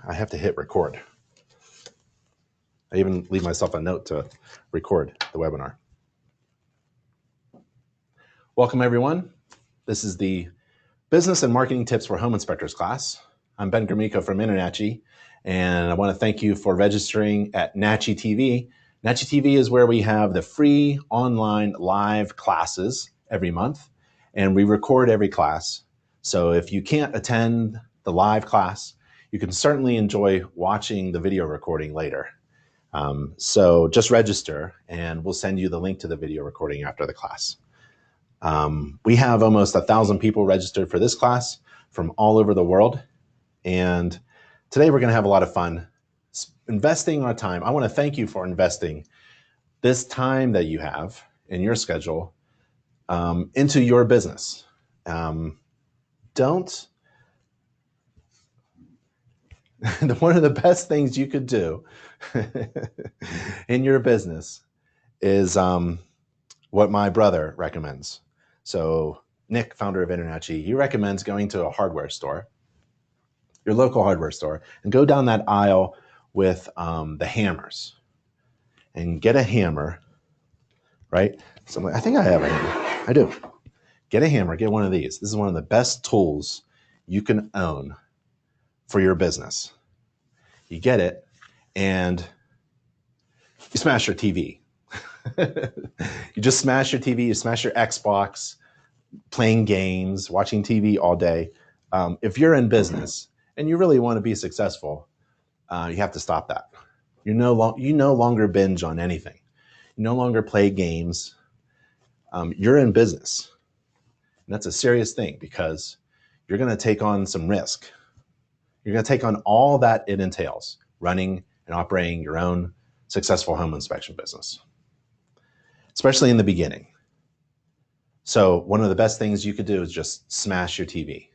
I have to hit record. I even leave myself a note to record the webinar. Welcome, everyone. This is the Business and Marketing Tips for Home Inspectors class. I'm Ben Gromicko from InterNACHI, and I want to thank you for registering at NACHI TV. NACHI TV is where we have the free online live classes every month, and we record every class. So if you can't attend the live class, you can certainly enjoy watching the video recording later. So just register and we'll send you the link to the video recording after the class. We have almost 1,000 people registered for this class from all over the world. And today we're going to have a lot of fun investing our time. I want to thank you for investing this time that you have in your schedule into your business. One of the best things you could do in your business is what my brother recommends. So Nick, founder of InterNACHI, he recommends going to a hardware store, your local hardware store, and go down that aisle with the hammers and get a hammer, right? So I think I have a hammer. I do. Get a hammer, get one of these. This is one of the best tools you can own for your business. You get it and you smash your TV. You just smash your TV, you smash your Xbox, playing games, watching TV all day. If you're in business and you really want to be successful, you have to stop that. You no longer binge on anything. You no longer play games. You're in business. And that's a serious thing because you're going to take on some risk. You're going to take on all that it entails, running and operating your own successful home inspection business, especially in the beginning. So one of the best things you could do is just smash your TV,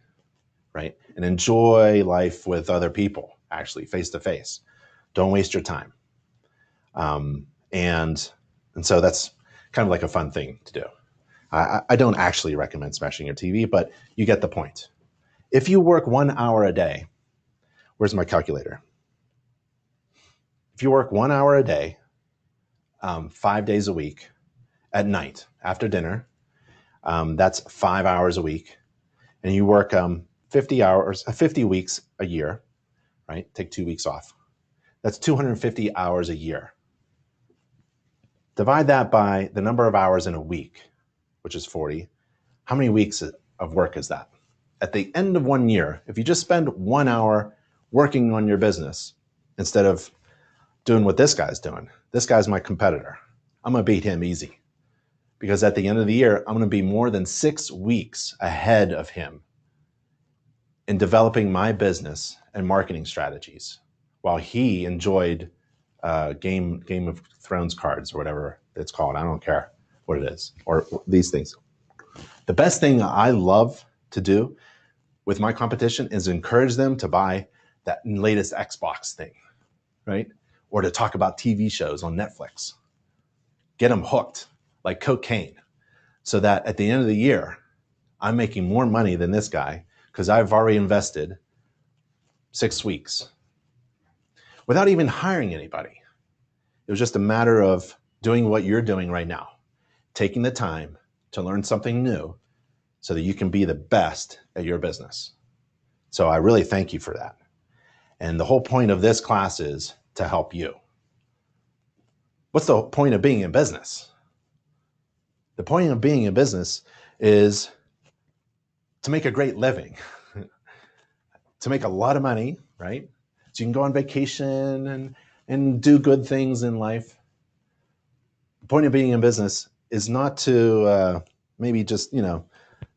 right? And enjoy life with other people, actually face to face. Don't waste your time. And so that's kind of like a fun thing to do. I don't actually recommend smashing your TV, but you get the point. If you work 1 hour a day, where's my calculator? If you work 1 hour a day, 5 days a week, at night, after dinner, that's 5 hours a week. And you work 50 weeks a year, right? Take 2 weeks off. That's 250 hours a year. Divide that by the number of hours in a week, which is 40. How many weeks of work is that? At the end of 1 year, if you just spend 1 hour working on your business instead of doing what this guy's doing, this guy's my competitor. I'm going to beat him easy because at the end of the year, I'm going to be more than 6 weeks ahead of him in developing my business and marketing strategies while he enjoyed Game of Thrones cards or whatever it's called. I don't care what it is, or these things. The best thing I love to do with my competition is encourage them to buy that latest Xbox thing, right? Or to talk about TV shows on Netflix. Get them hooked like cocaine so that at the end of the year, I'm making more money than this guy because I've already invested 6 weeks without even hiring anybody. It was just a matter of doing what you're doing right now, taking the time to learn something new so that you can be the best at your business. So I really thank you for that. And the whole point of this class is to help you. What's the point of being in business? The point of being in business is to make a great living, to make a lot of money, right? So you can go on vacation and do good things in life. The point of being in business is not to maybe just,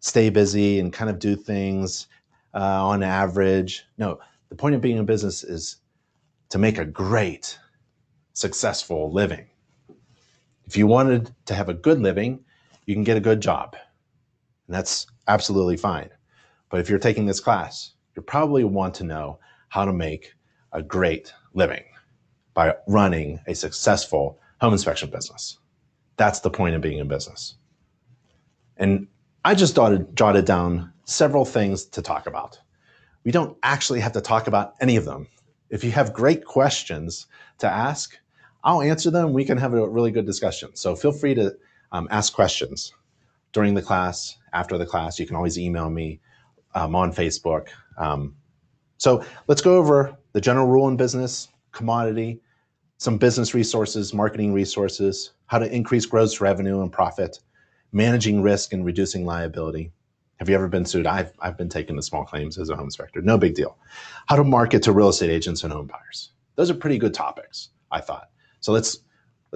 stay busy and kind of do things on average. No, the point of being in business is to make a great, successful living. If you wanted to have a good living, you can get a good job. And that's absolutely fine. But if you're taking this class, you probably want to know how to make a great living by running a successful home inspection business. That's the point of being in business. And I just jotted down several things to talk about. We don't actually have to talk about any of them If you have great questions to ask, I'll answer them. We can have a really good discussion. So feel free to ask questions during the class, after the class. You can always email me on Facebook. So let's go over the general rule in business, commodity, some business resources, marketing resources, how to increase gross revenue and profit, managing risk and reducing liability. Have you ever been sued? I've been taken to small claims as a home inspector. No big deal. How to market to real estate agents and home buyers. Those are pretty good topics, I thought. So let's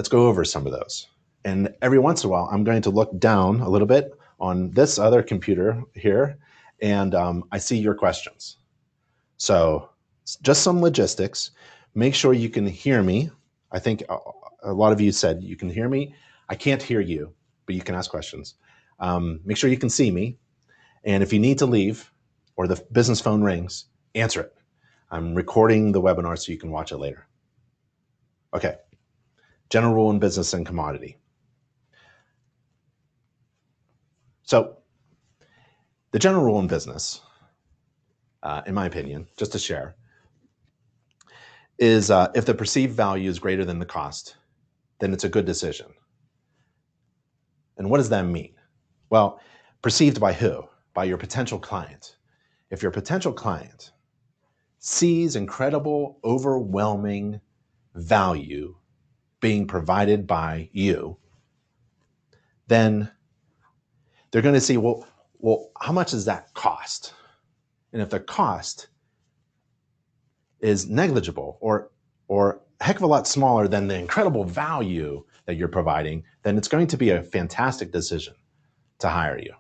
go over some of those. And every once in a while, I'm going to look down a little bit on this other computer here, and I see your questions. So just some logistics. Make sure you can hear me. I think a lot of you said you can hear me. I can't hear you, but you can ask questions. Make sure you can see me. And if you need to leave or the business phone rings, answer it. I'm recording the webinar so you can watch it later. Okay, general rule in business and commodity. So the general rule in business, in my opinion, just to share, is if the perceived value is greater than the cost, then it's a good decision. And what does that mean? Well, perceived by who? By your potential client. If your potential client sees incredible, overwhelming value being provided by you, then they're going to see, well, how much does that cost? And if the cost is negligible or a heck of a lot smaller than the incredible value that you're providing, then it's going to be a fantastic decision to hire you.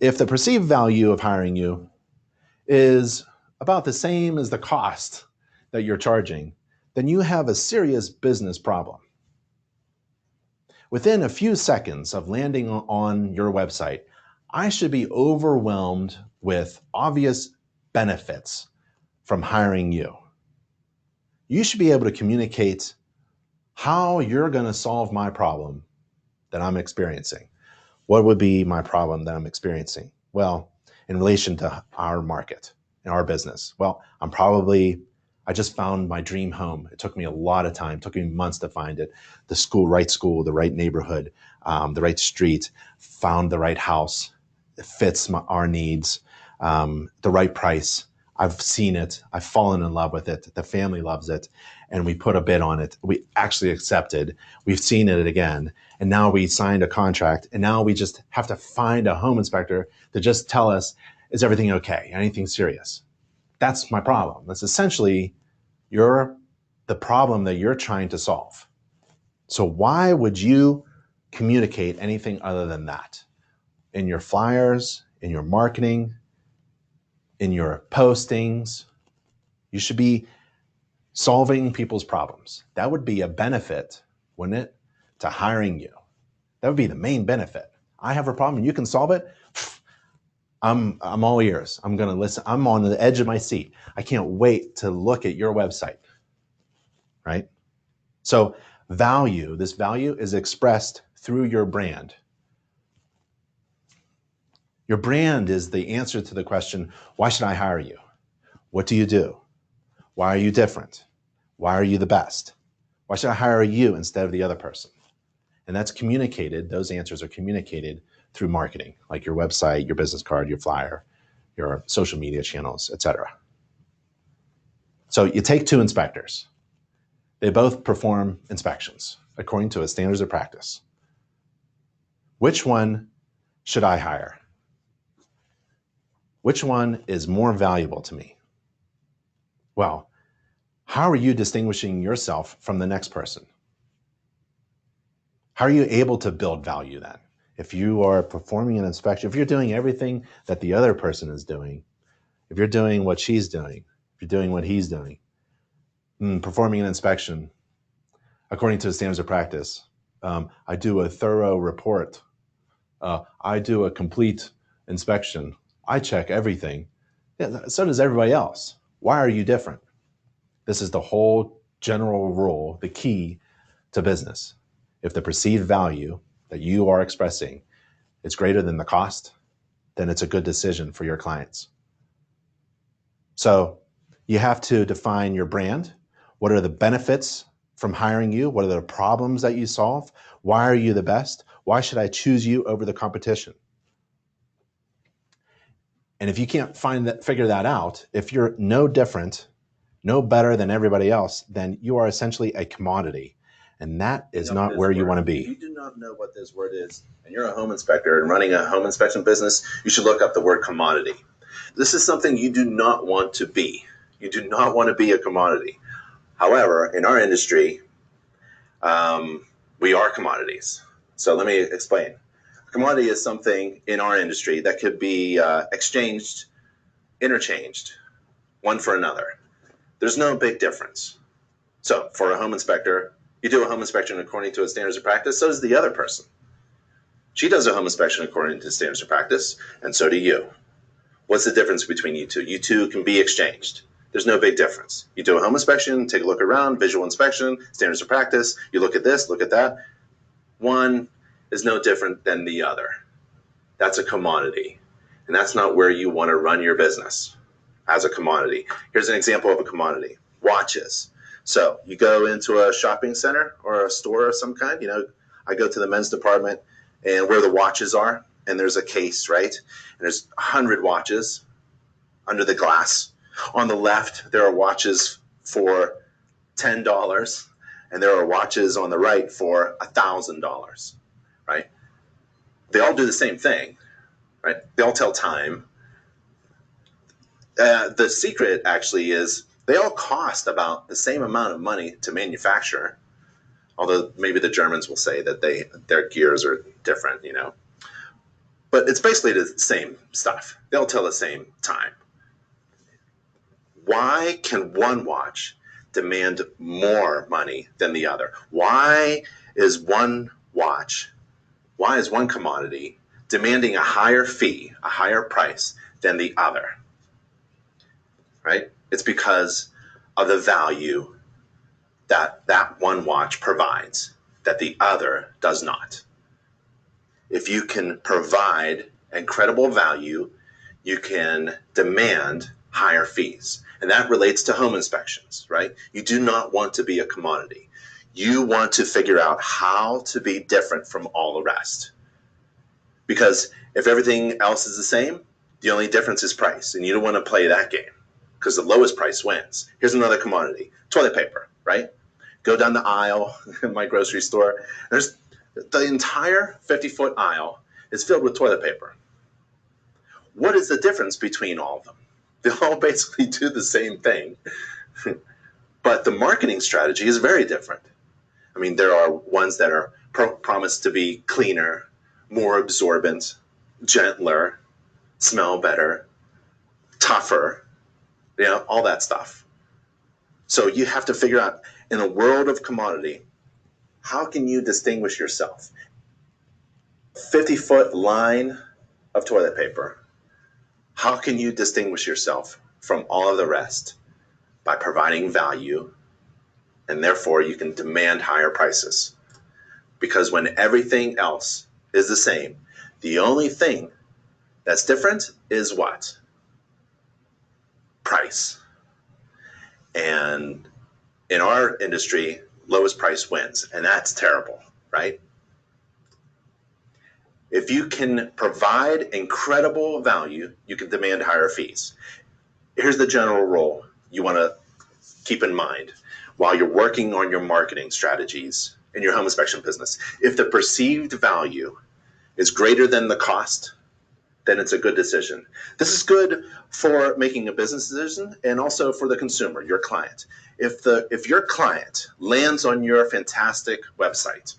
If the perceived value of hiring you is about the same as the cost that you're charging, then you have a serious business problem. Within a few seconds of landing on your website, I should be overwhelmed with obvious benefits from hiring you. You should be able to communicate how you're going to solve my problem that I'm experiencing. What would be my problem that I'm experiencing? Well, in relation to our market and our business, well, I just found my dream home. It took me a lot of time, it took me months to find it. The right neighborhood, the right street, found the right house. It fits our needs, the right price. I've seen it. I've fallen in love with it. The family loves it. And we put a bid on it. We actually accepted. We've seen it again. And now we signed a contract. And now we just have to find a home inspector to just tell us, is everything okay? Anything serious? That's my problem. That's essentially the problem that you're trying to solve. So why would you communicate anything other than that? In your flyers, in your marketing, in your postings, you should be solving people's problems. That would be a benefit, wouldn't it, to hiring you? That would be the main benefit. I have a problem and you can solve it. I'm all ears. I'm going to listen. I'm on the edge of my seat. I can't wait to look at your website, right? So this value is expressed through your brand. Your brand is the answer to the question, why should I hire you? What do you do? Why are you different? Why are you the best? Why should I hire you instead of the other person? And that's communicated, those answers are communicated through marketing, like your website, your business card, your flyer, your social media channels, etc. So you take two inspectors. They both perform inspections according to a standards of practice. Which one should I hire? Which one is more valuable to me? Well, how are you distinguishing yourself from the next person? How are you able to build value then? If you are performing an inspection, if you're doing everything that the other person is doing, if you're doing what she's doing, if you're doing what he's doing, performing an inspection according to the standards of practice, I do a thorough report. I do a complete inspection. I check everything. Yeah, so does everybody else. Why are you different? This is the whole general rule, the key to business. If the perceived value that you are expressing is greater than the cost, then it's a good decision for your clients. So You have to define your brand. What are the benefits from hiring you? What are the problems that you solve? Why are you the best? Why should I choose you over the competition? And if you can't figure that out, if you're no different, no better than everybody else, then you are essentially a commodity. And that is not where you want to be. If you do not know what this word is, and you're a home inspector and running a home inspection business, you should look up the word commodity. This is something you do not want to be. You do not want to be a commodity. However, in our industry, we are commodities. So let me explain. A commodity is something in our industry that could be exchanged, interchanged, one for another. There's no big difference. So for a home inspector, you do a home inspection according to standards of practice, so does the other person. She does a home inspection according to standards of practice, and so do you. What's the difference between you two? You two can be exchanged. There's no big difference. You do a home inspection, take a look around, visual inspection, standards of practice, you look at this, look at that. One is no different than the other. That's a commodity, and that's not where you want to run your business, as a commodity. Here's an example of a commodity. Watches. So you go into a shopping center or a store of some kind. I go to the men's department and where the watches are, and there's a case, right? And there's 100 watches under the glass. On the left, there are watches for $10, and there are watches on the right for $1,000, right? They all do the same thing, right? They all tell time. The secret actually is they all cost about the same amount of money to manufacture, although maybe the Germans will say that their gears are different, But it's basically the same stuff. They all tell the same time. Why can one watch demand more money than the other? Why is one commodity demanding a higher fee, a higher price than the other? Right? It's because of the value that one watch provides that the other does not. If you can provide incredible value, you can demand higher fees. And that relates to home inspections, right? You do not want to be a commodity. You want to figure out how to be different from all the rest. Because if everything else is the same, the only difference is price. And you don't want to play that game because the lowest price wins. Here's another commodity, toilet paper, right? Go down the aisle in my grocery store. There's the entire 50-foot aisle is filled with toilet paper. What is the difference between all of them? They all basically do the same thing. But the marketing strategy is very different. I mean, there are ones that are promised to be cleaner, more absorbent, gentler, smell better, tougher, all that stuff. So you have to figure out, in a world of commodity, how can you distinguish yourself? 50-foot line of toilet paper. How can you distinguish yourself from all of the rest? By providing value, and therefore you can demand higher prices. Because when everything else is the same, the only thing that's different is what? Price. And in our industry, lowest price wins, and that's terrible, right? If you can provide incredible value, you can demand higher fees. Here's the general rule you want to keep in mind while you're working on your marketing strategies in your home inspection business. If the perceived value is greater than the cost, then it's a good decision. This is good for making a business decision and also for the consumer, your client. If your client lands on your fantastic website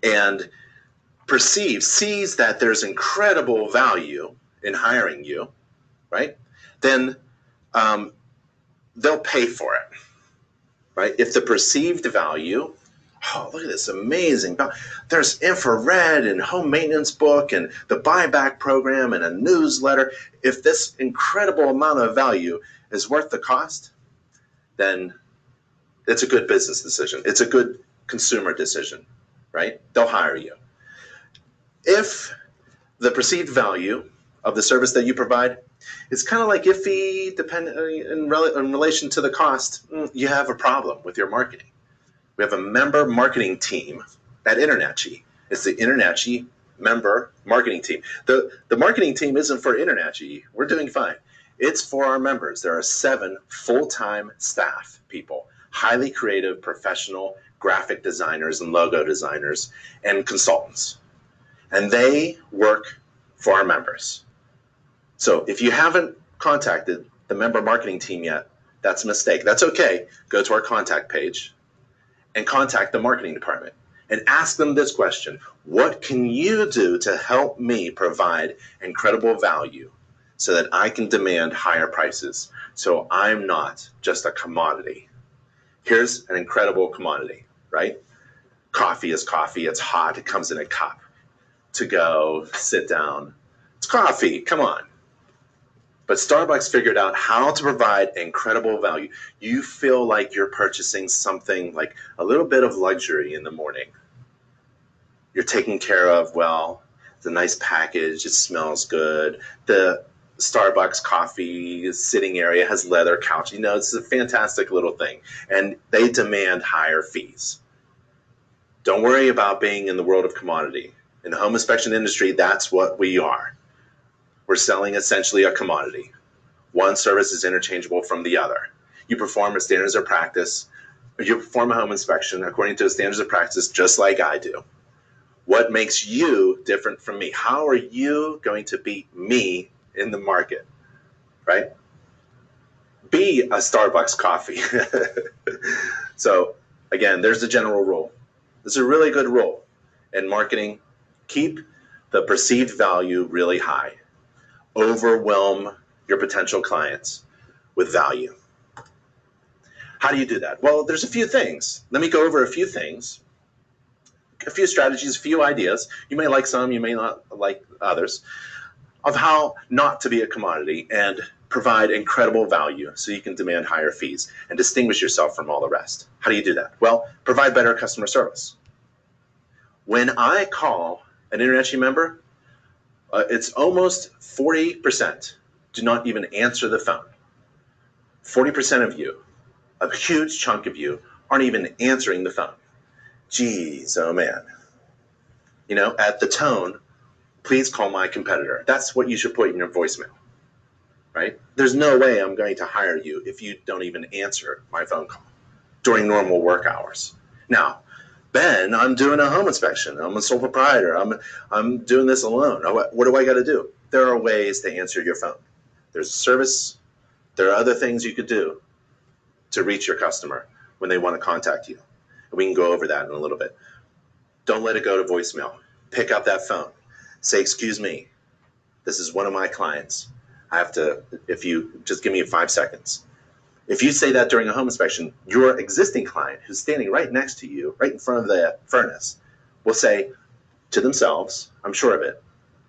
and sees that there's incredible value in hiring you, right? Then they'll pay for it, right? If the perceived value, oh, look at this amazing, there's infrared and home maintenance book and the Buyback program and a newsletter. If this incredible amount of value is worth the cost, then it's a good business decision. It's a good consumer decision, right? They'll hire you. If the perceived value of the service that you provide It's kind of like iffy in relation to the cost. You have a problem with your marketing. We have a member marketing team at InterNACHI. It's the InterNACHI member marketing team. The marketing team isn't for InterNACHI. We're doing fine. It's for our members. There are 7 full-time staff people, highly creative, professional graphic designers and logo designers and consultants. And they work for our members. So if you haven't contacted the member marketing team yet, that's a mistake. That's okay. Go to our contact page and contact the marketing department and ask them this question: what can you do to help me provide incredible value so that I can demand higher prices, so I'm not just a commodity? Here's an incredible commodity, right? Coffee is coffee. It's hot. It comes in a cup. To go, sit down. It's coffee. Come on. But Starbucks figured out how to provide incredible value. You feel like you're purchasing something like a little bit of luxury in the morning. You're taken care of well. It's a nice package. It smells good. The Starbucks coffee sitting area has leather couch. You know, it's a fantastic little thing. And they demand higher fees. Don't worry about being in the world of commodity. In the home inspection industry, that's what we are. We're selling essentially a commodity. One service is interchangeable from the other. You perform a standards of practice, or you perform a home inspection according to the standards of practice, just like I do. What makes you different from me? How are you going to beat me in the market, right? Be a Starbucks coffee. So again, there's the general rule. This is a really good rule in marketing. Keep the perceived value really high. Overwhelm your potential clients with value. How do you do that? Well, there's a few things. Let me go over a few things, a few strategies, a few ideas. You may like some, you may not like others, of how not to be a commodity and provide incredible value so you can demand higher fees and distinguish yourself from all the rest. How do you do that? Well, provide better customer service. When I call an InterNACHI member, it's almost 40% do not even answer the phone. 40% of you, a huge chunk of you, aren't even answering the phone. Geez, oh man. You know, at the tone, please call my competitor. That's what you should put in your voicemail, right? There's no way I'm going to hire you if you don't even answer my phone call during normal work hours. Now, Ben, I'm doing a home inspection. I'm a sole proprietor. I'm doing this alone. What do I got to do? There are ways to answer your phone. There's a service. There are other things you could do to reach your customer when they want to contact you. And we can go over that in a little bit. Don't let it go to voicemail. Pick up that phone. Say, excuse me, this is one of my clients. I have to, if you just give me 5 seconds. If you say that during a home inspection, your existing client who's standing right next to you, right in front of the furnace, will say to themselves, I'm sure of it,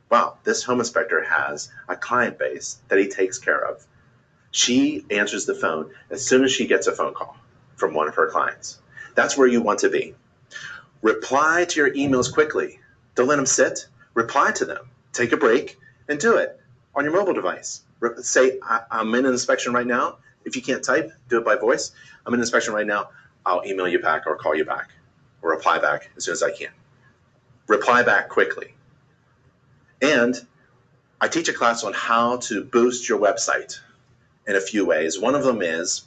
wow, this home inspector has a client base that he takes care of. She answers the phone as soon as she gets a phone call from one of her clients. That's where you want to be. Reply to your emails quickly. Don't let them sit. Reply to them. Take a break and do it on your mobile device. Say, I'm in an inspection right now. If you can't type, do it by voice. I'm in inspection right now. I'll email you back or call you back or reply back as soon as I can. Reply back quickly. And I teach a class on how to boost your website in a few ways. One of them is,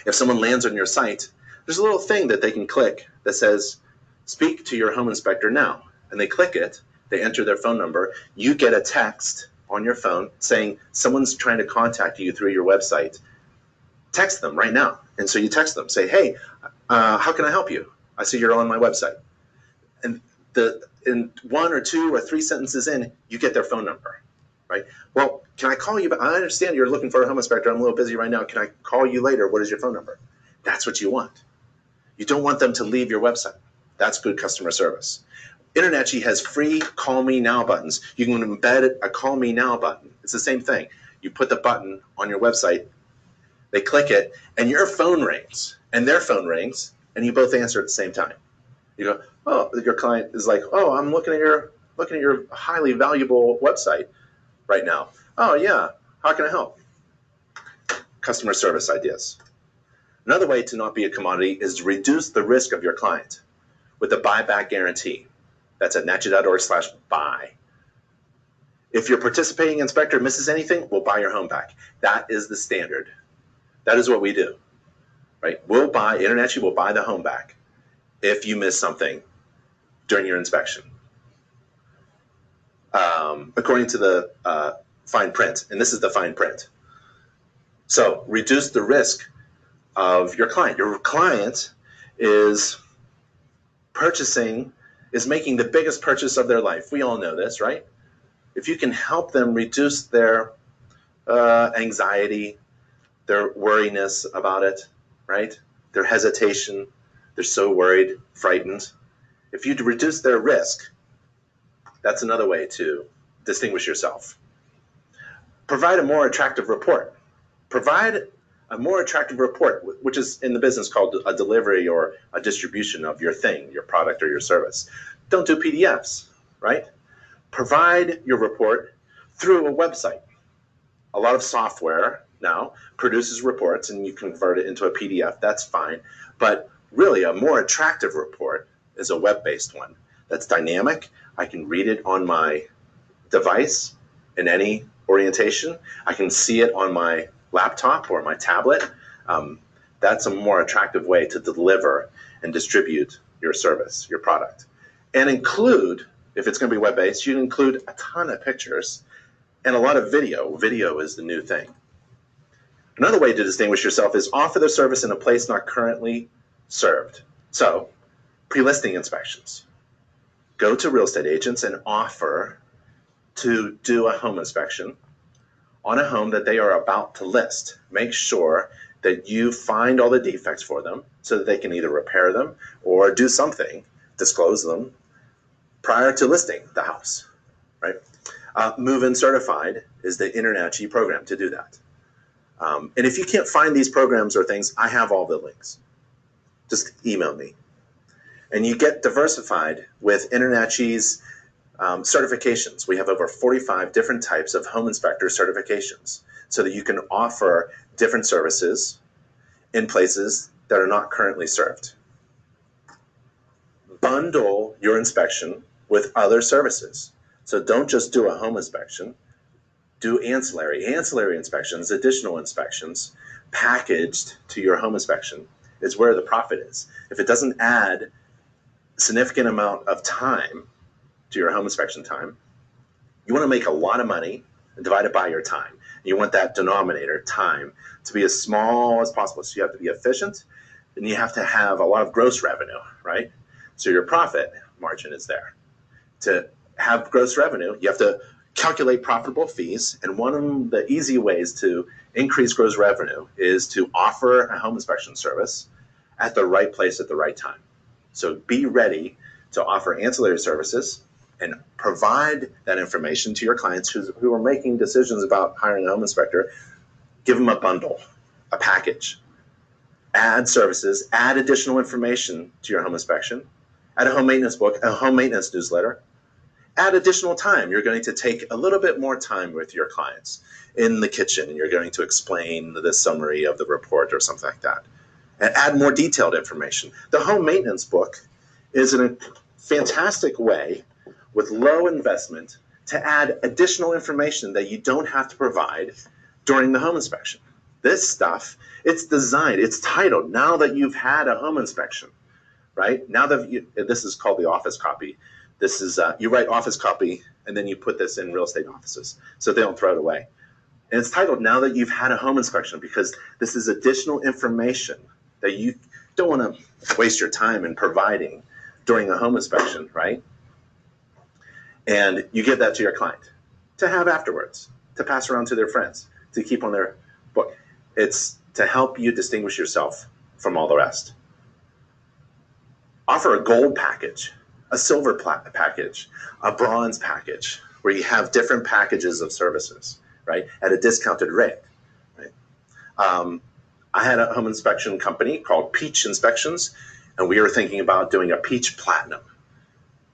if someone lands on your site, there's a little thing that they can click that says, speak to your home inspector now. And they click it, they enter their phone number, you get a text on your phone saying someone's trying to contact you through your website. Text them right now. And so you text them, say, hey, how can I help you? I see you're on my website. And in 1 or 2 or 3 sentences in, you get their phone number, right? Well, can I call you back? I understand you're looking for a home inspector. I'm a little busy right now. Can I call you later? What is your phone number? That's what you want. You don't want them to leave your website. That's good customer service. InterNACHI has free Call Me Now buttons. You can embed a Call Me Now button. It's the same thing. You put the button on your website, they click it, and your phone rings, and their phone rings, and you both answer at the same time. You go, oh, your client is like, oh, I'm looking at your highly valuable website right now. Oh yeah, how can I help? Customer service ideas. Another way to not be a commodity is to reduce the risk of your client with a buyback guarantee. That's at natchi.org/buy. If your participating inspector misses anything, we'll buy your home back. That is the standard. That is what we do, right? International will buy the home back if you miss something during your inspection. According to the fine print, and this is the fine print. So reduce the risk of your client. Your client is making the biggest purchase of their life. We all know this, right? If you can help them reduce their anxiety, their worriness about it, right? Their hesitation, they're so worried, frightened. If you reduce their risk, that's another way to distinguish yourself. Provide a more attractive report. Provide a more attractive report, which is in the business called a delivery or a distribution of your thing, your product or your service. Don't do PDFs, right? Provide your report through a website. A lot of software now produces reports and you convert it into a PDF. That's fine. But really, a more attractive report is a web-based one that's dynamic. I can read it on my device in any orientation. I can see it on my laptop or my tablet. That's a more attractive way to deliver and distribute your service, your product. And include, if it's going to be web-based, you'd include a ton of pictures and a lot of video. Video is the new thing. Another way to distinguish yourself is offer the service in a place not currently served. So, pre-listing inspections. Go to real estate agents and offer to do a home inspection on a home that they are about to list. Make sure that you find all the defects for them so that they can either repair them or do something, disclose them prior to listing the house, right? Move-in Certified is the InterNACHI program to do that. And if you can't find these programs or things, I have all the links. Just email me. And you get diversified with InterNACHI's certifications. We have over 45 different types of home inspector certifications so that you can offer different services in places that are not currently served. Bundle your inspection with other services. So don't just do a home inspection, do ancillary inspections, additional inspections, packaged to your home inspection is where the profit is. If it doesn't add a significant amount of time to your home inspection time, you want to make a lot of money and divide it by your time. You want that denominator, time, to be as small as possible. So you have to be efficient and you have to have a lot of gross revenue, right? So your profit margin is there. To have gross revenue, you have to calculate profitable fees. And one of the easy ways to increase gross revenue is to offer a home inspection service at the right place at the right time. So be ready to offer ancillary services and provide that information to your clients who are making decisions about hiring a home inspector. Give them a bundle, a package. Add services, add additional information to your home inspection, add a home maintenance book, a home maintenance newsletter. Add additional time. You're going to take a little bit more time with your clients in the kitchen, and you're going to explain the summary of the report or something like that. And add more detailed information. The home maintenance book is a fantastic way with low investment to add additional information that you don't have to provide during the home inspection. This stuff, it's designed, it's titled, Now That You've Had a Home Inspection, right? Now that this is called the office copy. This is, you write office copy and then you put this in real estate offices so they don't throw it away. And it's titled Now That You've Had a Home Inspection because this is additional information that you don't want to waste your time in providing during a home inspection, right? And you give that to your client to have afterwards, to pass around to their friends, to keep on their book. It's to help you distinguish yourself from all the rest. Offer a gold package, a silver package, a bronze package, where you have different packages of services, right, at a discounted rate. Right? I had a home inspection company called Peach Inspections, and we were thinking about doing a Peach Platinum.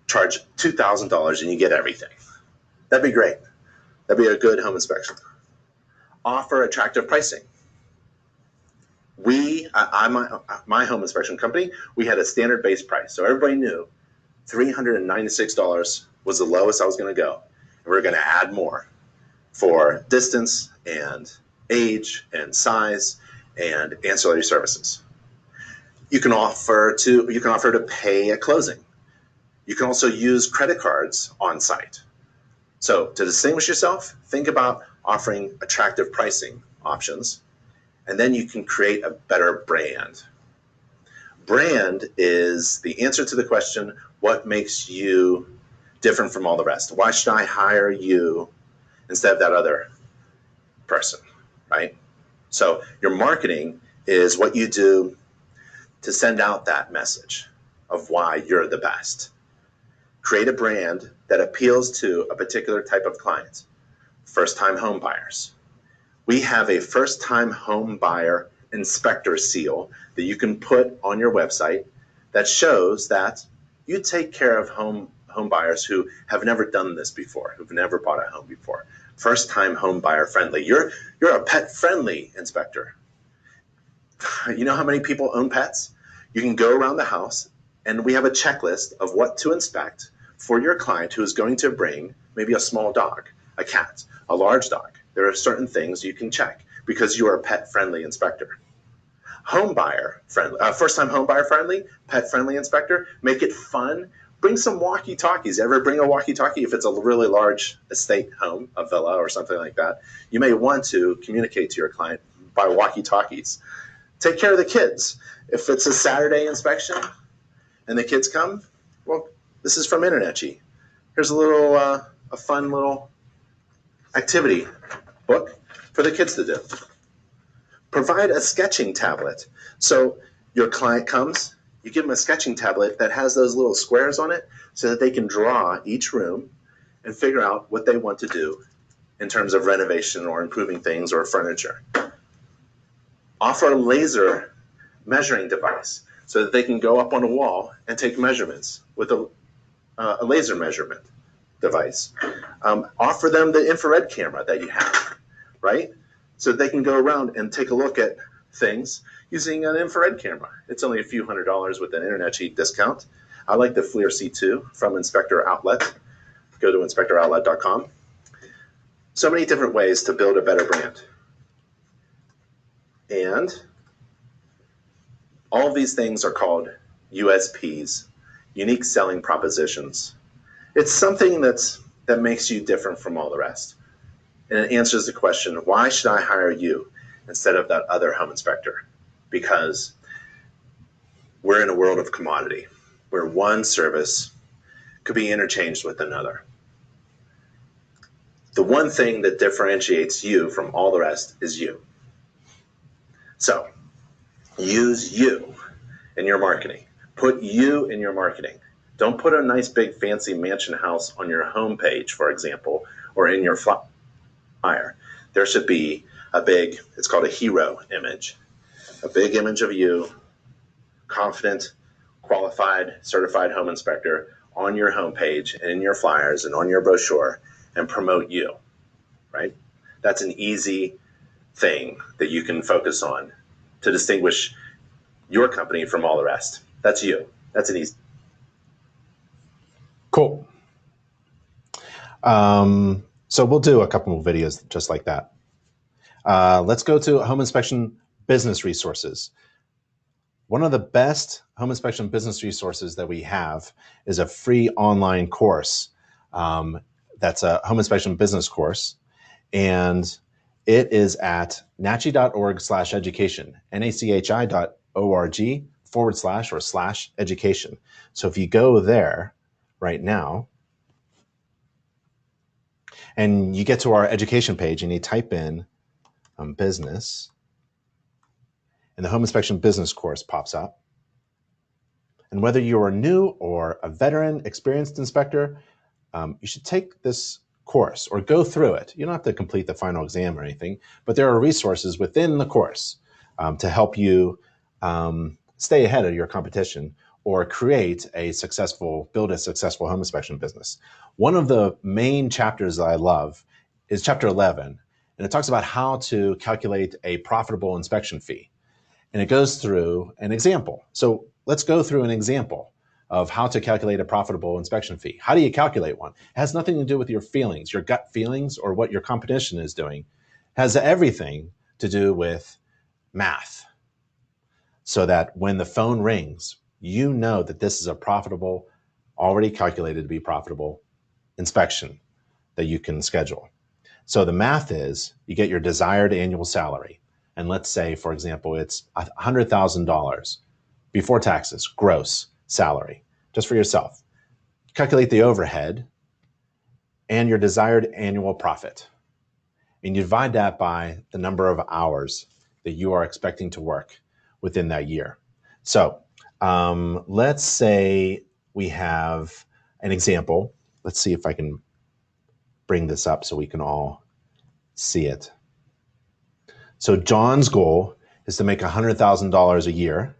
Charge $2,000 and you get everything. That'd be great. That'd be a good home inspection. Offer attractive pricing. My home inspection company, we had a standard base price. So everybody knew $396 was the lowest I was going to go. And we we're going to add more for distance and age and size and ancillary services. You can offer to pay at closing. You can also use credit cards on site. So to distinguish yourself, think about offering attractive pricing options, and then you can create a better brand. Brand is the answer to the question, what makes you different from all the rest? Why should I hire you instead of that other person, right? So your marketing is what you do to send out that message of why you're the best. Create a brand that appeals to a particular type of client. First-time home buyers. We have a first-time home buyer inspector seal that you can put on your website that shows that you take care of home buyers who have never done this before, who've never bought a home before. First-time home buyer friendly. You're a pet-friendly inspector. You know how many people own pets? You can go around the house and we have a checklist of what to inspect for your client who is going to bring maybe a small dog, a cat, a large dog. There are certain things you can check because you are a pet-friendly inspector. Home buyer friendly, first-time home buyer friendly, pet-friendly inspector. Make it fun. Bring some walkie-talkies. Ever bring a walkie-talkie if it's a really large estate home, a villa or something like that? You may want to communicate to your client by walkie-talkies. Take care of the kids. If it's a Saturday inspection and the kids come, well, this is from InternetG. Here's a little, a fun little activity book for the kids to do. Provide a sketching tablet. So your client comes, you give them a sketching tablet that has those little squares on it so that they can draw each room and figure out what they want to do in terms of renovation or improving things or furniture. Offer a laser measuring device so that they can go up on a wall and take measurements with a laser measurement device. Offer them the infrared camera that you have, right? So they can go around and take a look at things using an infrared camera. It's only a few $100s with an InternetG discount. I like the FLIR C2 from Inspector Outlet. Go to inspectoroutlet.com. So many different ways to build a better brand. And all of these things are called USPs, unique selling propositions. It's something that makes you different from all the rest. And it answers the question, why should I hire you instead of that other home inspector? Because we're in a world of commodity where one service could be interchanged with another. The one thing that differentiates you from all the rest is you. So use you in your marketing. Put you in your marketing. Don't put a nice big fancy mansion house on your homepage, for example, or in your flyer. There should be a big, it's called a hero image, a big image of you, confident, qualified, certified home inspector on your homepage and in your flyers and on your brochure, and promote you, right? That's an easy thing that you can focus on to distinguish your company from all the rest. That's you. That's an easy. Cool. So we'll do a couple more videos just like that. Let's go to home inspection business resources. One of the best home inspection business resources that we have is a free online course. That's a home inspection business course. And it is at nachi.org/education, nachi.org/education. So if you go there right now, and you get to our education page and you type in business, and the home inspection business course pops up. And whether you're new or a veteran, experienced inspector, you should take this course or go through it. You don't have to complete the final exam or anything, but there are resources within the course to help you stay ahead of your competition or build a successful home inspection business. One of the main chapters that I love is chapter 11, and it talks about how to calculate a profitable inspection fee. And it goes through an example. So let's go through an example of how to calculate a profitable inspection fee. How do you calculate one? It has nothing to do with your feelings, your gut feelings, or what your competition is doing. It has everything to do with math. So that when the phone rings, you know that this is a profitable, already calculated to be profitable inspection that you can schedule. So the math is you get your desired annual salary. And let's say, for example, it's $100,000 before taxes, gross salary, just for yourself. Calculate the overhead and your desired annual profit. And you divide that by the number of hours that you are expecting to work within that year. So let's say we have an example. Let's see if I can bring this up so we can all see it. So John's goal is to make $100,000 a year.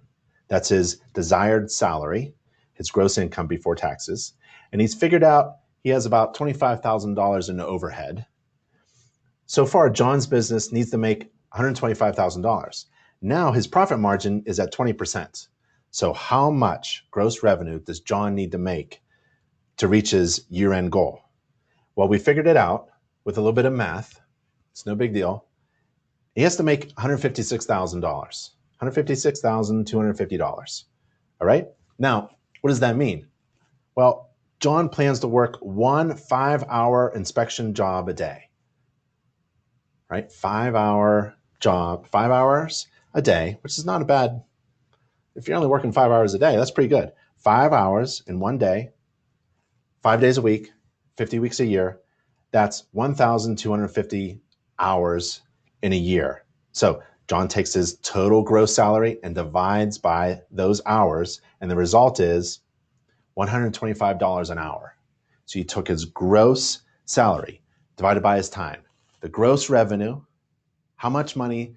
That's his desired salary, his gross income before taxes. And he's figured out he has about $25,000 in overhead. So far, John's business needs to make $125,000. Now his profit margin is at 20%. So how much gross revenue does John need to make to reach his year-end goal? Well, we figured it out with a little bit of math. It's no big deal. He has to make $156,000, $156,250. All right? Now, what does that mean? Well, John plans to work one 5-hour inspection job a day. Right? 5-hour job, 5 hours a day, which is not a bad, if you're only working 5 hours a day, that's pretty good. 5 hours in one day, 5 days a week, 50 weeks a year, that's 1,250 hours in a year. So John takes his total gross salary and divides by those hours, and the result is $125 an hour. So he took his gross salary divided by his time. The gross revenue, how much money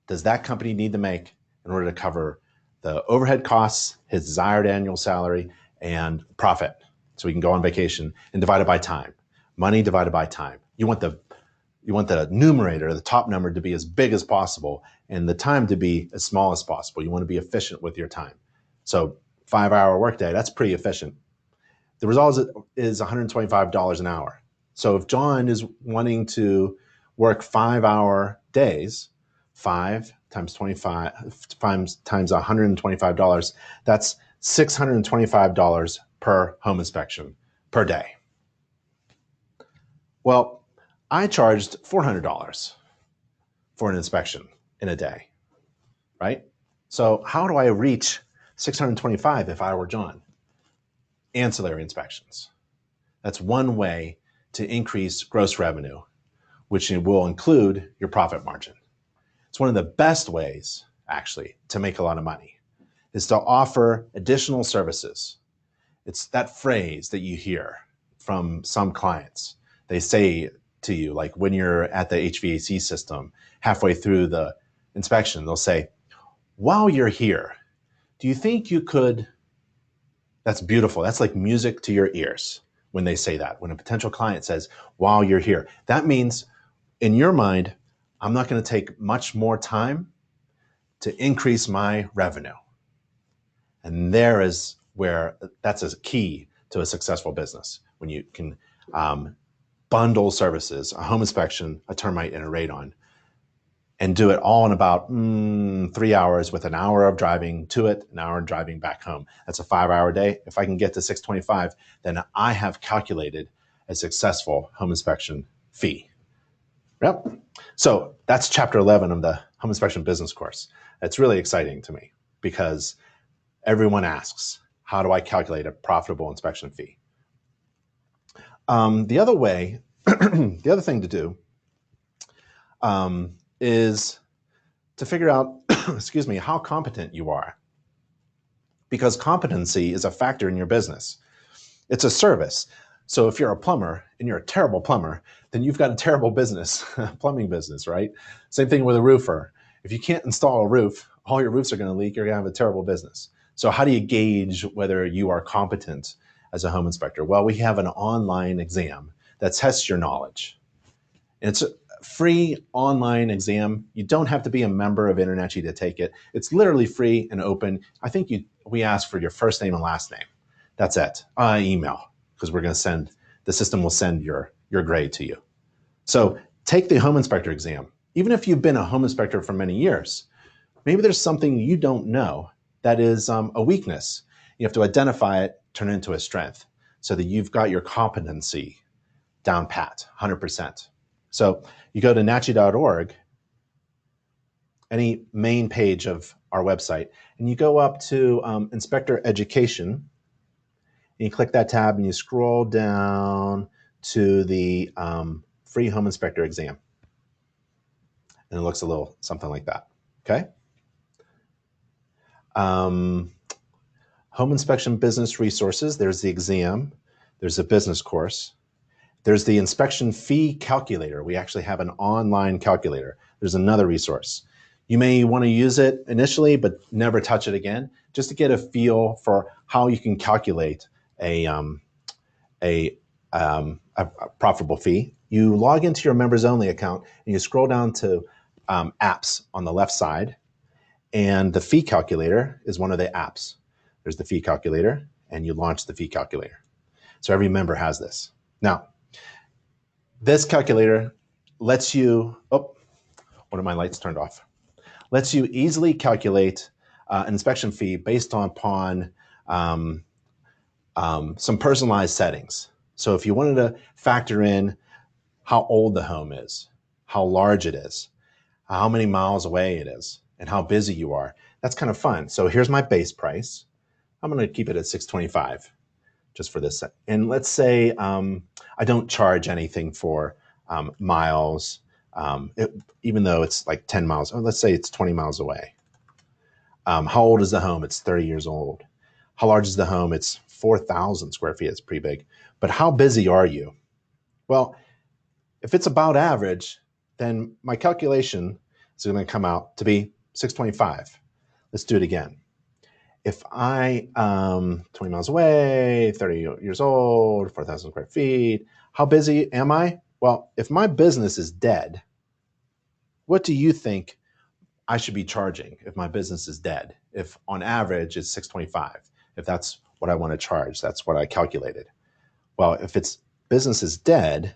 does that company need to make in order to cover the overhead costs, his desired annual salary, and profit, so he can go on vacation, and divided by time. Money divided by time. You want the numerator, the top number, to be as big as possible and the time to be as small as possible. You want to be efficient with your time. So 5-hour workday, that's pretty efficient. The result is $125 an hour. So if John is wanting to work 5-hour days, 5 times 25 times $125, that's $625 per home inspection per day. Well, I charged $400 for an inspection in a day, right? So how do I reach $625 if I were John? Ancillary inspections. That's one way to increase gross revenue, which will include your profit margin. It's one of the best ways, actually, to make a lot of money, is to offer additional services. It's that phrase that you hear from some clients. They say to you, like when you're at the HVAC system, halfway through the inspection, they'll say, while you're here, do you think you could, that's beautiful. That's like music to your ears when they say that. When a potential client says, while you're here, that means in your mind, I'm not going to take much more time to increase my revenue. And there is where that's a key to a successful business, when you can bundle services, a home inspection, a termite, and a radon, and do it all in about 3 hours with an hour of driving to it, an hour of driving back home. That's a 5-hour day. If I can get to $625, then I have calculated a successful home inspection fee. Yep. So that's chapter 11 of the home inspection business course. It's really exciting to me because everyone asks, how do I calculate a profitable inspection fee? The other way, the other thing to do is to figure out, excuse me, how competent you are. Because competency is a factor in your business. It's a service. So if you're a plumber and you're a terrible plumber, then you've got a terrible business, plumbing business, right? Same thing with a roofer. If you can't install a roof, all your roofs are going to leak, you're going to have a terrible business. So how do you gauge whether you are competent as a home inspector? Well, we have an online exam that tests your knowledge. And it's a free online exam. You don't have to be a member of InternetG to take it. It's literally free and open. I think we ask for your first name and last name. That's it. Email, because we're going to send, the system will send your grade to you. So take the home inspector exam. Even if you've been a home inspector for many years, maybe there's something you don't know that is a weakness. You have to identify it, turn it into a strength, so that you've got your competency down pat, 100%. So you go to natchi.org, any main page of our website, and you go up to Inspector Education, and you click that tab and you scroll down to the free home inspector exam. And it looks a little something like that, okay? Home inspection business resources, there's the exam, there's a business course, there's the inspection fee calculator. We actually have an online calculator. There's another resource. You may want to use it initially, but never touch it again, just to get a feel for how you can calculate a profitable fee. You log into your members only account and you scroll down to apps on the left side, and the fee calculator is one of the apps. There's the fee calculator, and you launch the fee calculator. So every member has this. Now, this calculator lets you, oh, one of my lights turned off, lets you easily calculate an inspection fee based upon some personalized settings. So if you wanted to factor in how old the home is, how large it is, how many miles away it is, and how busy you are, that's kind of fun. So here's my base price. I'm going to keep it at $625 just for this. And let's say I don't charge anything for miles, even though it's like 10 miles. Oh, let's say it's 20 miles away. How old is the home? It's 30 years old. How large is the home? It's 4,000 square feet. It's pretty big. But how busy are you? Well, if it's about average, then my calculation is going to come out to be $625. Let's do it again. If I 20 miles away, 30 years old, 4,000 square feet, how busy am I? Well, if my business is dead, what do you think I should be charging if my business is dead? If on average it's $625, if that's what I want to charge, that's what I calculated. Well, if it's business is dead,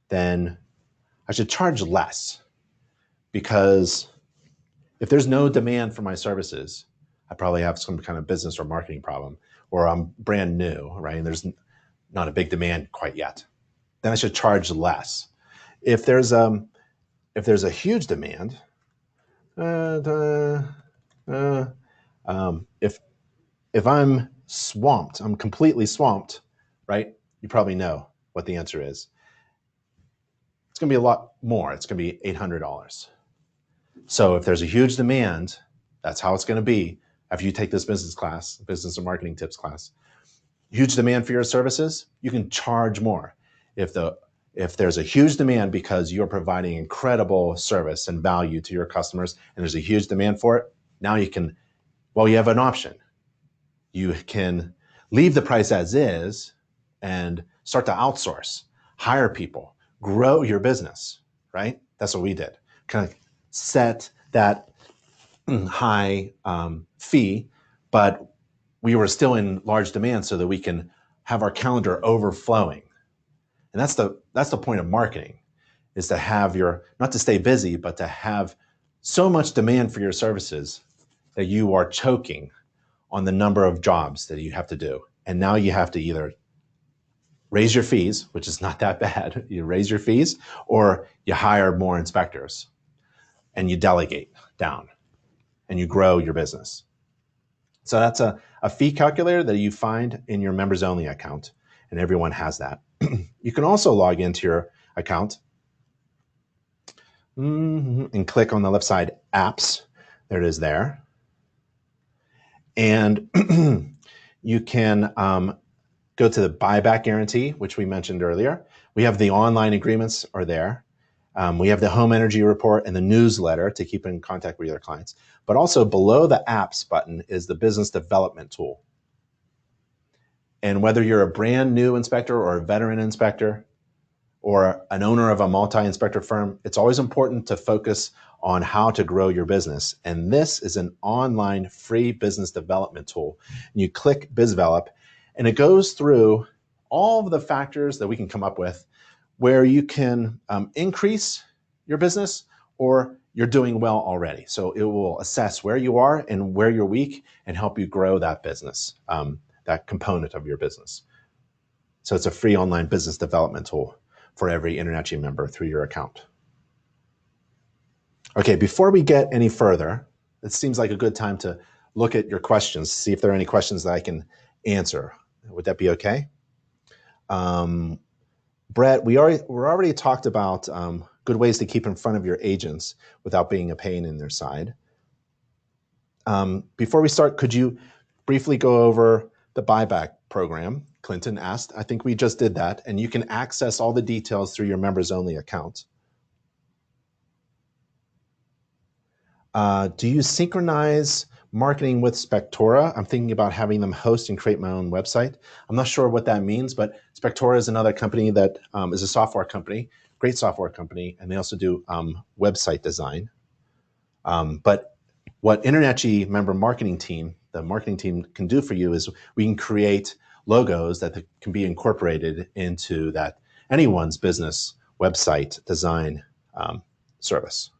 then I should charge less, because if there's no demand for my services, I probably have some kind of business or marketing problem, or I'm brand new, right? And there's not a big demand quite yet. Then I should charge less. If there's a huge demand, if I'm swamped, I'm completely swamped, right? You probably know what the answer is. It's going to be a lot more. It's going to be $800. So if there's a huge demand, that's how it's going to be after you take this business class, business and marketing tips class. Huge demand for your services, you can charge more. If there's a huge demand because you're providing incredible service and value to your customers, and there's a huge demand for it, now you can, well, you have an option. You can leave the price as is and start to outsource, hire people, grow your business, right? That's what we did. Kind of set that high fee, but we were still in large demand so that we can have our calendar overflowing. And that's the point of marketing, is to have not to stay busy, but to have so much demand for your services that you are choking on the number of jobs that you have to do. And now you have to either raise your fees, which is not that bad. You raise your fees, or you hire more inspectors and you delegate down and you grow your business. So that's a fee calculator that you find in your members only account, and everyone has that. You can also log into your account and click on the left side, apps. There it is there. And you can go to the buyback guarantee, which we mentioned earlier. We have the online agreements are there. We have the home energy report and the newsletter to keep in contact with your clients. But also below the apps button is the business development tool. And whether you're a brand new inspector or a veteran inspector, or an owner of a multi-inspector firm, it's always important to focus on how to grow your business. And this is an online free business development tool. And you click BizDevelop, and it goes through all of the factors that we can come up with where you can increase your business or you're doing well already. So it will assess where you are and where you're weak and help you grow that business, that component of your business. So it's a free online business development tool for every InterNACHI member through your account. Okay, before we get any further, it seems like a good time to look at your questions, see if there are any questions that I can answer. Would that be okay? Brett, we already talked about good ways to keep in front of your agents without being a pain in their side. Before we start, could you briefly go over the buyback program? Clinton asked. I think we just did that, and you can access all the details through your members only account. Do you synchronize marketing with Spectora? I'm thinking about having them host and create my own website. I'm not sure what that means, but Spectora is another company that is a software company, great software company, and they also do website design. But what InterNACHI member marketing team, the marketing team can do for you is we can create logos that can be incorporated into that anyone's business website design service.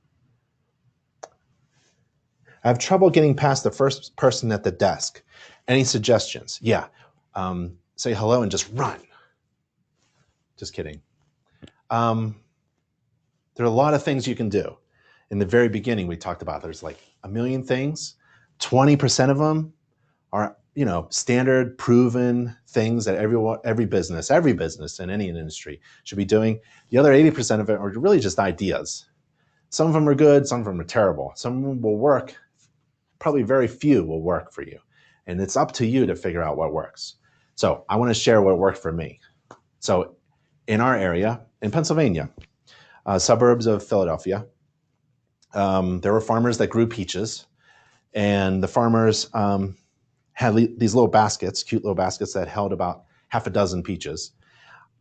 I have trouble getting past the first person at the desk. Any suggestions? Yeah. Say hello and just run. Just kidding. There are a lot of things you can do. In the very beginning, we talked about there's like a million things. 20% of them are, standard, proven things that every business in any industry should be doing. The other 80% of it are really just ideas. Some of them are good, some of them are terrible. Some of them will work. Probably very few will work for you. And it's up to you to figure out what works. So I want to share what worked for me. So in our area, in Pennsylvania, suburbs of Philadelphia, there were farmers that grew peaches. And the farmers had these little baskets, cute little baskets that held about half a dozen peaches.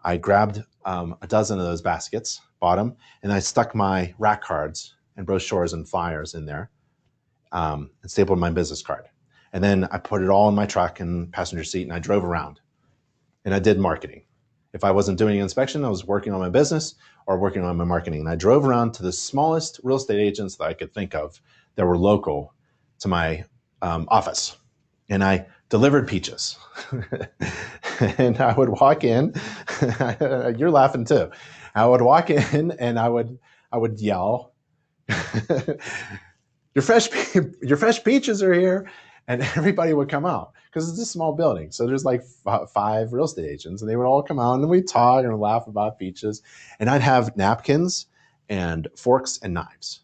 I grabbed a dozen of those baskets, bought them, and I stuck my rack cards and brochures and flyers in there. And stapled my business card. And then I put it all in my truck and passenger seat and I drove around and I did marketing. If I wasn't doing an inspection, I was working on my business or working on my marketing. And I drove around to the smallest real estate agents that I could think of that were local to my office. And I delivered peaches. And I would walk in, you're laughing too. I would walk in and I would yell, your fresh peaches are here, and everybody would come out because it's a small building. So there's like 5 real estate agents, and they would all come out and we'd talk and laugh about peaches. And I'd have napkins and forks and knives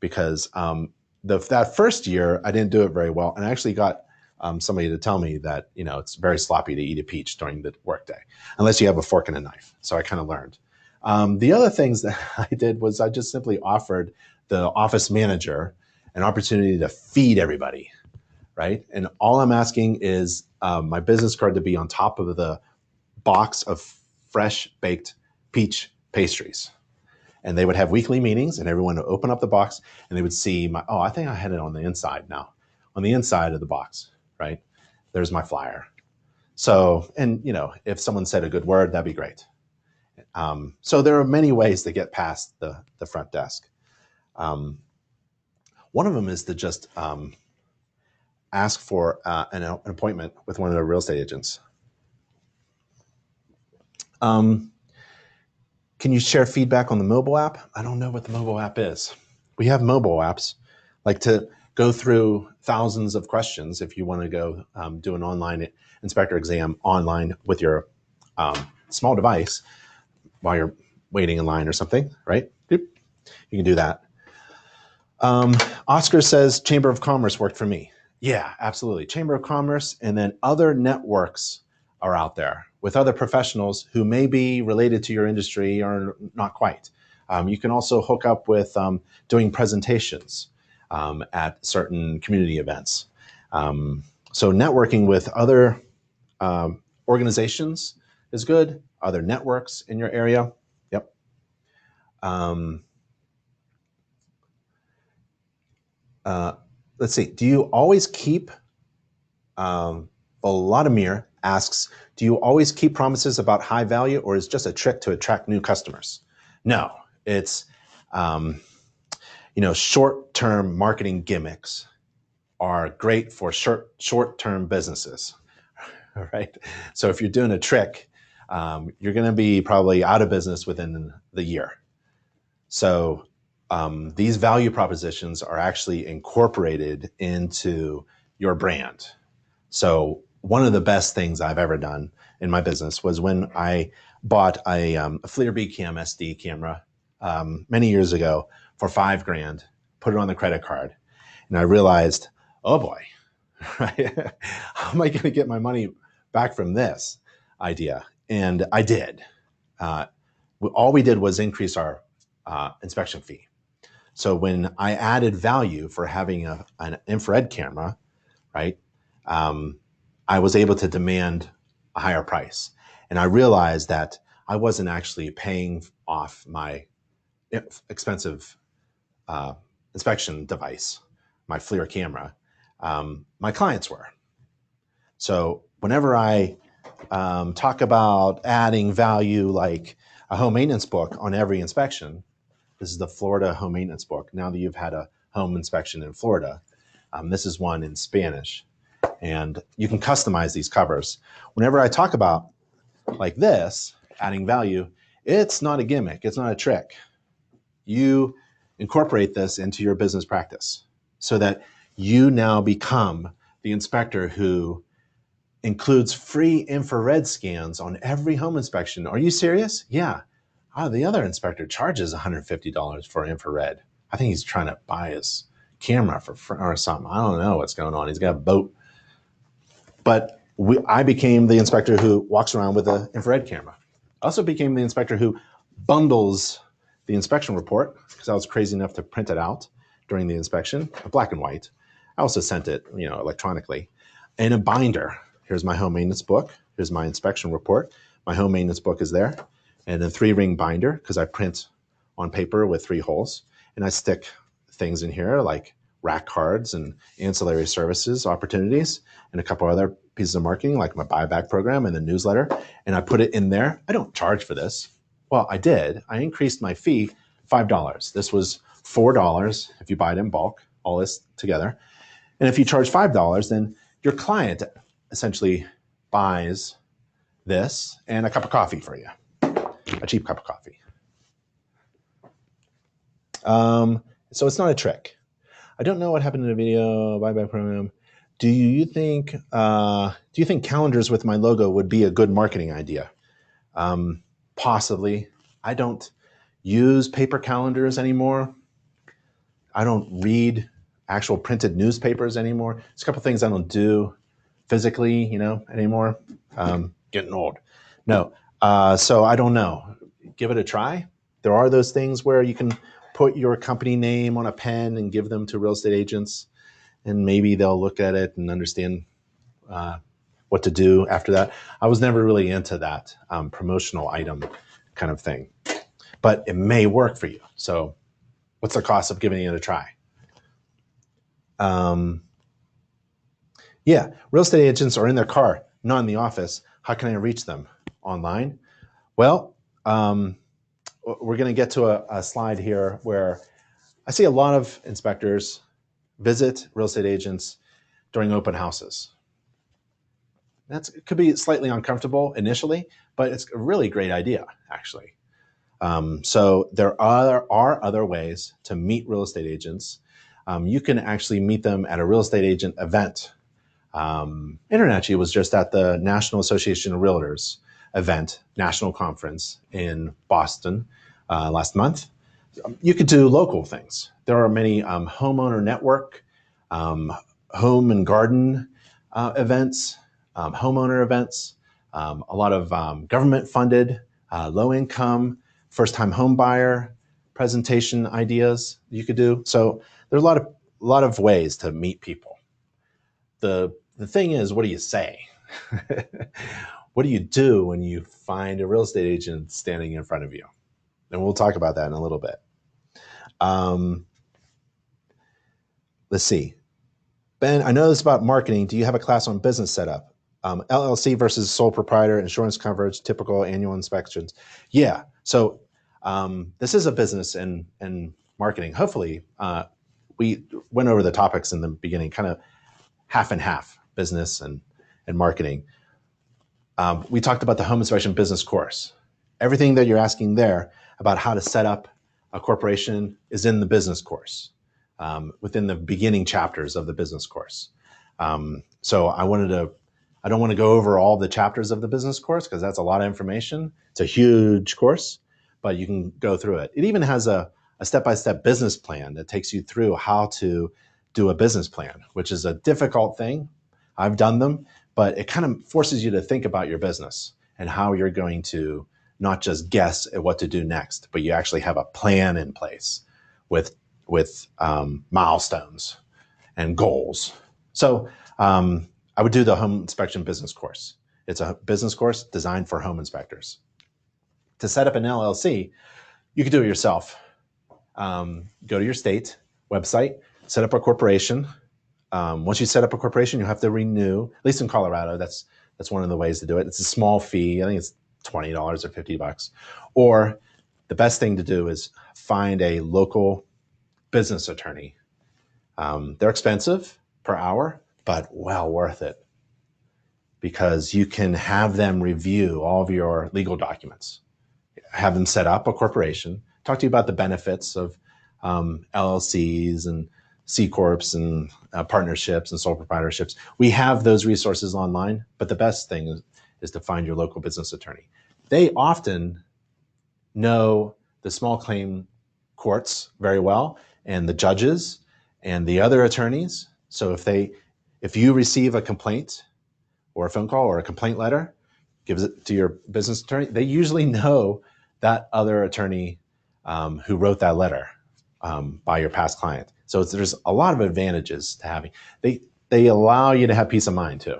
because that first year I didn't do it very well, and I actually got somebody to tell me that it's very sloppy to eat a peach during the workday unless you have a fork and a knife. So I kind of learned. The other things that I did was I just simply offered the office manager an opportunity to feed everybody, right? And all I'm asking is my business card to be on top of the box of fresh baked peach pastries. And they would have weekly meetings and everyone would open up the box and they would see I think I had it on the inside now. On the inside of the box, right? There's my flyer. So, and if someone said a good word, that'd be great. So there are many ways to get past the front desk. One of them is to just ask for an appointment with one of the real estate agents. Can you share feedback on the mobile app? I don't know what the mobile app is. We have mobile apps, like to go through thousands of questions if you want to go do an online inspector exam online with your small device while you're waiting in line or something, right? You can do that. Oscar says Chamber of Commerce worked for me. Yeah, absolutely. Chamber of Commerce, and then other networks are out there with other professionals who may be related to your industry or not quite. You can also hook up with doing presentations at certain community events. So networking with other organizations is good, other networks in your area. Um, let's see. Do you always keep, Vladimir asks, do you always keep promises about high value, or is it just a trick to attract new customers? No, it's, short-term marketing gimmicks are great for short-term businesses, right? So if you're doing a trick, you're going to be probably out of business within the year. So these value propositions are actually incorporated into your brand. So one of the best things I've ever done in my business was when I bought a FleerB Cam SD camera many years ago for $5,000, put it on the credit card, and I realized, oh boy, right? How am I going to get my money back from this idea? And I did. All we did was increase our inspection fee. So when I added value for having an infrared camera, right, I was able to demand a higher price. And I realized that I wasn't actually paying off my expensive inspection device, my FLIR camera. My clients were. So whenever I talk about adding value, like a home maintenance book on every inspection, this is the Florida home maintenance book. Now that you've had a home inspection in Florida, this is one in Spanish. And you can customize these covers. Whenever I talk about like this, adding value, it's not a gimmick. It's not a trick. You incorporate this into your business practice so that you now become the inspector who includes free infrared scans on every home inspection. Are you serious? Yeah. Oh, the other inspector charges $150 for infrared. I think he's trying to buy his camera for or something. I don't know what's going on. He's got a boat. But I became the inspector who walks around with an infrared camera. I also became the inspector who bundles the inspection report, because I was crazy enough to print it out during the inspection, black and white. I also sent it, electronically, in a binder. Here's my home maintenance book. Here's my inspection report. My home maintenance book is there, and a 3-ring binder, because I print on paper with 3 holes, and I stick things in here like rack cards and ancillary services opportunities and a couple other pieces of marketing like my Buyback program and the newsletter, and I put it in there. I don't charge for this. Well, I did. I increased my fee $5. This was $4 if you buy it in bulk, all this together. And if you charge $5, then your client essentially buys this and a cup of coffee for you, a cheap cup of coffee. So it's not a trick. I don't know what happened in the video buyback program. Do you think calendars with my logo would be a good marketing idea? Possibly. I don't use paper calendars anymore. I don't read actual printed newspapers anymore. There's a couple things I don't do physically, anymore. Getting old. No. So I don't know. Give it a try. There are those things where you can put your company name on a pen and give them to real estate agents, and maybe they'll look at it and understand what to do after that. I was never really into that promotional item kind of thing, but it may work for you. So what's the cost of giving it a try? Yeah, real estate agents are in their car, not in the office. How can I reach them? Online? Well, we're going to get to a slide here where I see a lot of inspectors visit real estate agents during open houses. It could be slightly uncomfortable initially, but it's a really great idea, actually. So there are other ways to meet real estate agents. You can actually meet them at a real estate agent event. Internachi was just at the National Association of Realtors event, national conference in Boston last month. You could do local things. There are many homeowner network, home and garden events, homeowner events, a lot of government-funded, low-income, first-time home buyer presentation ideas you could do. So there's a lot of ways to meet people. The thing is, what do you say? What do you do when you find a real estate agent standing in front of you? and we'll talk about that in a little bit. Let's see. Ben, I know this about marketing. Do you have a class on business setup? LLC versus sole proprietor, insurance coverage, typical annual inspections. Yeah. So this is a business and marketing. Hopefully, we went over the topics in the beginning, kind of half and half, business and marketing. We talked about the home inspection business course. Everything that you're asking there about how to set up a corporation is in the business course, within the beginning chapters of the business course. So I don't want to go over all the chapters of the business course because that's a lot of information. It's a huge course, but you can go through it. It even has a step-by-step business plan that takes you through how to do a business plan, which is a difficult thing. I've done them, but it kind of forces you to think about your business and how you're going to not just guess at what to do next, but you actually have a plan in place with milestones and goals. So I would do the home inspection business course. It's a business course designed for home inspectors. To set up an LLC, you can do it yourself. Go to your state website, set up a corporation. Once you set up a corporation, you have to renew, at least in Colorado, that's one of the ways to do it. It's a small fee. I think it's $20 or $50. Or the best thing to do is find a local business attorney. They're expensive per hour, but well worth it because you can have them review all of your legal documents, have them set up a corporation, talk to you about the benefits of LLCs and C Corps and partnerships and sole proprietorships. We have those resources online, but the best thing is to find your local business attorney. They often know the small claim courts very well and the judges and the other attorneys. So if you receive a complaint or a phone call or a complaint letter, gives it to your business attorney, they usually know that other attorney who wrote that letter by your past client. So there's a lot of advantages to having. They allow you to have peace of mind too,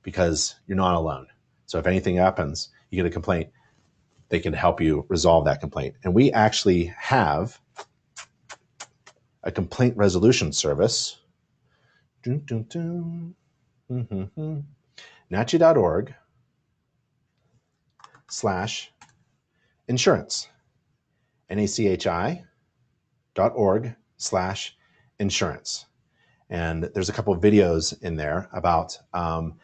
because you're not alone. So if anything happens, you get a complaint, they can help you resolve that complaint. And we actually have a complaint resolution service. NACHI.org/insurance. NACHI.org/insurance. And there's a couple of videos in there about home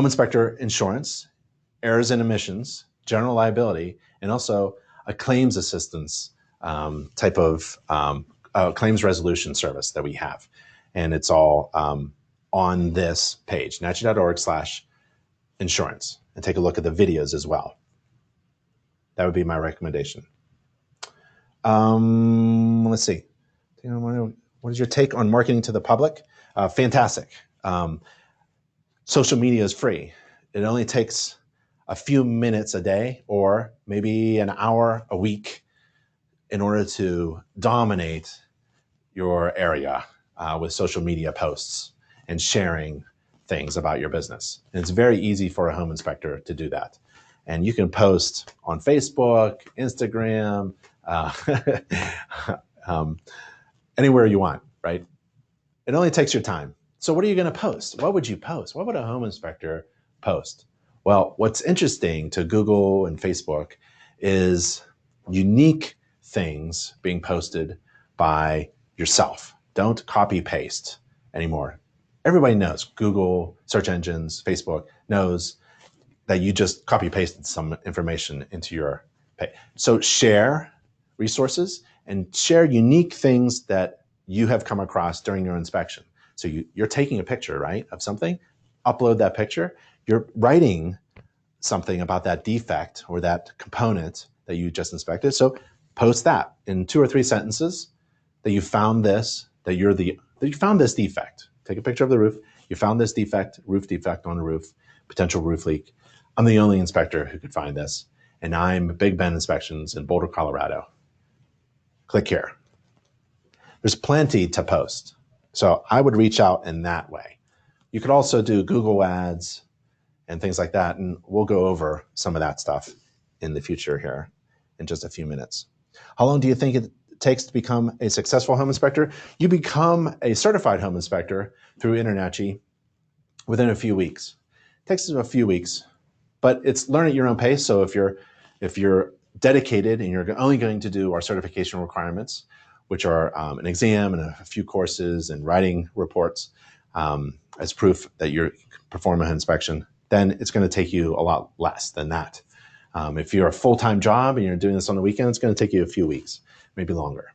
inspector insurance, errors and omissions, general liability, and also a claims assistance type of claims resolution service that we have. And it's all on this page, NACHI.org/insurance. And take a look at the videos as well. That would be my recommendation. Let's see. What is your take on marketing to the public? Fantastic. Social media is free. It only takes a few minutes a day or maybe an hour a week in order to dominate your area with social media posts and sharing things about your business. And it's very easy for a home inspector to do that. And you can post on Facebook, Instagram, anywhere you want, right? It only takes your time. So what are you going to post? What would you post? What would a home inspector post? Well, what's interesting to Google and Facebook is unique things being posted by yourself. Don't copy paste anymore. Everybody knows, Google, search engines, Facebook knows that you just copy pasted some information into your page. So share resources and share unique things that you have come across during your inspection. So you're taking a picture, right, of something, upload that picture. You're writing something about that defect or that component that you just inspected. So post that in 2 or 3 sentences that you found this, that you found this defect. Take a picture of the roof. You found this defect, roof defect on the roof, potential roof leak. I'm the only inspector who could find this. And I'm Big Ben Inspections in Boulder, Colorado. Click here. There's plenty to post. So I would reach out in that way. You could also do Google ads and things like that. And we'll go over some of that stuff in the future here in just a few minutes. How long do you think it takes to become a successful home inspector? You become a certified home inspector through InterNACHI within a few weeks. It takes a few weeks, but it's learn at your own pace. So if you're dedicated and you're only going to do our certification requirements, which are an exam and a few courses and writing reports as proof that you perform an inspection, then it's going to take you a lot less than that. If you're a full-time job and you're doing this on the weekend, it's going to take you a few weeks, maybe longer.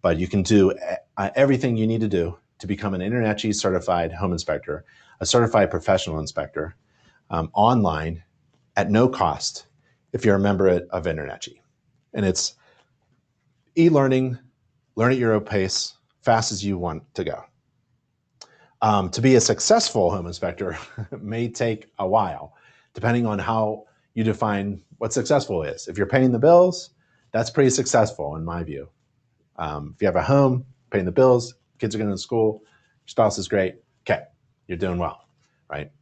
But you can do everything you need to do to become an InterNACHI certified home inspector, a certified professional inspector, online at no cost if you're a member of InterNACHI. And it's e-learning, learn at your own pace, fast as you want to go. To be a successful home inspector may take a while, depending on how you define what successful is. If you're paying the bills, that's pretty successful in my view. If you have a home, paying the bills, kids are going to school, your spouse is great, okay, you're doing well, right?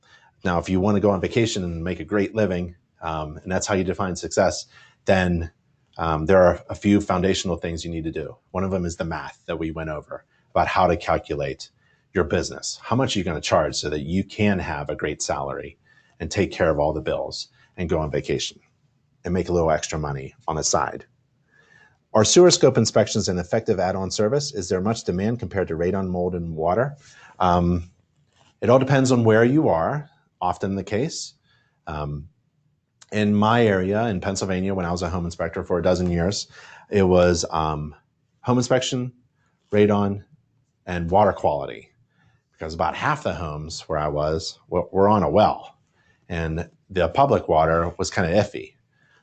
Now, if you want to go on vacation and make a great living, and that's how you define success, then there are a few foundational things you need to do. One of them is the math that we went over about how to calculate your business. How much are you going to charge so that you can have a great salary and take care of all the bills and go on vacation and make a little extra money on the side? Are sewer scope inspections an effective add-on service? Is there much demand compared to radon, mold, and water? It all depends on where you are, often the case. In my area in Pennsylvania, when I was a home inspector for a dozen years, it was home inspection, radon, and water quality. Because about half the homes where I was were on a well, and the public water was kind of iffy.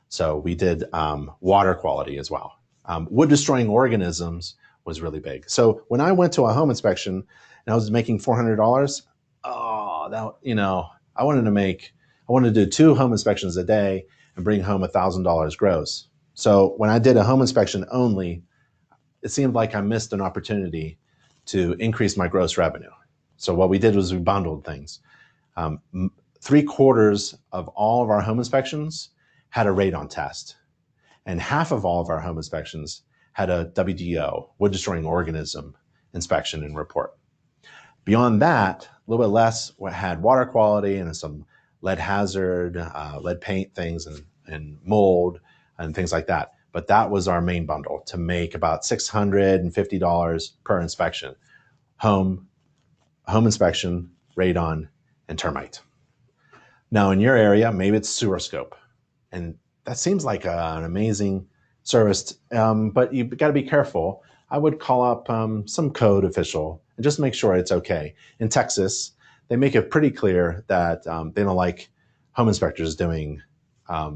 So we did water quality as well. Wood destroying organisms was really big. So when I went to a home inspection and I was making $400, I wanted to do 2 home inspections a day and bring home $1,000 gross. So when I did a home inspection only, it seemed like I missed an opportunity to increase my gross revenue. So what we did was we bundled things. 3/4 of all of our home inspections had a radon test, and half of all of our home inspections had a WDO, wood destroying organism inspection and report. Beyond that, a little bit less had water quality and some lead hazard, lead paint things, and mold and things like that. But that was our main bundle to make about $650 per inspection. Home inspection, radon, and termite. Now in your area, maybe it's sewer scope. And that seems like an amazing service, but you've got to be careful. I would call up some code official and just make sure it's okay. In Texas, they make it pretty clear that they don't like home inspectors doing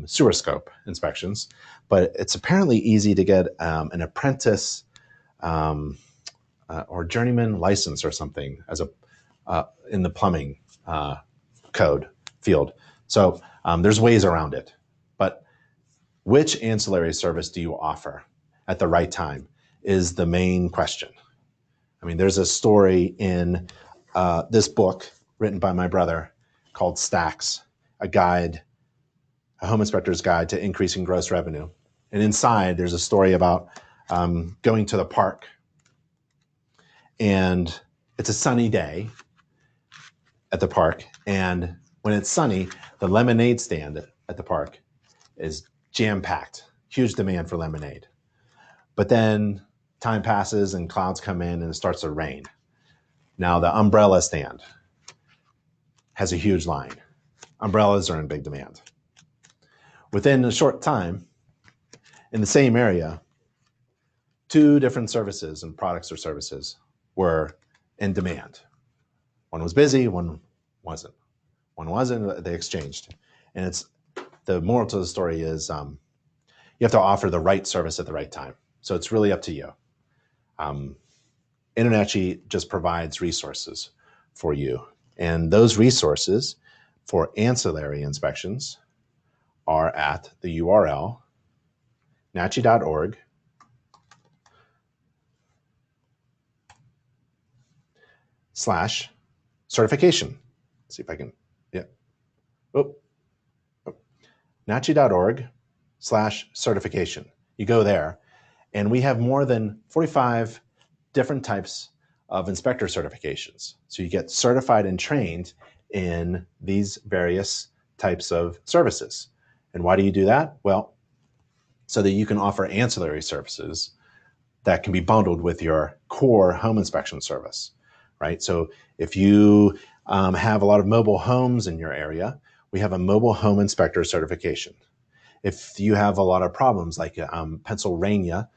sewer scope inspections, but it's apparently easy to get an apprentice or journeyman license or something as in the plumbing code field. So there's ways around it. But which ancillary service do you offer at the right time is the main question. I mean, there's a story in this book written by my brother called Stacks, a home inspector's guide to increasing gross revenue. And inside, there's a story about going to the park. And it's a sunny day at the park. And when it's sunny, the lemonade stand at the park is jam-packed, huge demand for lemonade. But then time passes and clouds come in and it starts to rain. Now the umbrella stand has a huge line. Umbrellas are in big demand. Within a short time, in the same area, 2 different services and products or services were in demand. One was busy, one wasn't. One wasn't, they exchanged. And the moral to the story is you have to offer the right service at the right time. So it's really up to you. InterNACHI just provides resources for you. And those resources for ancillary inspections are at the URL nachi.org/certification. See if I can, yeah. nachi.org/certification. You go there, and we have more than 45 different types of inspector certifications. So you get certified and trained in these various types of services. And why do you do that? Well, so that you can offer ancillary services that can be bundled with your core home inspection service, right? So if you have a lot of mobile homes in your area, we have a mobile home inspector certification. If you have a lot of problems like Pennsylvania,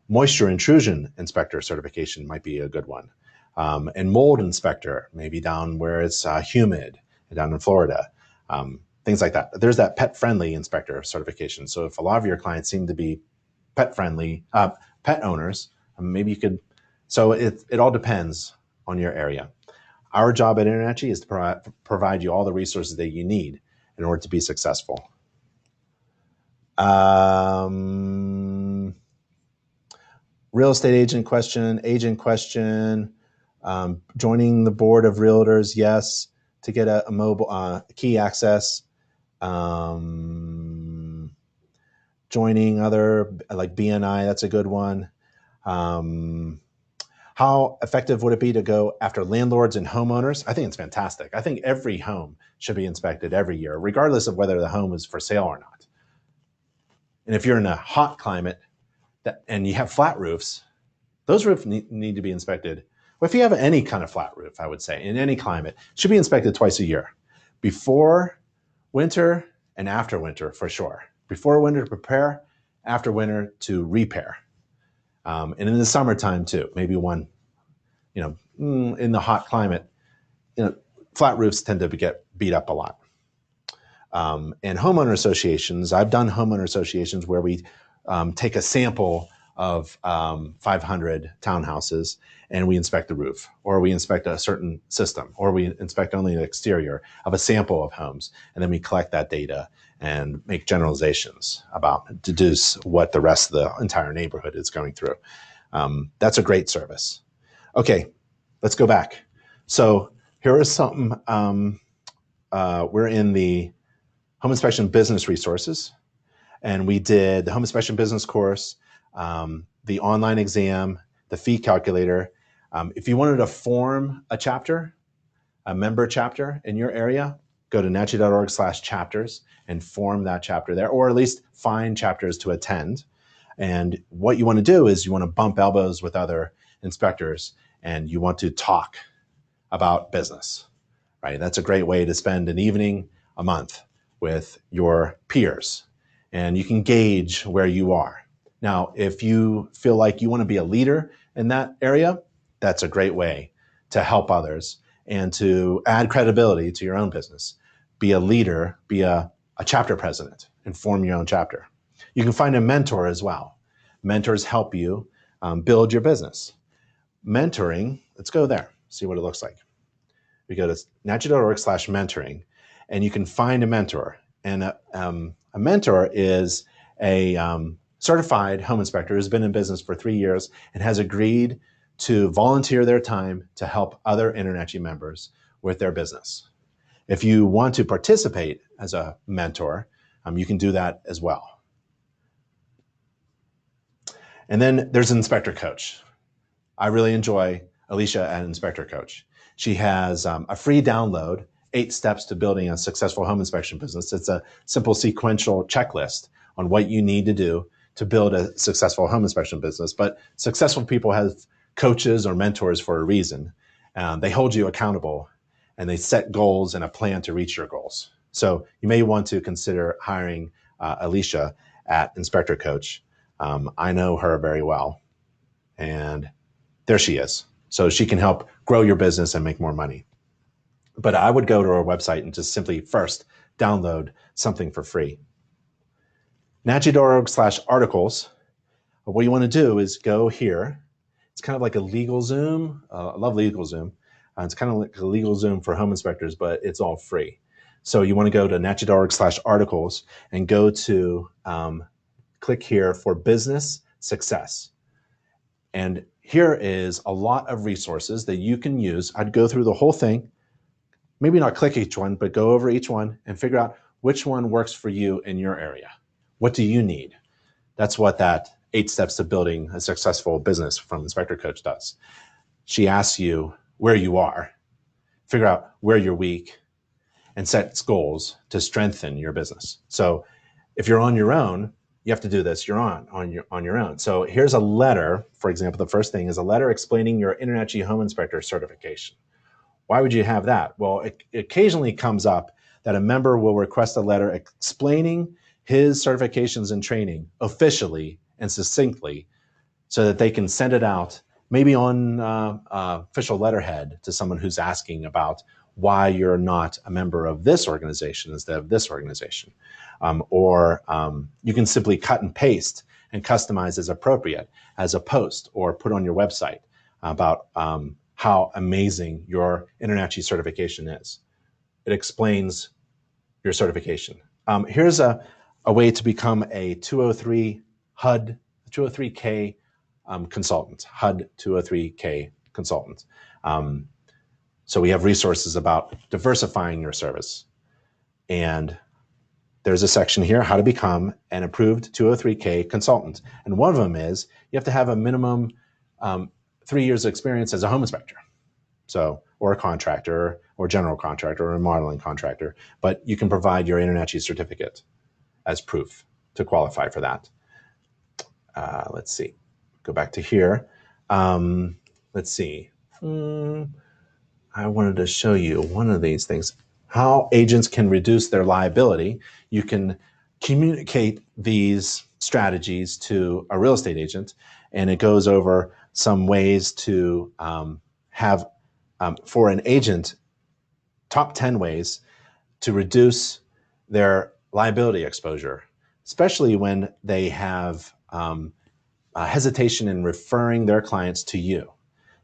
moisture intrusion inspector certification might be a good one. And mold inspector, maybe down where it's humid, down in Florida, things like that. There's that pet friendly inspector certification. So if a lot of your clients seem to be pet friendly, pet owners, maybe you could, so it all depends on your area. Our job at InterNACHI is to provide you all the resources that you need in order to be successful. Real estate agent question, joining the board of realtors, yes, to get a mobile key access. Joining other like BNI, that's a good one. How effective would it be to go after landlords and homeowners? I think it's fantastic. I think every home should be inspected every year, regardless of whether the home is for sale or not. And if you're in a hot climate and you have flat roofs, those roofs need to be inspected. Well, if you have any kind of flat roof, I would say, in any climate, it should be inspected twice a year. Before winter and after winter, for sure. Before winter to prepare, after winter to repair. And in the summertime too, maybe one, in the hot climate, flat roofs tend to get beat up a lot. And homeowner associations, I've done homeowner associations where we take a sample of 500 townhouses and we inspect the roof, or we inspect a certain system, or we inspect only the exterior of a sample of homes. And then we collect that data and make generalizations about, deduce what the rest of the entire neighborhood is going through. That's a great service. Okay, let's go back. So here is something, we're in the Home Inspection Business Resources, and we did the Home Inspection Business course, the online exam, the fee calculator. If you wanted to form a chapter, a member chapter in your area, go to nachi.org/chapters and form that chapter there, or at least find chapters to attend. And what you want to do is you want to bump elbows with other inspectors and you want to talk about business, right? That's a great way to spend an evening a month with your peers, and you can gauge where you are. Now, if you feel like you want to be a leader in that area, that's a great way to help others and to add credibility to your own business. Be a leader, be a chapter president, and form your own chapter. You can find a mentor as well. Mentors help you build your business. Mentoring, let's go there, see what it looks like. We go to nachi.org/mentoring, and you can find a mentor. And a mentor is a certified home inspector who's been in business for 3 years and has agreed to volunteer their time to help other InterNACHI members with their business. If you want to participate as a mentor, you can do that as well. And then there's an inspector coach. I really enjoy Alicia at Inspector Coach. She has a free download, 8 steps to building a successful home inspection business. It's a simple sequential checklist on what you need to do to build a successful home inspection business. But successful people have coaches or mentors for a reason. They hold you accountable and they set goals and a plan to reach your goals. So you may want to consider hiring Alicia at Inspector Coach. I know her very well, and there she is. So she can help grow your business and make more money. But I would go to our website and just simply first download something for free. nachi.org/articles. What you want to do is go here. It's kind of like a LegalZoom. I love LegalZoom. It's kind of like a LegalZoom for home inspectors, but it's all free. So you want to go to nachi.org/articles and go to click here for business success. And here is a lot of resources that you can use. I'd go through the whole thing, maybe not click each one, but go over each one and figure out which one works for you in your area. What do you need? That's what that 8 steps to building a successful business from Inspector Coach does. She asks you where you are, figure out where you're weak, and sets goals to strengthen your business. So if you're on your own, you have to do this. You're on your own. So here's a letter. For example, the first thing is a letter explaining your InterNACHI Home Inspector certification. Why would you have that? Well, it occasionally comes up that a member will request a letter explaining his certifications and training officially and succinctly so that they can send it out, maybe on official letterhead to someone who's asking about why you're not a member of this organization instead of this organization. Or you can simply cut and paste and customize as appropriate as a post or put on your website about how amazing your InterNACHI certification is. It explains your certification. Here's a way to become a 203 HUD, 203K consultant, HUD 203K consultant. So we have resources about diversifying your service. And there's a section here, how to become an approved 203K consultant. And one of them is you have to have a minimum 3 years of experience as a home inspector. So, or a contractor, or general contractor, or a modeling contractor, but you can provide your InterNACHI certificate as proof to qualify for that. Let's see, go back to here. Let's see, I wanted to show you one of these things, how agents can reduce their liability. You can communicate these strategies to a real estate agent, and it goes over some ways to have, for an agent, top 10 ways to reduce their liability exposure, especially when they have hesitation in referring their clients to you.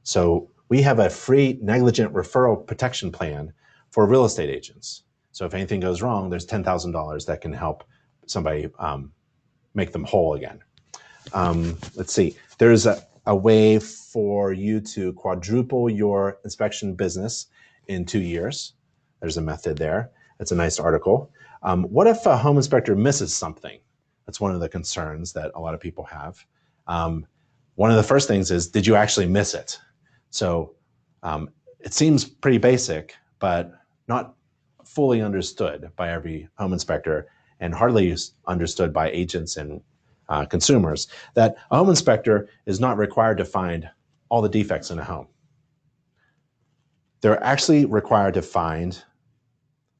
So we have a free negligent referral protection plan for real estate agents. So if anything goes wrong, there's $10,000 that can help somebody make them whole again. Let's see, there's a way for you to quadruple your inspection business in 2 years. There's a method there. It's a nice article. What if a home inspector misses something? That's one of the concerns that a lot of people have. One of the first things is, did you actually miss it? So it seems pretty basic, but not fully understood by every home inspector, and hardly understood by agents and consumers, that a home inspector is not required to find all the defects in a home. They're actually required to find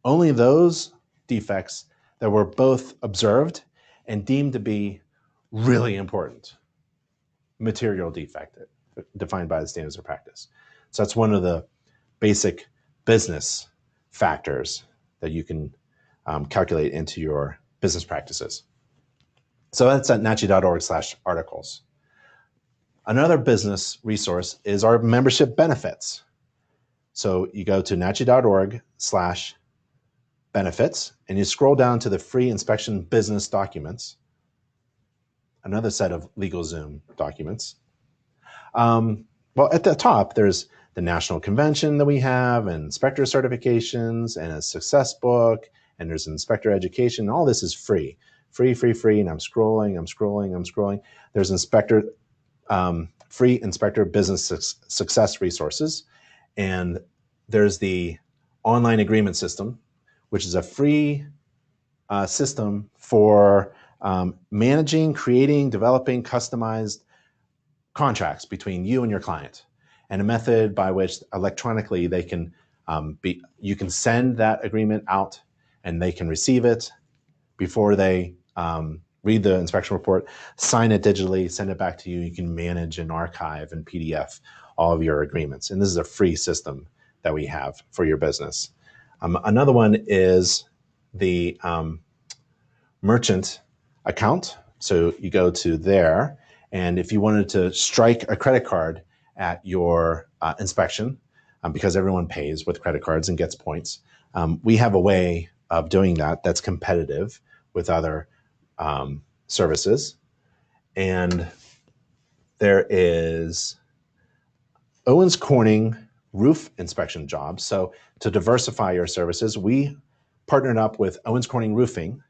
only those defects that were both observed and deemed to be really important. Material defect, defined by the standards of practice. So that's one of the basic business factors that you can calculate into your business practices. So that's at nachi.org/articles. Another business resource is our membership benefits. So you go to nachi.org/benefits, and you scroll down to the free inspection business documents, another set of LegalZoom documents. Well, at the top, there's the national convention that we have, and inspector certifications, and a success book, and there's inspector education. All this is free, and I'm scrolling. There's free inspector business success resources, and there's the online agreement system, which is a free system for managing, creating, developing customized contracts between you and your client, and a method by which electronically they can you can send that agreement out, and they can receive it before they read the inspection report, sign it digitally, send it back to you. You can manage and archive and PDF all of your agreements. And this is a free system that we have for your business. Another one is the merchant account. So you go to there, and if you wanted to strike a credit card at your inspection, because everyone pays with credit cards and gets points, we have a way of doing that that's competitive with other services. And there is Owens Corning roof inspection jobs. So to diversify your services, we partnered up with Owens Corning Roofing,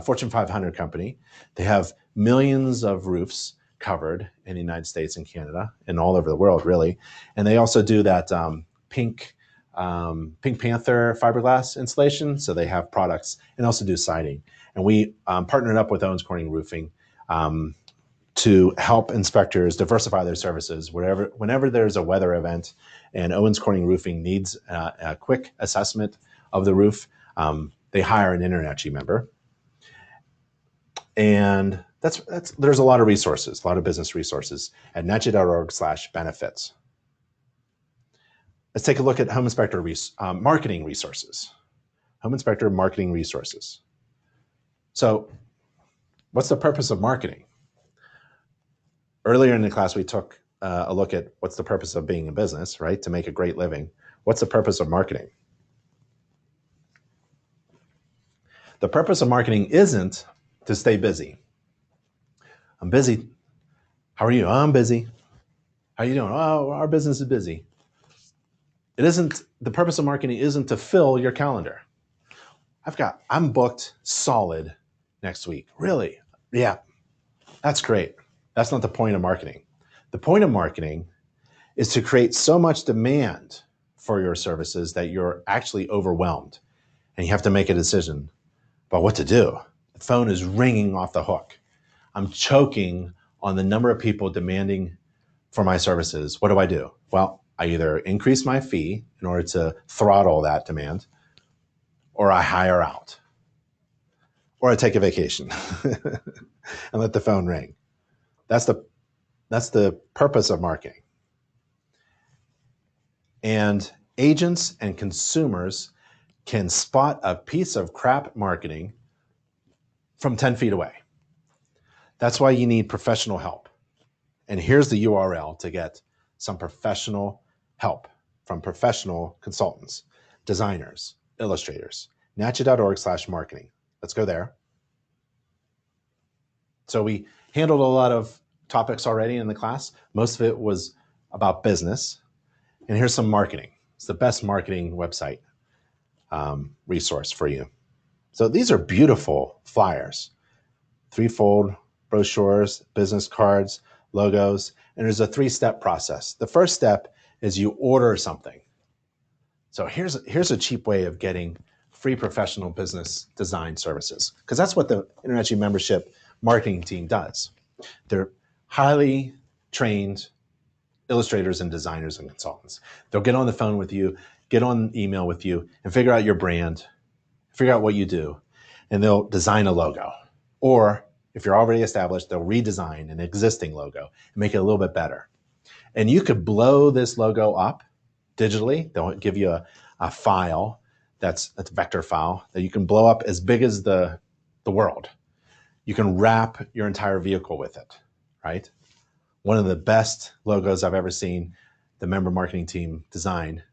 Fortune 500 company. They have millions of roofs covered in the United States and Canada and all over the world, really. And they also do that Pink Panther fiberglass installation. So they have products and also do siding. And we partnered up with Owens Corning Roofing to help inspectors diversify their services whenever there's a weather event and Owens Corning Roofing needs a quick assessment of the roof. They hire an InterNACHI member. And there's a lot of resources, a lot of business resources at NACHI.org/benefits. Let's take a look at Home Inspector marketing resources. Home Inspector marketing resources. So what's the purpose of marketing? Earlier in the class, we took a look at what's the purpose of being in business, right? To make a great living. What's the purpose of marketing? The purpose of marketing isn't to stay busy. I'm busy. How are you? Oh, I'm busy. How are you doing? Oh, our business is busy. It isn't, the purpose of marketing isn't to fill your calendar. I'm booked solid next week. Really? Yeah, that's great. That's not the point of marketing. The point of marketing is to create so much demand for your services that you're actually overwhelmed and you have to make a decision about what to do. The phone is ringing off the hook. I'm choking on the number of people demanding for my services. What do? Well, I either increase my fee in order to throttle that demand, or I hire out, or I take a vacation and let the phone ring. That's the purpose of marketing. And agents and consumers can spot a piece of crap marketing from 10 feet away. That's why you need professional help. And here's the URL to get some professional help from professional consultants, designers, illustrators, NACHI.org/marketing. Let's go there. So we handled a lot of topics already in the class. Most of it was about business. And here's some marketing. It's the best marketing website resource for you. So these are beautiful flyers, 3-fold brochures, business cards, logos, and there's a 3-step process. The first step is you order something. So here's a cheap way of getting free professional business design services, because that's what the InterNACHI membership marketing team does. They're highly trained illustrators and designers and consultants. They'll get on the phone with you, get on email with you, and figure out your brand, figure out what you do, and they'll design a logo. Or if you're already established, they'll redesign an existing logo and make it a little bit better. And you could blow this logo up digitally. They'll give you a file that's a vector file that you can blow up as big as the world. You can wrap your entire vehicle with it, right? One of the best logos I've ever seen the member marketing team design,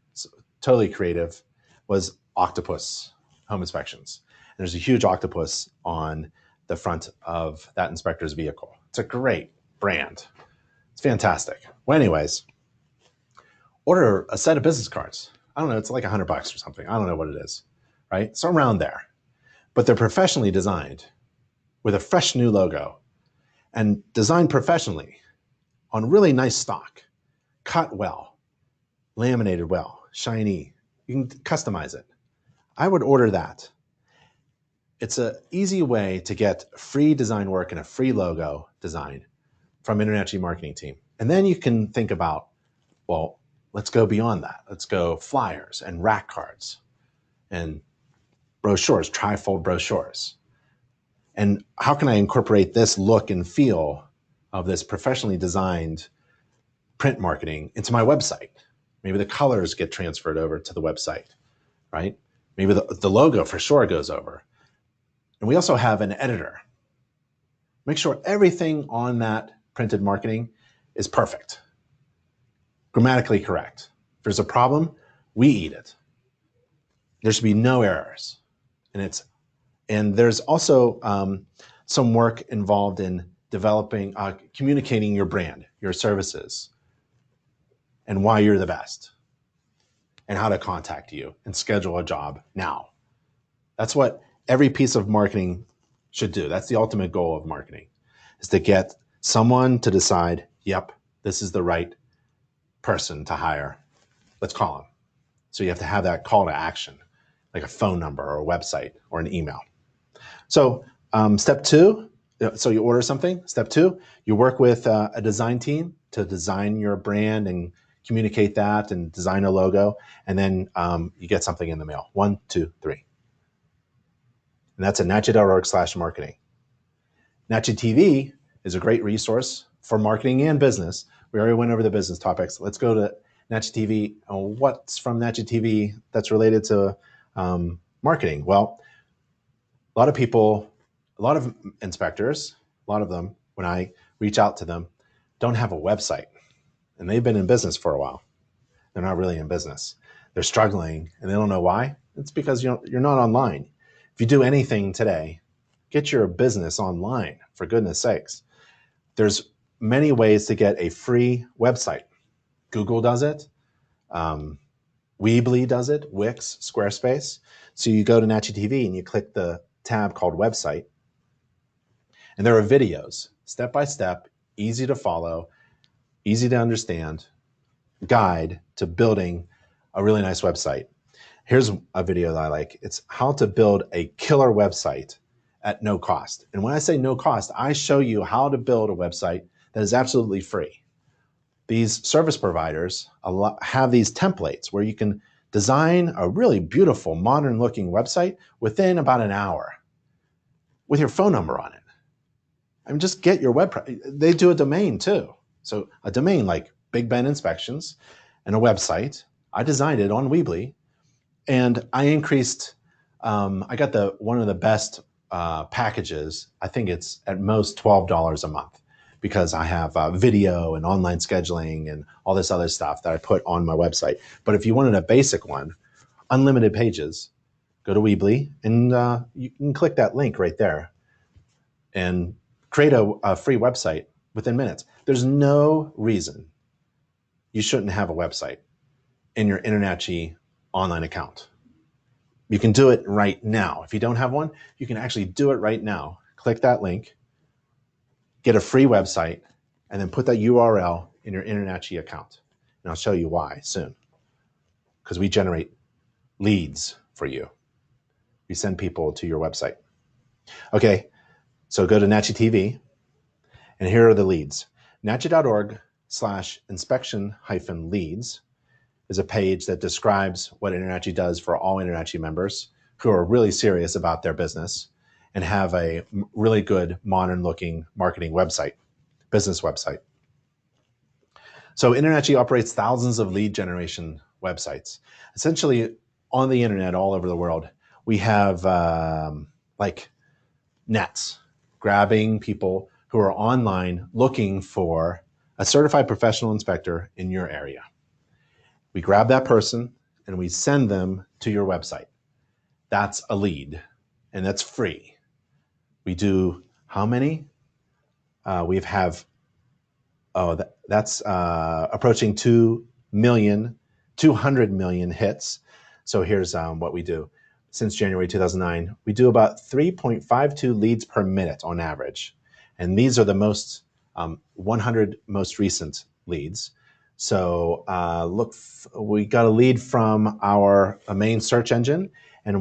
totally creative, was Octopus Home Inspections. And there's a huge octopus on the front of that inspector's vehicle. It's a great brand. It's fantastic. Well, anyways, order a set of business cards. I don't know, it's like $100 or something. I don't know what it is, right? So around there. But they're professionally designed with a fresh new logo and designed professionally on really nice stock, cut well, laminated well, shiny. You can customize it. I would order that. It's an easy way to get free design work and a free logo design from InterNACHI marketing team. And then you can think about, well, let's go beyond that. Let's go flyers and rack cards and brochures, tri-fold brochures. And how can I incorporate this look and feel of this professionally designed print marketing into my website? Maybe the colors get transferred over to the website, right? Maybe the logo for sure goes over. And we also have an editor. Make sure everything on that printed marketing is perfect, grammatically correct. If there's a problem, we eat it. There should be no errors. And there's also some work involved in developing, communicating your brand, your services, and why you're the best, and how to contact you and schedule a job now. That's what every piece of marketing should do. That's the ultimate goal of marketing. is to get someone to decide, yep, this is the right person to hire. Let's call them. So you have to have that call to action, like a phone number or a website or an email. So step two, so you order something. Step two, you work with a design team to design your brand and communicate that and design a logo. And then you get something in the mail. 1, 2, 3. And that's at natchez.org/marketing. Natchez TV is a great resource for marketing and business. We already went over the business topics. Let's go to Natchez TV. What's from Natchez TV that's related to marketing? Well, a lot of people, a lot of inspectors, a lot of them, when I reach out to them, don't have a website. And they've been in business for a while. They're not really in business. They're struggling, and they don't know why. It's because you're not online. If you do anything today, get your business online, for goodness sakes. There's many ways to get a free website. Google does it. Weebly does it. Wix, Squarespace. So you go to Natchez TV and you click the tab called website. And there are videos, step by step, easy to follow, easy to understand, guide to building a really nice website. Here's a video that I like. It's how to build a killer website at no cost. And when I say no cost, I show you how to build a website that is absolutely free. These service providers have these templates where you can design a really beautiful, modern looking website within about an hour with your phone number on it. I mean, just get your they do a domain too. So a domain like Big Ben Inspections and a website. I designed it on Weebly, and I increased. I got one of the best packages. I think it's at most $12 a month because I have video and online scheduling and all this other stuff that I put on my website. But if you wanted a basic one, unlimited pages, go to Weebly and you can click that link right there and create a free website within minutes. There's no reason you shouldn't have a website in your InterNatchez online account. You can do it right now. If you don't have one, you can actually do it right now. Click that link, get a free website, and then put that URL in your InterNatchez account. And I'll show you why soon. Because we generate leads for you. We send people to your website. Okay, so go to Natchez TV, and here are the leads. Natchez.org/inspection-leads is a page that describes what InterNatchez does for all InterNatchez members who are really serious about their business and have a really good, modern-looking marketing website, business website. So InterNatchez operates thousands of lead generation websites. Essentially, on the internet, all over the world, we have like nets, grabbing people who are online looking for a certified professional inspector in your area. We grab that person and we send them to your website. That's a lead, and that's free. We do how many? We have, that's approaching 200 million hits. So here's what we do. Since January 2009, we do about 3.52 leads per minute on average. And these are the most 100 most recent leads. So we got a lead from our main search engine, and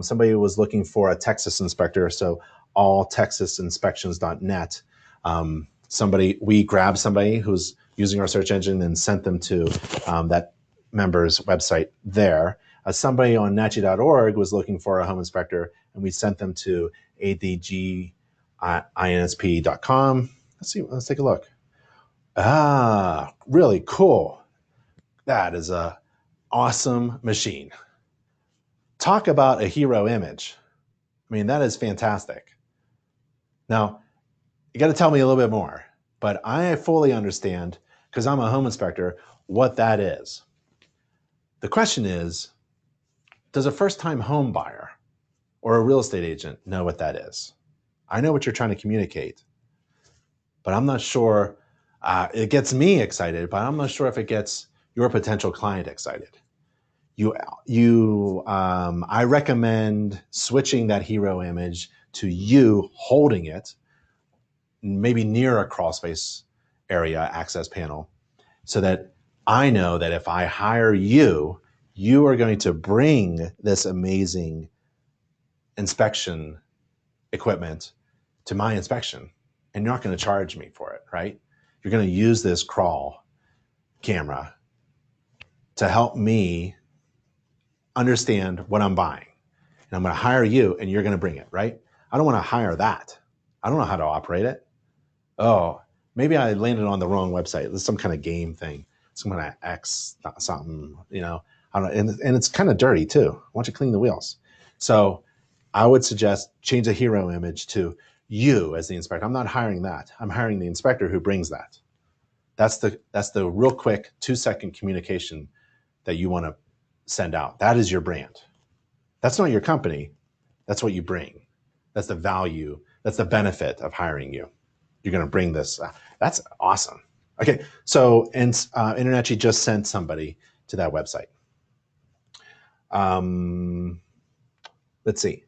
somebody was looking for a Texas inspector. So alltexasinspections.net. We grabbed somebody who's using our search engine and sent them to that member's website there. Somebody on natchez.org was looking for a home inspector, and we sent them to adginsp.com. Let's take a look. Really cool. That is a awesome machine. Talk about a hero image. I mean, that is fantastic. Now, you got to tell me a little bit more, but I fully understand, because I'm a home inspector, what that is. The question is, does a first-time home buyer or a real estate agent know what that is? I know what you're trying to communicate, but I'm not sure. It gets me excited, but I'm not sure if it gets your potential client excited. I recommend switching that hero image to you holding it, maybe near a crawl space area access panel, so that I know that if I hire you, you are going to bring this amazing inspection equipment to my inspection, and you're not going to charge me for it, right? You're going to use this crawl camera to help me understand what I'm buying. And I'm going to hire you, and you're going to bring it, right? I don't want to hire that. I don't know how to operate it. Oh, maybe I landed on the wrong website. There's some kind of game thing, some kind of X something, you know. I don't know, and it's kind of dirty too. I want you to clean the wheels. So I would suggest change the hero image to you as the inspector. I'm not hiring that. I'm hiring the inspector who brings that. That's the real quick 2-second communication that you want to send out. That is your brand. That's not your company. That's what you bring. That's the value. That's the benefit of hiring you. You're going to bring this. That's awesome. Okay, so InterNetChy just sent somebody to that website. Let's see.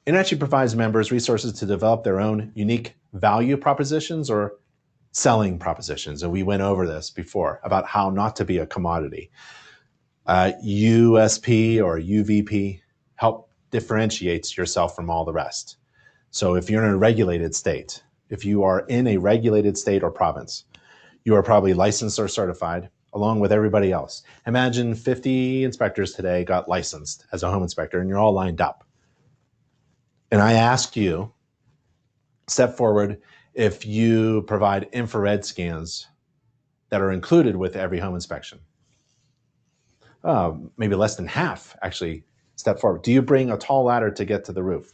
InterNetChy provides members resources to develop their own unique value propositions or selling propositions. And we went over this before about how not to be a commodity. USP or UVP help differentiates yourself from all the rest. So if you're in a regulated state, if you are in a regulated state or province, you are probably licensed or certified along with everybody else. Imagine 50 inspectors today got licensed as a home inspector and you're all lined up. And I ask you, step forward if you provide infrared scans that are included with every home inspection. Maybe less than half actually step forward. Do you bring a tall ladder to get to the roof?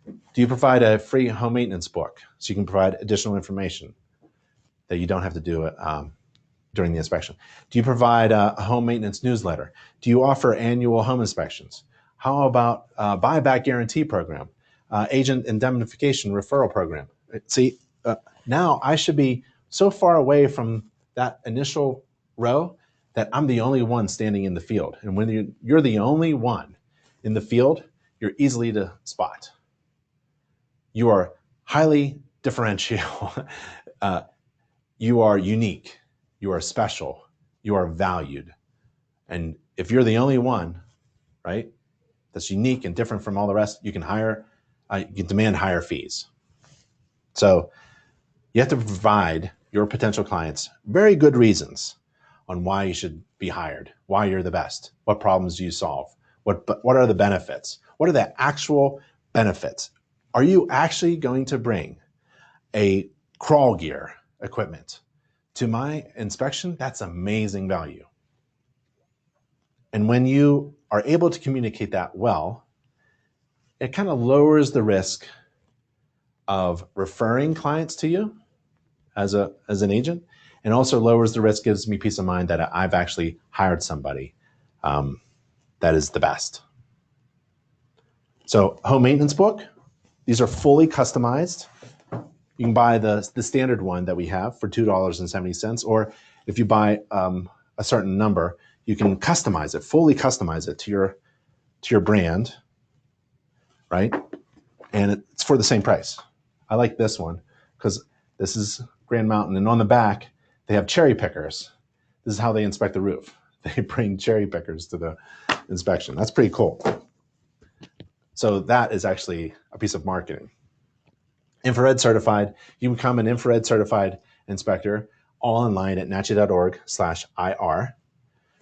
Do you provide a free home maintenance book so you can provide additional information that you don't have to do during the inspection? Do you provide a home maintenance newsletter? Do you offer annual home inspections? How about a buyback guarantee program, agent indemnification referral program? See, now I should be so far away from that initial row that I'm the only one standing in the field. And when you're the only one in the field, you're easily to spot. You are highly differential. You are unique. You are special. You are valued. And if you're the only one, right, that's unique and different from all the rest, you can demand higher fees. So you have to provide your potential clients very good reasons on why you should be hired, why you're the best, what problems do you solve, what are the benefits, what are the actual benefits. Are you actually going to bring a crawl gear equipment to my inspection? That's amazing value. And when you are able to communicate that well, it kind of lowers the risk of referring clients to you as an agent, and also lowers the risk, gives me peace of mind that I've actually hired somebody that is the best. So home maintenance book, these are fully customized. You can buy the standard one that we have for $2.70, or if you buy a certain number, you can customize it, fully customize it to your brand, right? And it's for the same price. I like this one because this is Grand Mountain, and on the back they have cherry pickers. This is how they inspect the roof. They bring cherry pickers to the inspection. That's pretty cool. So that is actually a piece of marketing. Infrared certified. You can become an infrared certified inspector all online at natchi.org/IR.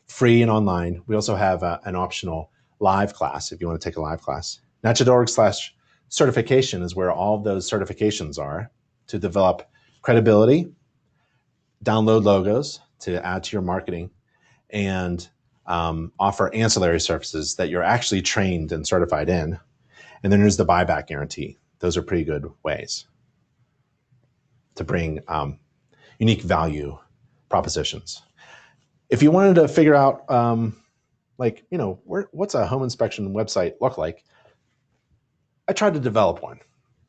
Free and online. We also have an optional live class if you want to take a live class. natchi.org/certification is where all of those certifications are to develop credibility, download logos to add to your marketing, and offer ancillary services that you're actually trained and certified in. And then there's the buyback guarantee. Those are pretty good ways to bring unique value propositions. If you wanted to figure out, what's a home inspection website look like, I tried to develop one.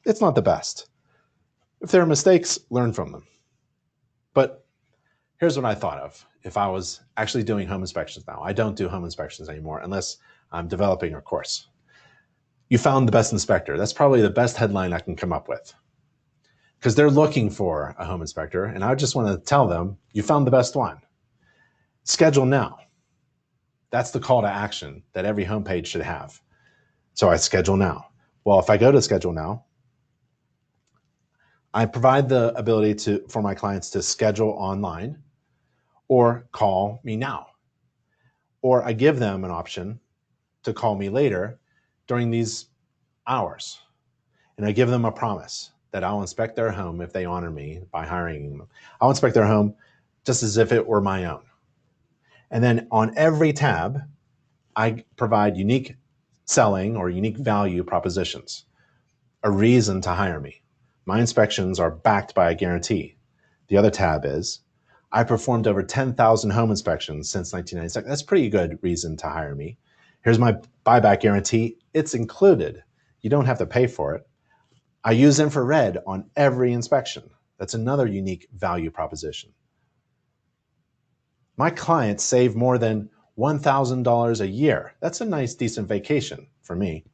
It's not the best. If there are mistakes, learn from them. But here's what I thought of if I was actually doing home inspections now. I don't do home inspections anymore unless I'm developing a course. You found the best inspector. That's probably the best headline I can come up with. because they're looking for a home inspector, and I just want to tell them, you found the best one. Schedule now. That's the call to action that every homepage should have. So I schedule now. Well, if I go to schedule now, I provide the ability for my clients to schedule online or call me now. Or I give them an option to call me later during these hours. And I give them a promise that I'll inspect their home if they honor me by hiring them. I'll inspect their home just as if it were my own. And then on every tab, I provide unique selling or unique value propositions, a reason to hire me. My inspections are backed by a guarantee. The other tab is, I performed over 10,000 home inspections since 1996. That's a pretty good reason to hire me. Here's my buyback guarantee. It's included. You don't have to pay for it. I use infrared on every inspection. That's another unique value proposition. My clients save more than $1,000 a year. That's a nice, decent vacation for me.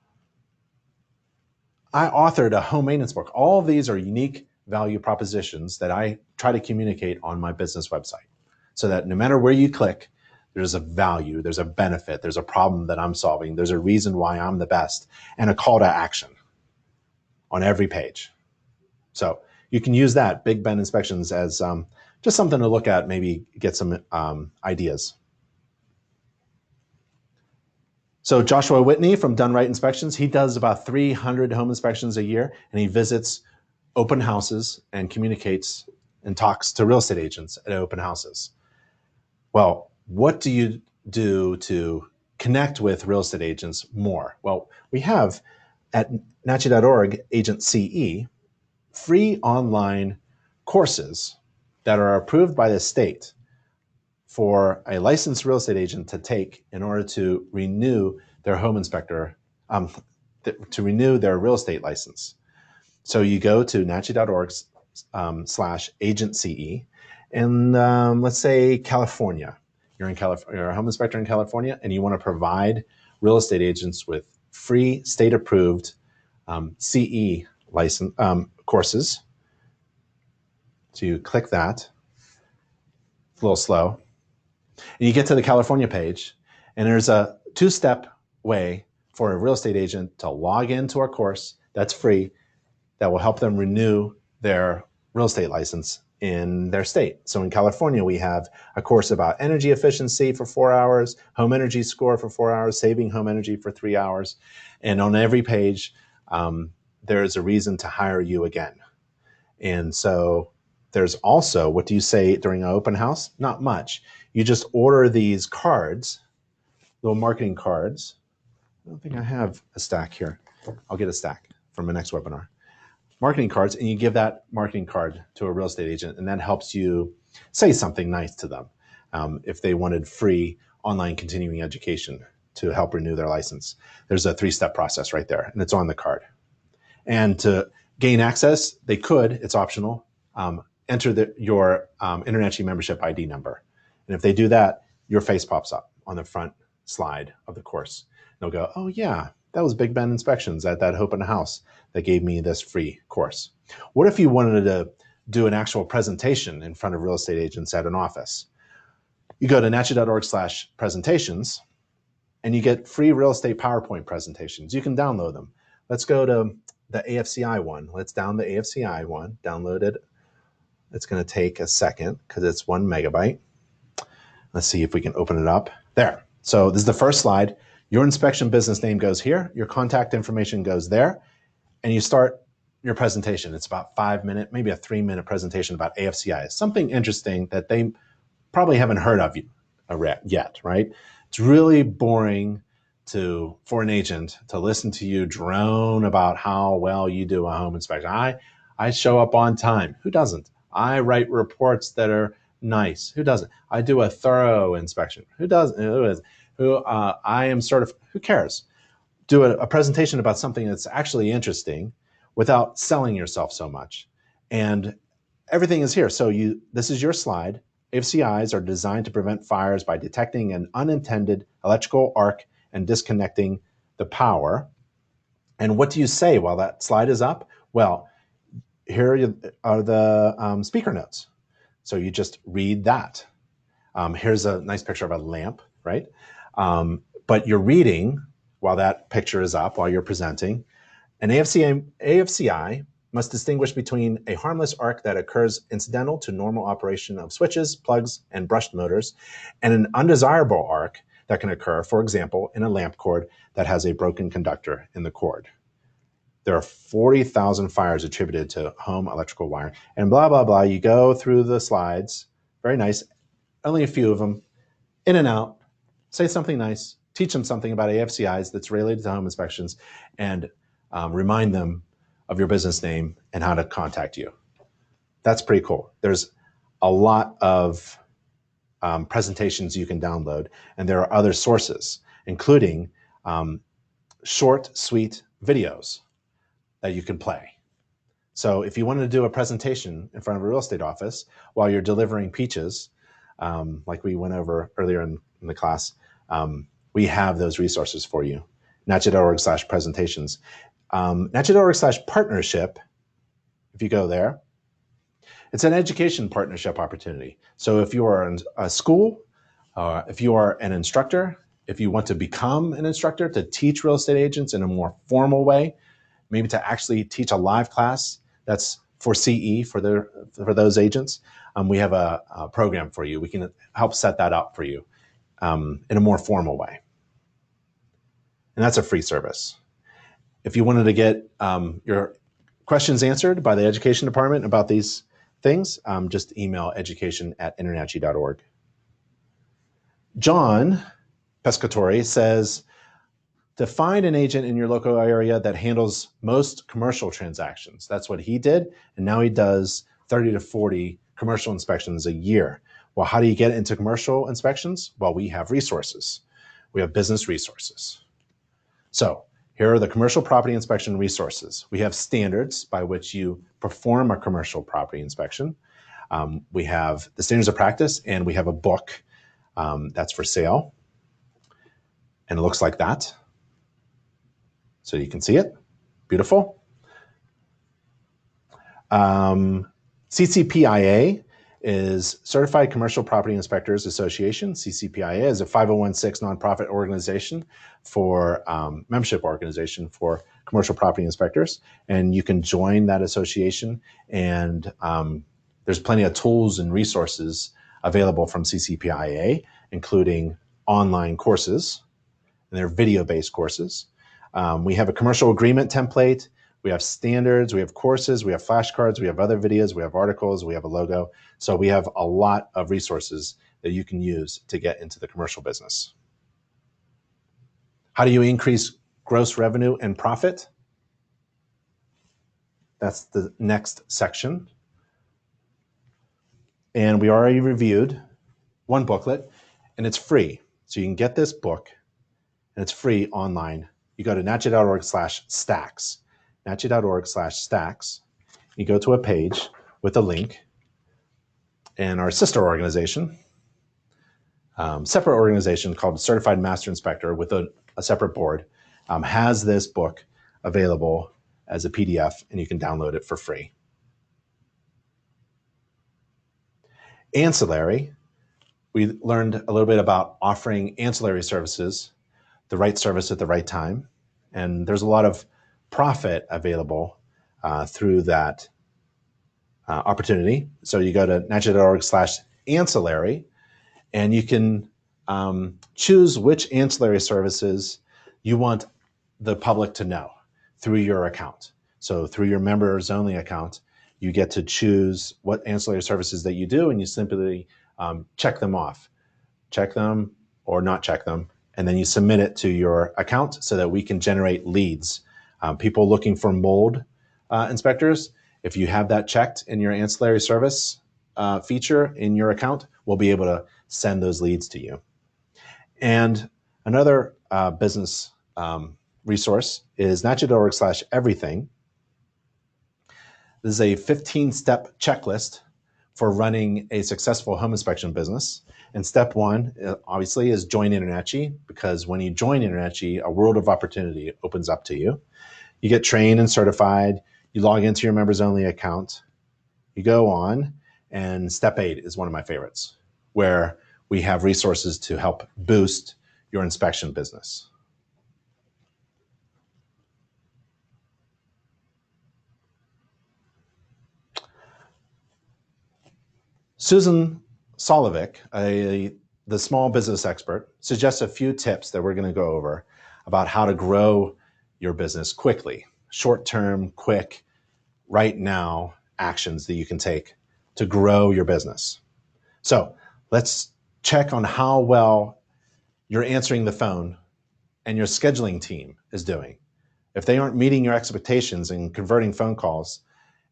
I authored a home maintenance book. All of these are unique value propositions that I try to communicate on my business website so that no matter where you click, there's a value, there's a benefit, there's a problem that I'm solving, there's a reason why I'm the best, and a call to action on every page. So you can use that, Big Ben Inspections, as just something to look at, maybe get some ideas. So Joshua Whitney from Done Right Inspections, he does about 300 home inspections a year, and he visits open houses and communicates and talks to real estate agents at open houses. Well, what do you do to connect with real estate agents more? Well, we have at NACHI.org Agent CE free online courses that are approved by the state for a licensed real estate agent to take in order to renew their home inspector, to renew their real estate license. So you go to NACHI.org /agentCE, and let's say California. You're a home inspector in California, and you want to provide real estate agents with free state-approved CE license courses. So you click that. It's a little slow. And you get to the California page, and there's a two-step way for a real estate agent to log into our course that's free that will help them renew their real estate license in their state. So in California, we have a course about energy efficiency for 4 hours, home energy score for 4 hours, saving home energy for 3 hours. And on every page, there's a reason to hire you again. And so there's also, what do you say during an open house? Not much. You just order these cards, little marketing cards. I don't think I have a stack here. I'll get a stack from my next webinar. Marketing cards, and you give that marketing card to a real estate agent, and that helps you say something nice to them if they wanted free online continuing education to help renew their license. There's a 3-step process right there, and it's on the card. And to gain access, they could, it's optional, enter your InterNACHI membership ID number. And if they do that, your face pops up on the front slide of the course. They'll go, oh yeah, that was Big Ben Inspections at that open house that gave me this free course. What if you wanted to do an actual presentation in front of real estate agents at an office? You go to NACHI.org /presentations, and you get free real estate PowerPoint presentations. You can download them. Let's go to the AFCI one. Let's down the AFCI one, download it. It's gonna take a second because it's 1 megabyte. Let's see if we can open it up. There. So this is the first slide. Your inspection business name goes here. Your contact information goes there. And you start your presentation. It's about 5 minute, maybe a 3-minute presentation about AFCI. Something interesting that they probably haven't heard of yet, right? It's really boring for an agent to listen to you drone about how well you do a home inspection. I show up on time. Who doesn't? I write reports that are nice. Who doesn't? I do a thorough inspection. Who doesn't? I am certified. Who cares? Do a presentation about something that's actually interesting without selling yourself so much. And everything is here. So this is your slide. AFCIs are designed to prevent fires by detecting an unintended electrical arc and disconnecting the power. And what do you say while that slide is up? Well, here are the speaker notes. So you just read that. Here's a nice picture of a lamp, right? But you're reading while that picture is up, while you're presenting. An AFCI must distinguish between a harmless arc that occurs incidental to normal operation of switches, plugs, and brushed motors, and an undesirable arc that can occur, for example, in a lamp cord that has a broken conductor in the cord. There are 40,000 fires attributed to home electrical wiring, and blah, blah, blah. You go through the slides. Very nice. Only a few of them. In and out. Say something nice. Teach them something about AFCIs that's related to home inspections, and remind them of your business name and how to contact you. That's pretty cool. There's a lot of presentations you can download, and there are other sources, including short, sweet videos that you can play. So if you wanted to do a presentation in front of a real estate office while you're delivering peaches, like we went over earlier in the class, we have those resources for you. NACHA.org/presentations. NACHA.org/partnership, if you go there, it's an education partnership opportunity. So if you are in a school, if you are an instructor, if you want to become an instructor to teach real estate agents in a more formal way, maybe to actually teach a live class that's for CE, for those agents, we have a program for you. We can help set that up for you in a more formal way. And that's a free service. If you wanted to get your questions answered by the education department about these things, just email education@internachi.org. John Pescatori says, to find an agent in your local area that handles most commercial transactions. That's what he did, and now he does 30 to 40 commercial inspections a year. Well, how do you get into commercial inspections? Well, we have resources. We have business resources. So here are the commercial property inspection resources. We have standards by which you perform a commercial property inspection. We have the standards of practice, and we have a book that's for sale. And it looks like that. So you can see it. Beautiful. CCPIA is Certified Commercial Property Inspectors Association. CCPIA is a 501(c) nonprofit organization for membership organization for commercial property inspectors. And you can join that association, and there's plenty of tools and resources available from CCPIA, including online courses, and they're video-based courses. We have a commercial agreement template. We have standards, we have courses, we have flashcards, we have other videos, we have articles, we have a logo. So we have a lot of resources that you can use to get into the commercial business. How do you increase gross revenue and profit? That's the next section. And we already reviewed one booklet, and it's free. So you can get this book, and it's free online. You go to NACHA.org/stacks. NACHA.org/stacks. You go to a page with a link, and our sister organization, separate organization called Certified Master Inspector with a separate board, has this book available as a PDF, and you can download it for free. Ancillary, we learned a little bit about offering ancillary services, the right service at the right time, and there's a lot of profit available through that opportunity. So you go to NACHA.org/ancillary, and you can choose which ancillary services you want the public to know through your account. So through your members only account, you get to choose what ancillary services that you do, and you simply check them off. Check them or not check them, and then you submit it to your account so that we can generate leads. People looking for mold inspectors, if you have that checked in your ancillary service feature in your account, we'll be able to send those leads to you. And another business resource is NACHA.org/everything. This is a 15-step checklist for running a successful home inspection business. And step one, obviously, is join InterNACHI, because when you join InterNACHI, a world of opportunity opens up to you. You get trained and certified. You log into your members only account. You go on, and step 8 is one of my favorites, where we have resources to help boost your inspection business. Susan Solovic, the small business expert, suggests a few tips that we're going to go over about how to grow your business quickly. Short-term, quick, right now actions that you can take to grow your business. So let's check on how well you're answering the phone and your scheduling team is doing. If they aren't meeting your expectations and converting phone calls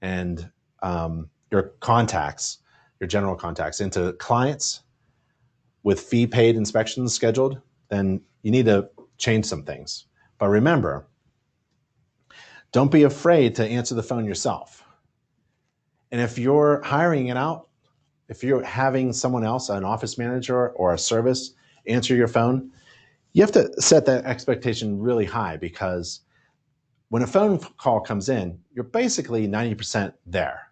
and your contacts, your general contacts, into clients with fee-paid inspections scheduled, then you need to change some things. But remember, don't be afraid to answer the phone yourself. And if you're hiring it out, if you're having someone else, an office manager or a service, answer your phone, you have to set that expectation really high, because when a phone call comes in, you're basically 90% there.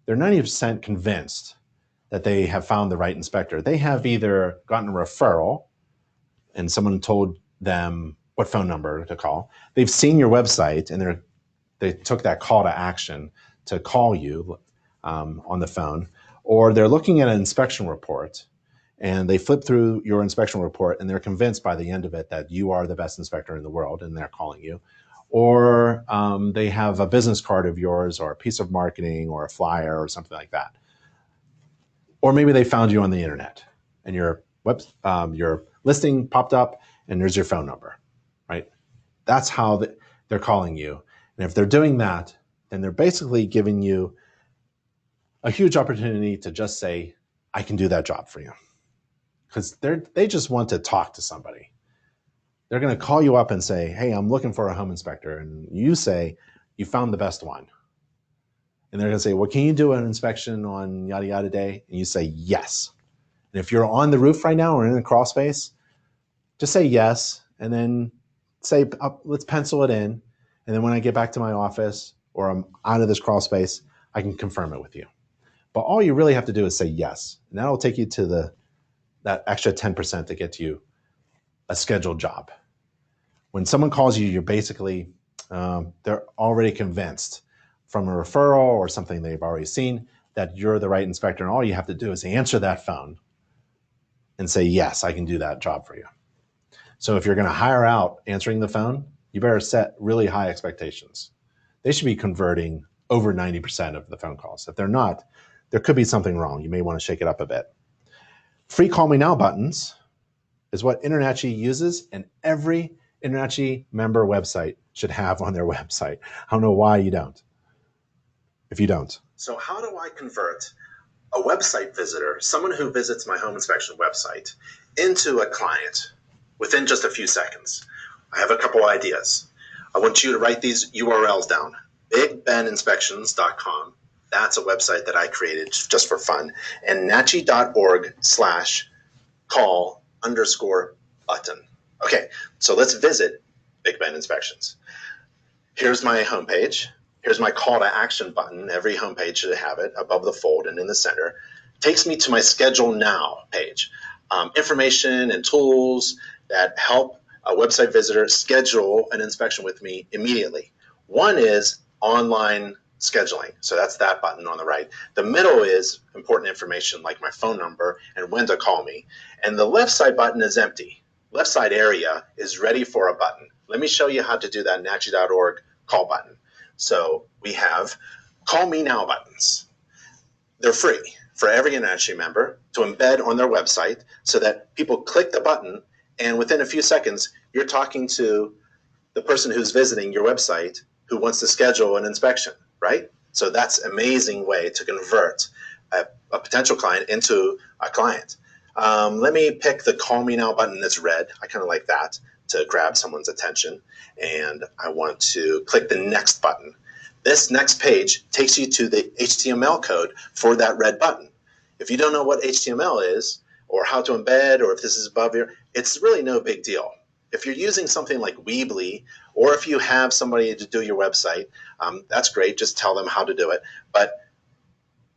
They're 90% convinced that they have found the right inspector. They have either gotten a referral and someone told them what phone number to call. They've seen your website and they took that call to action to call you on the phone, or they're looking at an inspection report and they flip through your inspection report and they're convinced by the end of it that you are the best inspector in the world and they're calling you. Or they have a business card of yours or a piece of marketing or a flyer or something like that. Or maybe they found you on the internet and your listing popped up and there's your phone number, right? That's how they're calling you. And if they're doing that, then they're basically giving you a huge opportunity to just say, I can do that job for you. Because they just want to talk to somebody. They're going to call you up and say, hey, I'm looking for a home inspector. And you say, you found the best one. And they're going to say, well, can you do an inspection on yada yada day? And you say, yes. And if you're on the roof right now or in a crawl space, just say yes. And then say, let's pencil it in. And then when I get back to my office or I'm out of this crawl space, I can confirm it with you. But all you really have to do is say yes. And that'll take you to that extra 10% to get you a scheduled job. When someone calls you, you're basically, they're already convinced from a referral or something they've already seen that you're the right inspector. And all you have to do is answer that phone and say, yes, I can do that job for you. So if you're going to hire out answering the phone, you better set really high expectations. They should be converting over 90% of the phone calls. If they're not, there could be something wrong. You may want to shake it up a bit. Free Call Me Now buttons is what InterNACHI uses, and every InterNACHI member website should have on their website. I don't know why you don't, if you don't. So how do I convert a website visitor, someone who visits my home inspection website, into a client within just a few seconds? I have a couple ideas. I want you to write these URLs down. BigBenInspections.com. That's a website that I created just for fun. And nachi.org/call_button. Okay, so let's visit Big Ben Inspections. Here's my homepage. Here's my call to action button. Every homepage should have it above the fold and in the center. Takes me to my Schedule Now page. Information and tools that help a website visitor schedule an inspection with me immediately. One is online scheduling. So that's that button on the right. The middle is important information like my phone number and when to call me. And the left side button is empty. Left side area is ready for a button. Let me show you how to do that nachi.org call button. So we have Call Me Now buttons. They're free for every InterNACHI member to embed on their website so that people click the button and within a few seconds, you're talking to the person who's visiting your website who wants to schedule an inspection, right? So that's an amazing way to convert a potential client into a client. Let me pick the Call Me Now button that's red. I kind of like that to grab someone's attention. And I want to click the next button. This next page takes you to the HTML code for that red button. If you don't know what HTML is or how to embed or if this is above here, it's really no big deal. if you're using something like Weebly, or if you have somebody to do your website, that's great. Just tell them how to do it. But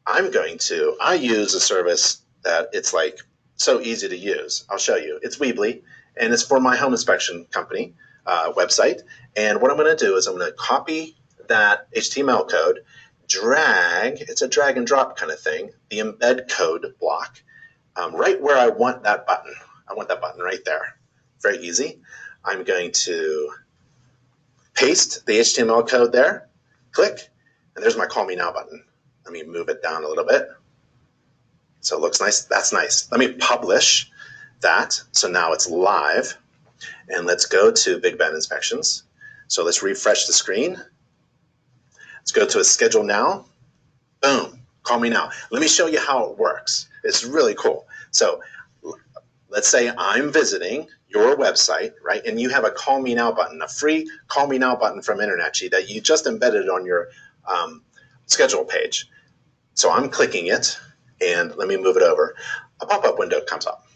I use a service that it's like so easy to use. I'll show you. It's Weebly, and it's for my home inspection company website. And what I'm going to do is I'm going to copy that HTML code, it's a drag and drop kind of thing, the embed code block, right where I want that button. I want that button right there. Very easy. I'm going to paste the HTML code there, click, and there's my Call Me Now button. Let me move it down a little bit so it looks nice. That's nice. Let me publish that. So now it's live. And let's go to Big Ben Inspections. So let's refresh the screen. Let's go to a Schedule Now. Boom. Call Me Now. Let me show you how it works. It's really cool. So let's say I'm visiting your website, right? And you have a Call Me Now button, a free Call Me Now button from InternetGi that you just embedded on your schedule page. So I'm clicking it, and let me move it over. A pop-up window comes up.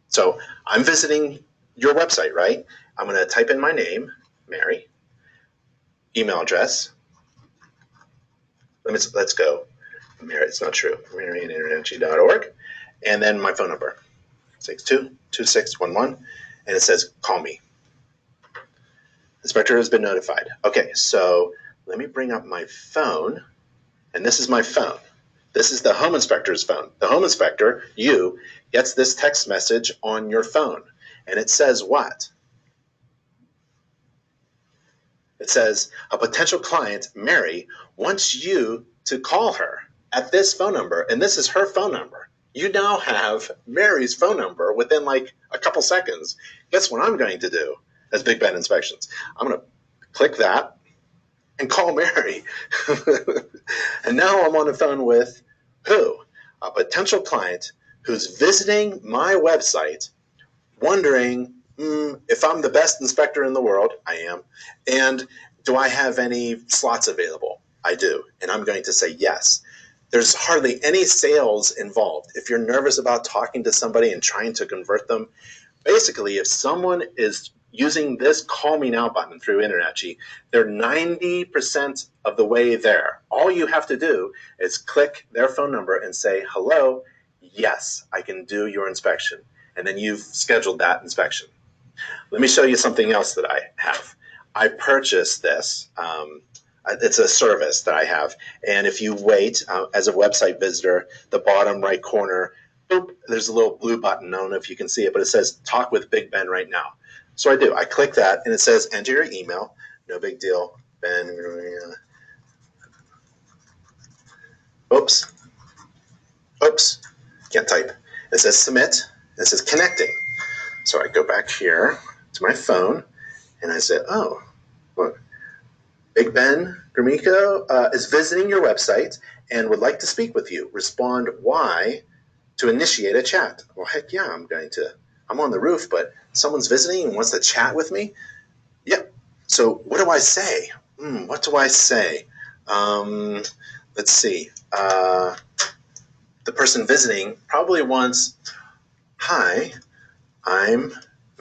So I'm visiting your website, right? I'm going to type in my name, Mary, email address. Let's go. Mary, it's not true. Mary@internetgi.org. And then my phone number, 622611. And it says, call me. Inspector has been notified. Okay, so let me bring up my phone. And this is my phone. This is the home inspector's phone. The home inspector, you, gets this text message on your phone. And it says what? It says, a potential client, Mary, wants you to call her at this phone number. And this is her phone number. You now have Mary's phone number within like a couple seconds. Guess what I'm going to do as Big Ben Inspections? I'm going to click that and call Mary. And now I'm on the phone with who? A potential client who's visiting my website wondering if I'm the best inspector in the world. I am. And do I have any slots available? I do. And I'm going to say yes. There's hardly any sales involved. If you're nervous about talking to somebody and trying to convert them, basically, if someone is using this Call Me Now button through InternetGi, they're 90% of the way there. All you have to do is click their phone number and say, hello, yes, I can do your inspection. And then you've scheduled that inspection. Let me show you something else that I have. I purchased this. It's a service that I have. And if you wait, as a website visitor, the bottom right corner, boop, there's a little blue button. I don't know if you can see it, but it says Talk with Big Ben right now. So I do. I click that, and it says enter your email. No big deal. Ben. Oops. Can't type. It says submit. It says connecting. So I go back here to my phone, and I say, oh, look. Big Ben Gromicko is visiting your website and would like to speak with you. Respond Y to initiate a chat. Well, heck yeah, I'm on the roof, but someone's visiting and wants to chat with me? Yep. So what do I say? What do I say? Let's see. The person visiting probably wants, hi, I'm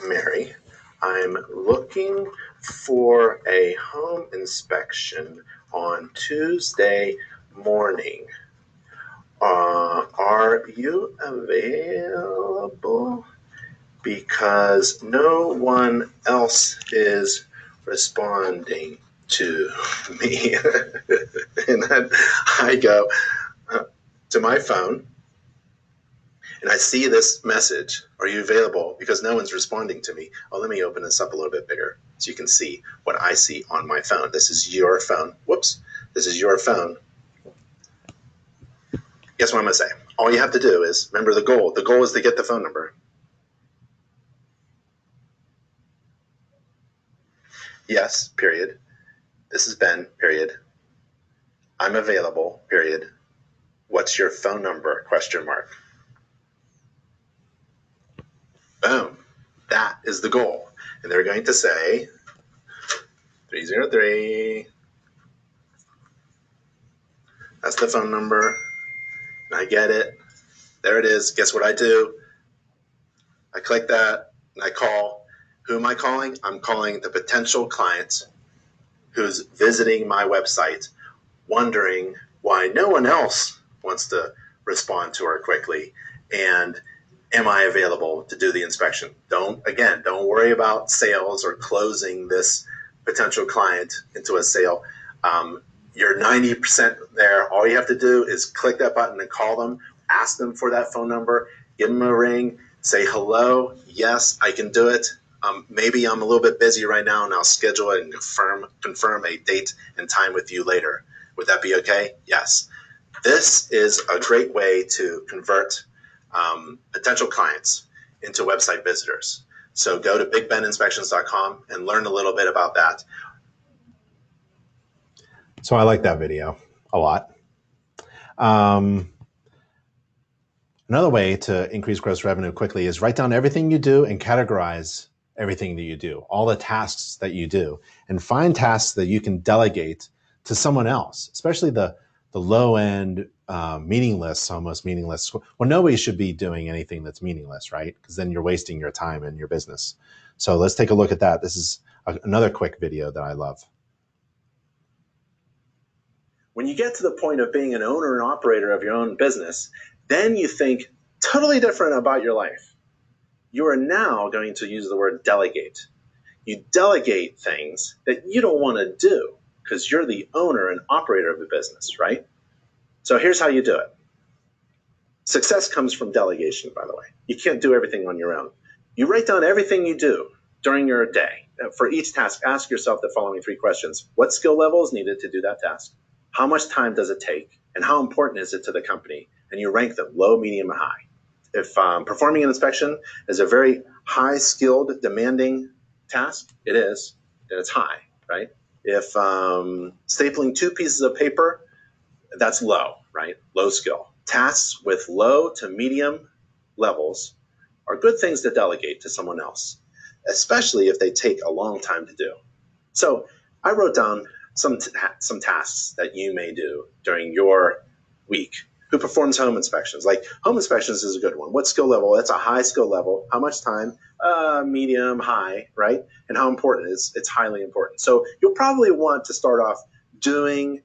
Mary. I'm looking for a home inspection on Tuesday morning. Are you available? Because no one else is responding to me. And then I go to my phone, and I see this message, are you available? Because no one's responding to me. Oh, let me open this up a little bit bigger so you can see what I see on my phone. This is your phone. Whoops. This is your phone. Guess what I'm going to say? All you have to do is, remember the goal. The goal is to get the phone number. Yes, period. This is Ben, period. I'm available, period. What's your phone number? Question mark. Boom. That is the goal. And they're going to say 303. That's the phone number. And I get it. There it is. Guess what I do? I click that and I call. Who am I calling? I'm calling the potential client who's visiting my website, wondering why no one else wants to respond to her quickly, and am I available to do the inspection? Don't worry about sales or closing this potential client into a sale. You're 90% there. All you have to do is click that button and call them, ask them for that phone number, give them a ring, say hello, yes, I can do it. Maybe I'm a little bit busy right now, and I'll schedule it and confirm a date and time with you later. Would that be okay? Yes. This is a great way to convert potential clients into website visitors. So go to bigbeninspections.com and learn a little bit about that. So I like that video a lot. Another way to increase gross revenue quickly is write down everything you do and categorize everything that you do, all the tasks that you do, and find tasks that you can delegate to someone else, especially the low end, meaningless, almost meaningless. Well, nobody should be doing anything that's meaningless, right? Because then you're wasting your time and your business. So let's take a look at that. This is another quick video that I love. When you get to the point of being an owner and operator of your own business, then you think totally different about your life. You are now going to use the word delegate. You delegate things that you don't want to do because you're the owner and operator of the business, right? So here's how you do it. Success comes from delegation, by the way. You can't do everything on your own. You write down everything you do during your day. For each task, ask yourself the following 3 questions. What skill level is needed to do that task? How much time does it take? And how important is it to the company? And you rank them low, medium, and high. If performing an inspection is a very high-skilled, demanding task, it is, then it's high, right? If stapling 2 pieces of paper, that's low, right? Low skill. Tasks with low to medium levels are good things to delegate to someone else, especially if they take a long time to do. So I wrote down some tasks that you may do during your week. Who performs home inspections? Like home inspections is a good one. What skill level? That's a high skill level. How much time? Medium, high, right? And how important is it's highly important. So you'll probably want to start off doing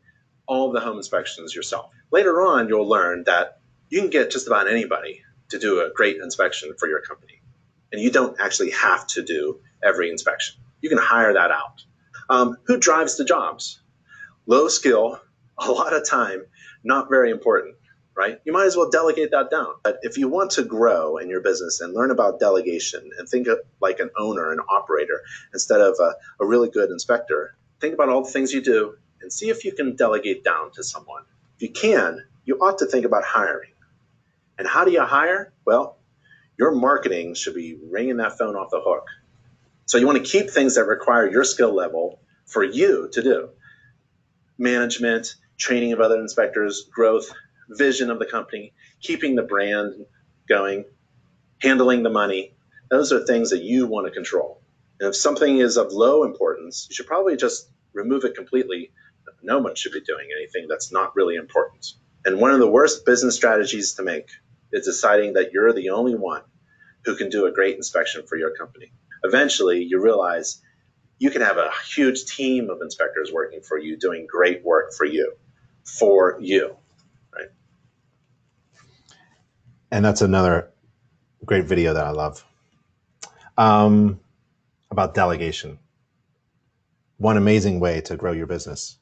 all the home inspections yourself. Later on, you'll learn that you can get just about anybody to do a great inspection for your company. And you don't actually have to do every inspection. You can hire that out. Who drives the jobs? Low skill, a lot of time, not very important, right? You might as well delegate that down. But if you want to grow in your business and learn about delegation and think of like an owner, an operator, instead of a really good inspector, think about all the things you do and see if you can delegate down to someone. If you can, you ought to think about hiring. And how do you hire? Well, your marketing should be ringing that phone off the hook. So you want to keep things that require your skill level for you to do. Management, training of other inspectors, growth, vision of the company, keeping the brand going, handling the money. Those are things that you want to control. And if something is of low importance, you should probably just remove it completely. No one should be doing anything that's not really important. And one of the worst business strategies to make is deciding that you're the only one who can do a great inspection for your company. Eventually, you realize you can have a huge team of inspectors working for you, doing great work for you, right? And that's another great video that I love about delegation. One amazing way to grow your business.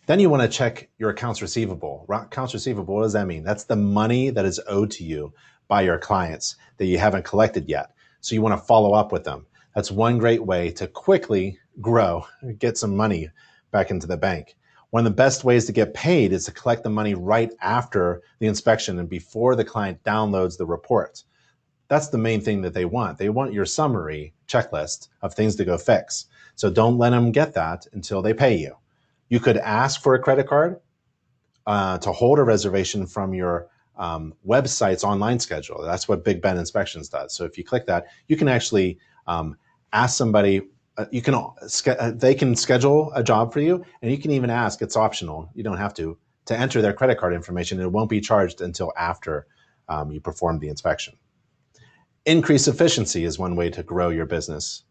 Then you want to check your accounts receivable. Accounts receivable, what does that mean? That's the money that is owed to you by your clients that you haven't collected yet. So you want to follow up with them. That's one great way to quickly grow, get some money back into the bank. One of the best ways to get paid is to collect the money right after the inspection and before the client downloads the report. That's the main thing that they want. They want your summary checklist of things to go fix. So don't let them get that until they pay you. You could ask for a credit card to hold a reservation from your website's online schedule. That's what Big Ben Inspections does. So if you click that, you can actually ask somebody. They can schedule a job for you, and you can even ask. It's optional. You don't have to enter their credit card information. It won't be charged until after you perform the inspection. Increase efficiency is one way to grow your business.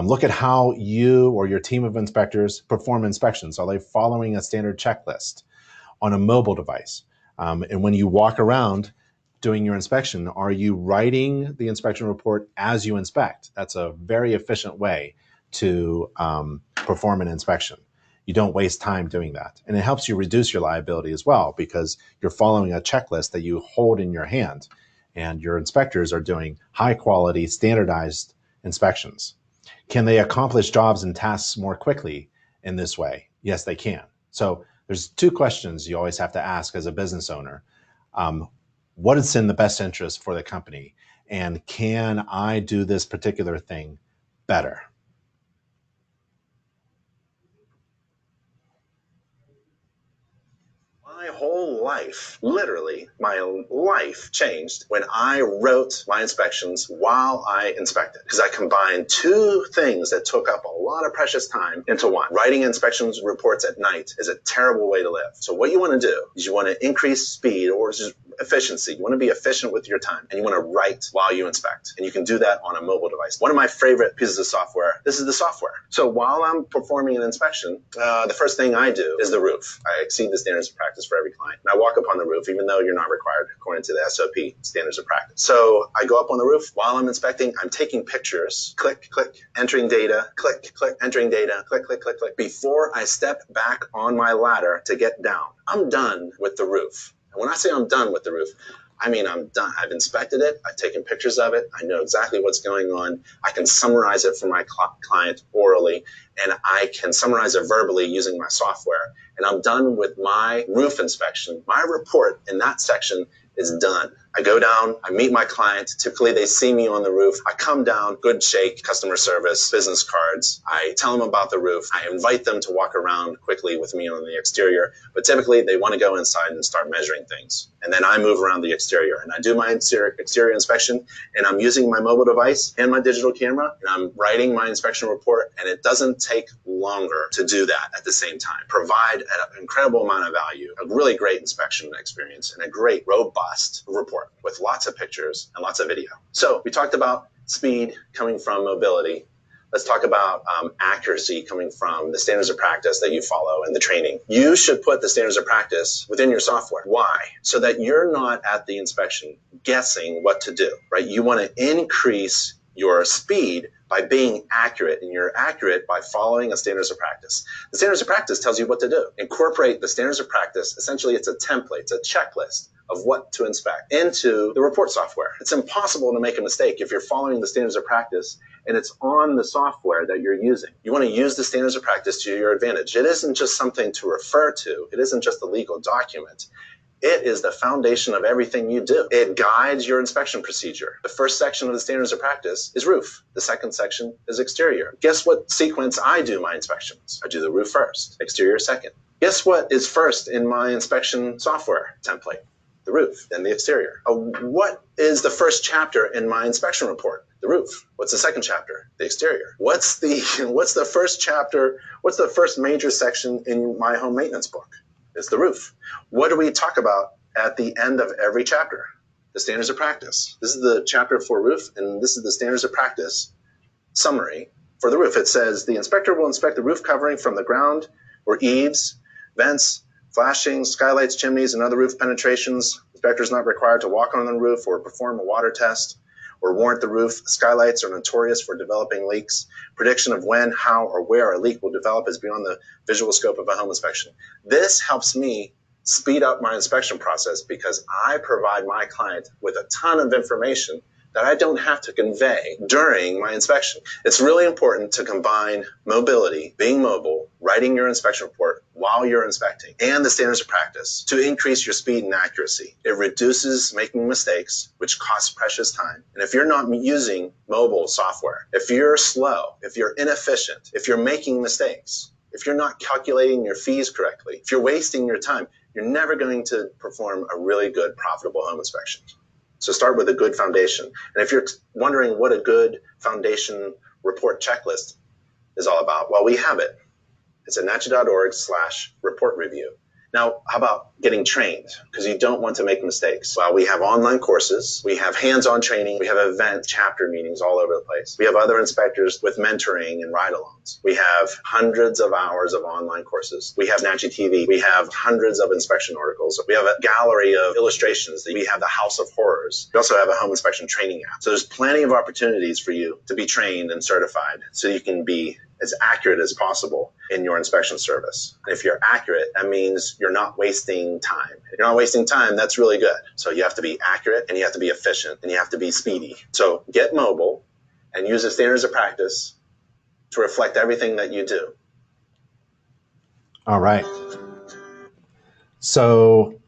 Look at how you or your team of inspectors perform inspections. Are they following a standard checklist on a mobile device? And when you walk around doing your inspection, are you writing the inspection report as you inspect? That's a very efficient way to perform an inspection. You don't waste time doing that. And it helps you reduce your liability as well, because you're following a checklist that you hold in your hand, and your inspectors are doing high quality, standardized inspections. Can they accomplish jobs and tasks more quickly in this way? Yes, they can. So there's two questions you always have to ask as a business owner. What is in the best interest for the company? And can I do this particular thing better? My whole life, literally, my life changed when I wrote my inspections while I inspected. Because I combined two things that took up a lot of precious time into one. Writing inspections reports at night is a terrible way to live. So what you want to do is you want to increase speed or just efficiency. You want to be efficient with your time, and you want to write while you inspect. And you can do that on a mobile device. One of my favorite pieces of software, this is the software. So while I'm performing an inspection, the first thing I do is the roof. I exceed the standards of practice for every client. And I walk up on the roof, even though you're not required according to the SOP, standards of practice. So I go up on the roof. While I'm inspecting, I'm taking pictures. Click, click, entering data. Click, click, entering data. Click, click, click, click. Before I step back on my ladder to get down, I'm done with the roof. And when I say I'm done with the roof, I mean I'm done. I've inspected it. I've taken pictures of it. I know exactly what's going on. I can summarize it for my client orally, and I can summarize it verbally using my software. And I'm done with my roof inspection. My report in that section is done. I go down, I meet my client. Typically, they see me on the roof. I come down, good shake, customer service, business cards. I tell them about the roof. I invite them to walk around quickly with me on the exterior. But typically, they want to go inside and start measuring things. And then I move around the exterior. And I do my exterior inspection, and I'm using my mobile device and my digital camera, and I'm writing my inspection report. And it doesn't take longer to do that at the same time. Provide an incredible amount of value, a really great inspection experience, and a great, robust report with lots of pictures and lots of video. So we talked about speed coming from mobility. Let's talk about accuracy coming from the standards of practice that you follow and the training. You should put the standards of practice within your software. Why? So that you're not at the inspection guessing what to do, right? You want to increase your speed by being accurate, and you're accurate by following a standards of practice. The standards of practice tells you what to do. Incorporate the standards of practice. Essentially, it's a template, it's a checklist of what to inspect into the report software. It's impossible to make a mistake if you're following the standards of practice and it's on the software that you're using. You want to use the standards of practice to your advantage. It isn't just something to refer to. It isn't just a legal document. It is the foundation of everything you do. It guides your inspection procedure. The first section of the standards of practice is roof. The second section is exterior. Guess what sequence I do my inspections? I do the roof first, exterior second. Guess what is first in my inspection software template? The roof, then the exterior. What is the first chapter in my inspection report? The roof. What's the second chapter? The exterior. What's the first chapter? What's the first major section in my home maintenance book? It's the roof. What do we talk about at the end of every chapter? The standards of practice. This is the chapter for roof, and this is the standards of practice summary for the roof. It says the inspector will inspect the roof covering from the ground or eaves, vents, flashings, skylights, chimneys, and other roof penetrations. Inspector is not required to walk on the roof or perform a water test or warrant the roof. Skylights are notorious for developing leaks. Prediction of when, how, or where a leak will develop is beyond the visual scope of a home inspection. This helps me speed up my inspection process because I provide my client with a ton of information that I don't have to convey during my inspection. It's really important to combine mobility, being mobile, writing your inspection report while you're inspecting, and the standards of practice to increase your speed and accuracy. It reduces making mistakes, which costs precious time. And if you're not using mobile software, if you're slow, if you're inefficient, if you're making mistakes, if you're not calculating your fees correctly, if you're wasting your time, you're never going to perform a really good, profitable home inspection. So start with a good foundation. And if you're wondering what a good foundation report checklist is all about, well, we have it. It's at nachi.org/report review. Now, how about getting trained? Because you don't want to make mistakes. Well, we have online courses, we have hands-on training, we have event chapter meetings all over the place. We have other inspectors with mentoring and ride-alongs. We have hundreds of hours of online courses. We have Nachi TV. We have hundreds of inspection articles. We have a gallery of illustrations. We have the House of Horrors. We also have a home inspection training app. So there's plenty of opportunities for you to be trained and certified so you can be as accurate as possible in your inspection service. And if you're accurate, that means you're not wasting time. If you're not wasting time, that's really good. So you have to be accurate, and you have to be efficient, and you have to be speedy. So get mobile and use the standards of practice to reflect everything that you do. All right. So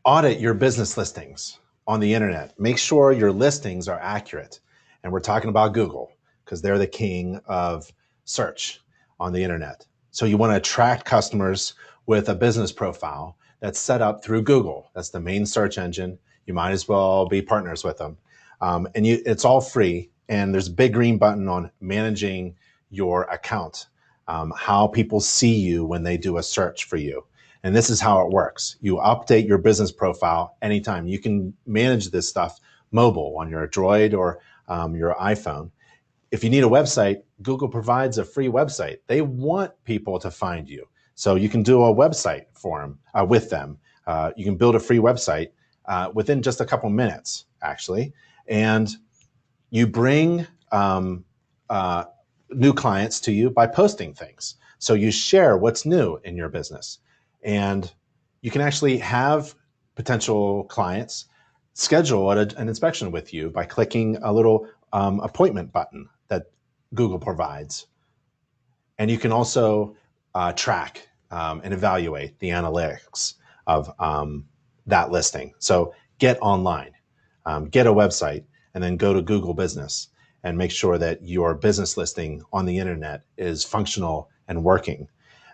audit your business listings on the internet. Make sure your listings are accurate. And we're talking about Google, because they're the king of search on the internet. So you want to attract customers with a business profile that's set up through Google. That's the main search engine. You might as well be partners with them. It's all free. And there's a big green button on managing your account, how people see you when they do a search for you. And this is how it works. You update your business profile anytime. You can manage this stuff mobile on your Droid or your iPhone. If you need a website, Google provides a free website. They want people to find you. So you can do a website for them, with them. You can build a free website within just a couple minutes, actually. And you bring new clients to you by posting things. So you share what's new in your business. And you can actually have potential clients schedule an inspection with you by clicking a little appointment button that Google provides. And you can also track and evaluate the analytics of that listing. So get online, get a website, and then go to Google Business and make sure that your business listing on the internet is functional and working.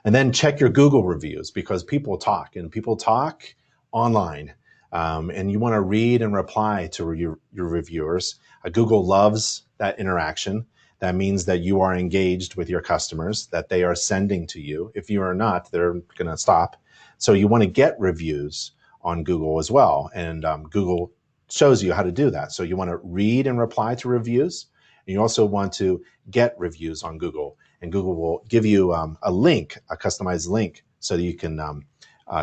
And then check your Google reviews, because people talk, and people talk online. And you want to read and reply to your reviewers. Google loves that interaction. That means that you are engaged with your customers, that they are sending to you. If you are not, they're going to stop. So you want to get reviews on Google as well. And Google shows you how to do that. So you want to read and reply to reviews. And you also want to get reviews on Google. And Google will give you a link, a customized link, so that you can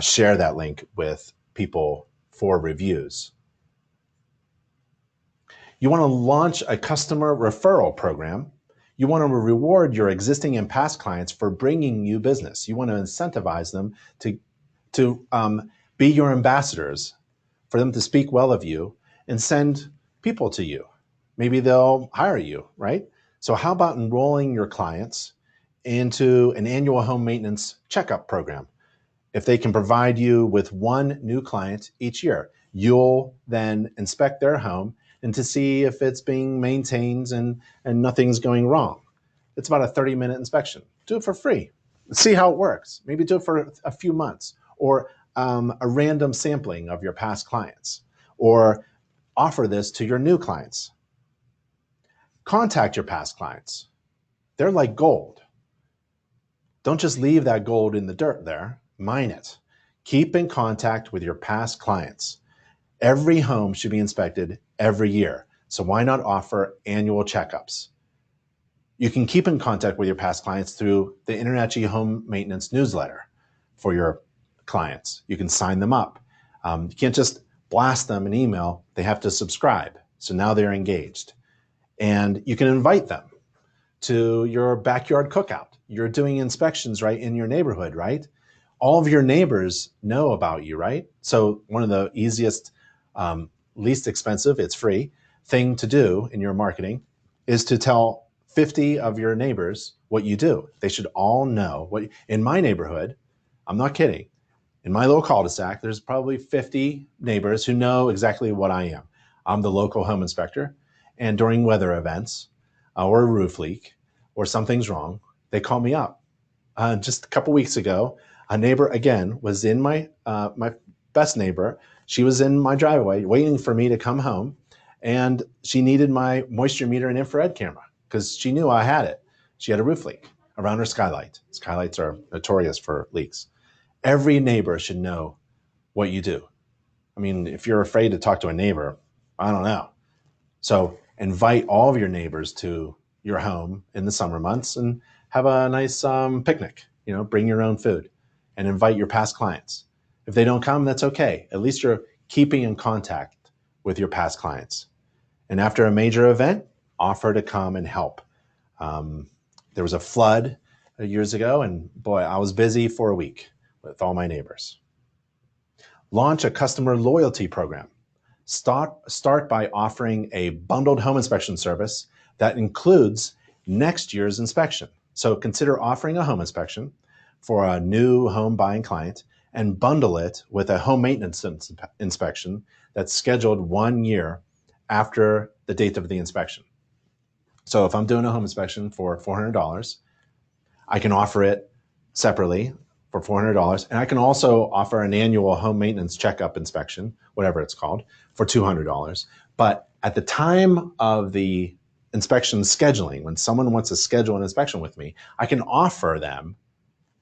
share that link with people for reviews. You want to launch a customer referral program. You want to reward your existing and past clients for bringing you business. You want to incentivize them to be your ambassadors, for them to speak well of you and send people to you. Maybe they'll hire you, right? So how about enrolling your clients into an annual home maintenance checkup program? If they can provide you with one new client each year, you'll then inspect their home and to see if it's being maintained and nothing's going wrong. It's about a 30-minute inspection. Do it for free. See how it works. Maybe do it for a few months, or a random sampling of your past clients, or offer this to your new clients. Contact your past clients. They're like gold. Don't just leave that gold in the dirt there. Mine it. Keep in contact with your past clients. Every home should be inspected every year. So why not offer annual checkups? You can keep in contact with your past clients through the InterNACHI Home Maintenance newsletter for your clients. You can sign them up. You can't just blast them an email. They have to subscribe. So now they're engaged. And you can invite them to your backyard cookout. You're doing inspections right in your neighborhood, right? All of your neighbors know about you, right? So one of the easiest, least expensive, it's free, thing to do in your marketing is to tell 50 of your neighbors what you do. They should all know what, in my neighborhood, I'm not kidding, in my little cul-de-sac, there's probably 50 neighbors who know exactly what I am. I'm the local home inspector, and during weather events or a roof leak or something's wrong, they call me up. Just a couple weeks ago, a neighbor, again, was in my best neighbor. She was in my driveway waiting for me to come home, and she needed my moisture meter and infrared camera because she knew I had it. She had a roof leak around her skylight. Skylights are notorious for leaks. Every neighbor should know what you do. I mean, if you're afraid to talk to a neighbor, I don't know. So invite all of your neighbors to your home in the summer months and have a nice picnic. Bring your own food and invite your past clients. If they don't come, that's okay. At least you're keeping in contact with your past clients. And after a major event, offer to come and help. There was a flood years ago, and boy, I was busy for a week with all my neighbors. Launch a customer loyalty program. Start by offering a bundled home inspection service that includes next year's inspection. So consider offering a home inspection for a new home buying client and bundle it with a home maintenance inspection that's scheduled 1 year after the date of the inspection. So if I'm doing a home inspection for $400, I can offer it separately for $400. And I can also offer an annual home maintenance checkup inspection, whatever it's called, for $200. But at the time of the inspection scheduling, when someone wants to schedule an inspection with me, I can offer them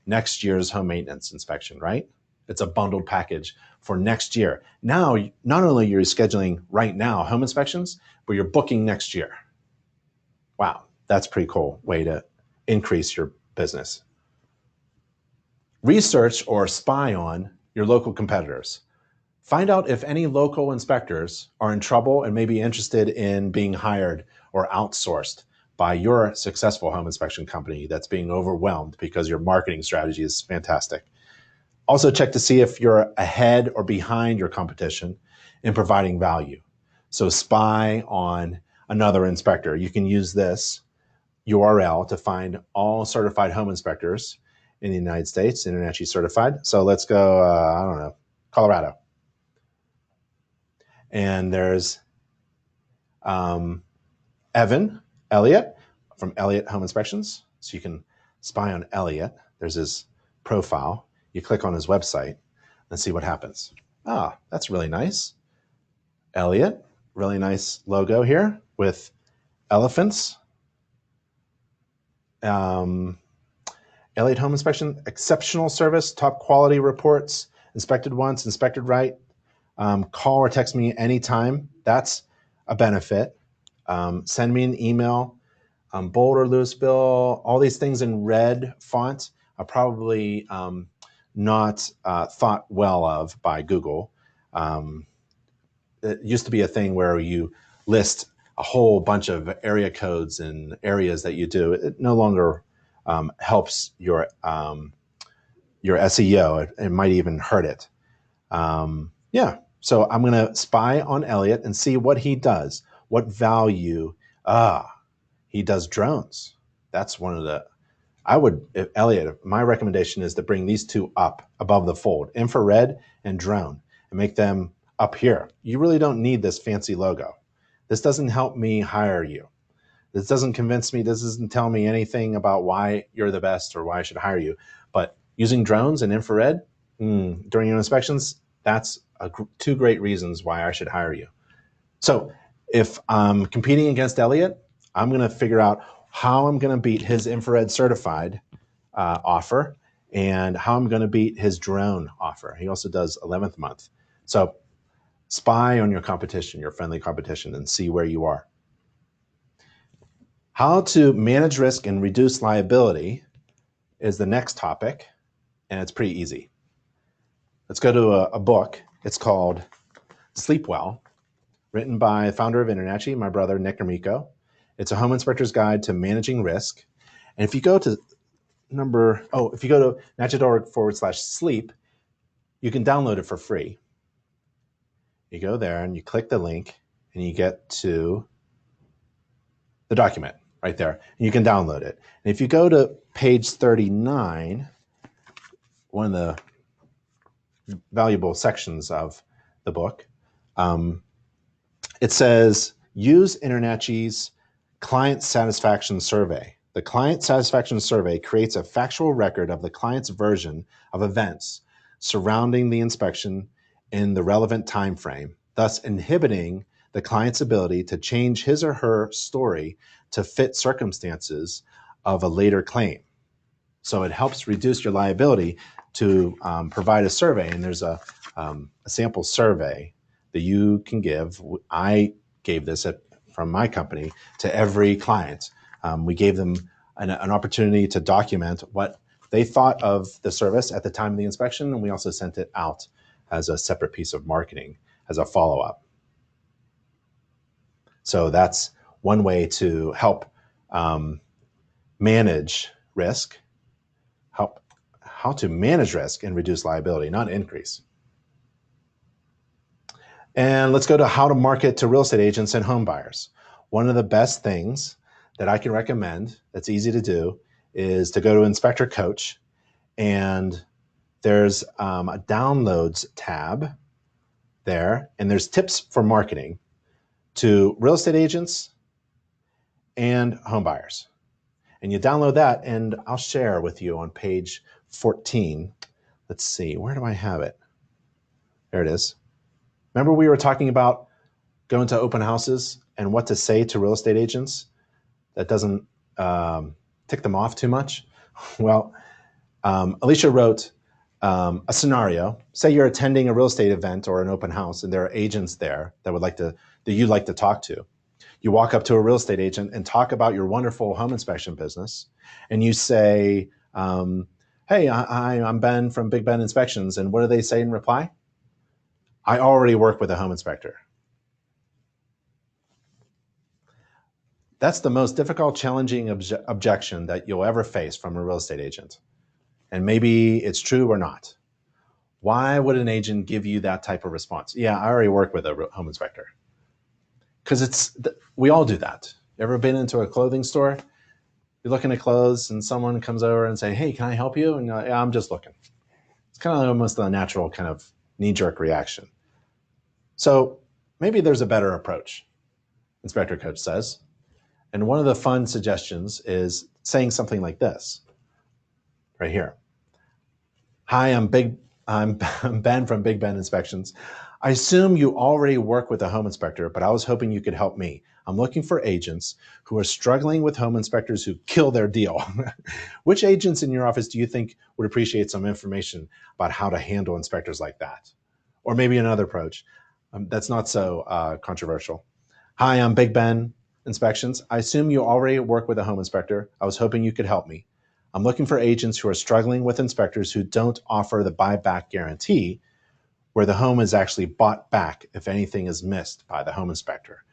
next year's home maintenance inspection, right? It's a bundled package for next year. Now, not only are you scheduling right now home inspections, but you're booking next year. Wow, that's a pretty cool way to increase your business. Research or spy on your local competitors. Find out if any local inspectors are in trouble and may be interested in being hired or outsourced by your successful home inspection company that's being overwhelmed because your marketing strategy is fantastic. Also check to see if you're ahead or behind your competition in providing value. So spy on another inspector. You can use this URL to find all certified home inspectors in the United States, internationally certified. So let's go, I don't know, Colorado. And there's Elliot from Elliot Home Inspections. So you can spy on Elliot. There's his profile. You click on his website and see what happens. Ah, that's really nice. Elliot, really nice logo here with elephants. Elliot Home Inspection, exceptional service, top quality reports, inspected once, inspected right. Call or text me anytime. That's a benefit. Send me an email. Bold or loose bill, all these things in red font are probably not thought well of by Google. It used to be a thing where you list a whole bunch of area codes and areas that you do. It no longer helps your SEO. It might even hurt it. Yeah, so I'm going to spy on Elliot and see what he does, what value. He does drones. That's one of the, Elliot, my recommendation is to bring these two up above the fold, infrared and drone, and make them up here. You really don't need this fancy logo. This doesn't help me hire you. This doesn't convince me. This doesn't tell me anything about why you're the best or why I should hire you. But using drones and infrared during your inspections, that's two great reasons why I should hire you. So if I'm competing against Elliot, I'm going to figure out how I'm going to beat his infrared certified offer and how I'm going to beat his drone offer. He also does 11th month. So spy on your competition, your friendly competition, and see where you are. How to manage risk and reduce liability is the next topic, and it's pretty easy. Let's go to a book. It's called Sleep Well, written by the founder of Internachi, my brother, Nick Gromicko. It's a home inspector's guide to managing risk. And if you go to natchez.org/sleep, you can download it for free. You go there and you click the link and you get to the document right there. And you can download it. And if you go to page 39, one of the valuable sections of the book, it says, use Internachi's Client Satisfaction Survey. The Client Satisfaction Survey creates a factual record of the client's version of events surrounding the inspection in the relevant time frame, thus inhibiting the client's ability to change his or her story to fit circumstances of a later claim. So it helps reduce your liability to provide a survey, and there's a sample survey that you can give. I gave this from my company to every client. We gave them an opportunity to document what they thought of the service at the time of the inspection, and we also sent it out as a separate piece of marketing as a follow-up. So that's one way to help manage risk, how to manage risk and reduce liability, not increase. And let's go to how to market to real estate agents and home buyers. One of the best things that I can recommend that's easy to do is to go to Inspector Coach, and there's a downloads tab there, and there's tips for marketing to real estate agents and home buyers. And you download that, and I'll share with you on page 14. Let's see, where do I have it? There it is. Remember we were talking about going to open houses and what to say to real estate agents that doesn't tick them off too much? Well, Alicia wrote a scenario. Say you're attending a real estate event or an open house, and there are agents there that you'd like to talk to. You walk up to a real estate agent and talk about your wonderful home inspection business, and you say, hey, I'm Ben from Big Ben Inspections, and what do they say in reply? I already work with a home inspector. That's the most difficult, challenging objection that you'll ever face from a real estate agent. And maybe it's true or not. Why would an agent give you that type of response? Yeah, I already work with a home inspector. Because we all do that. You ever been into a clothing store? You're looking at clothes and someone comes over and say, hey, can I help you? And you're like, yeah, I'm just looking. It's kind of almost a natural kind of knee-jerk reaction. So maybe there's a better approach, Inspector Coach says. And one of the fun suggestions is saying something like this, right here. Hi, I'm Ben from Big Ben Inspections. I assume you already work with a home inspector, but I was hoping you could help me. I'm looking for agents who are struggling with home inspectors who kill their deal. Which agents in your office do you think would appreciate some information about how to handle inspectors like that? Or maybe another approach that's not so controversial. Hi, I'm Big Ben Inspections. I assume you already work with a home inspector. I was hoping you could help me. I'm looking for agents who are struggling with inspectors who don't offer the buyback guarantee, where the home is actually bought back if anything is missed by the home inspector.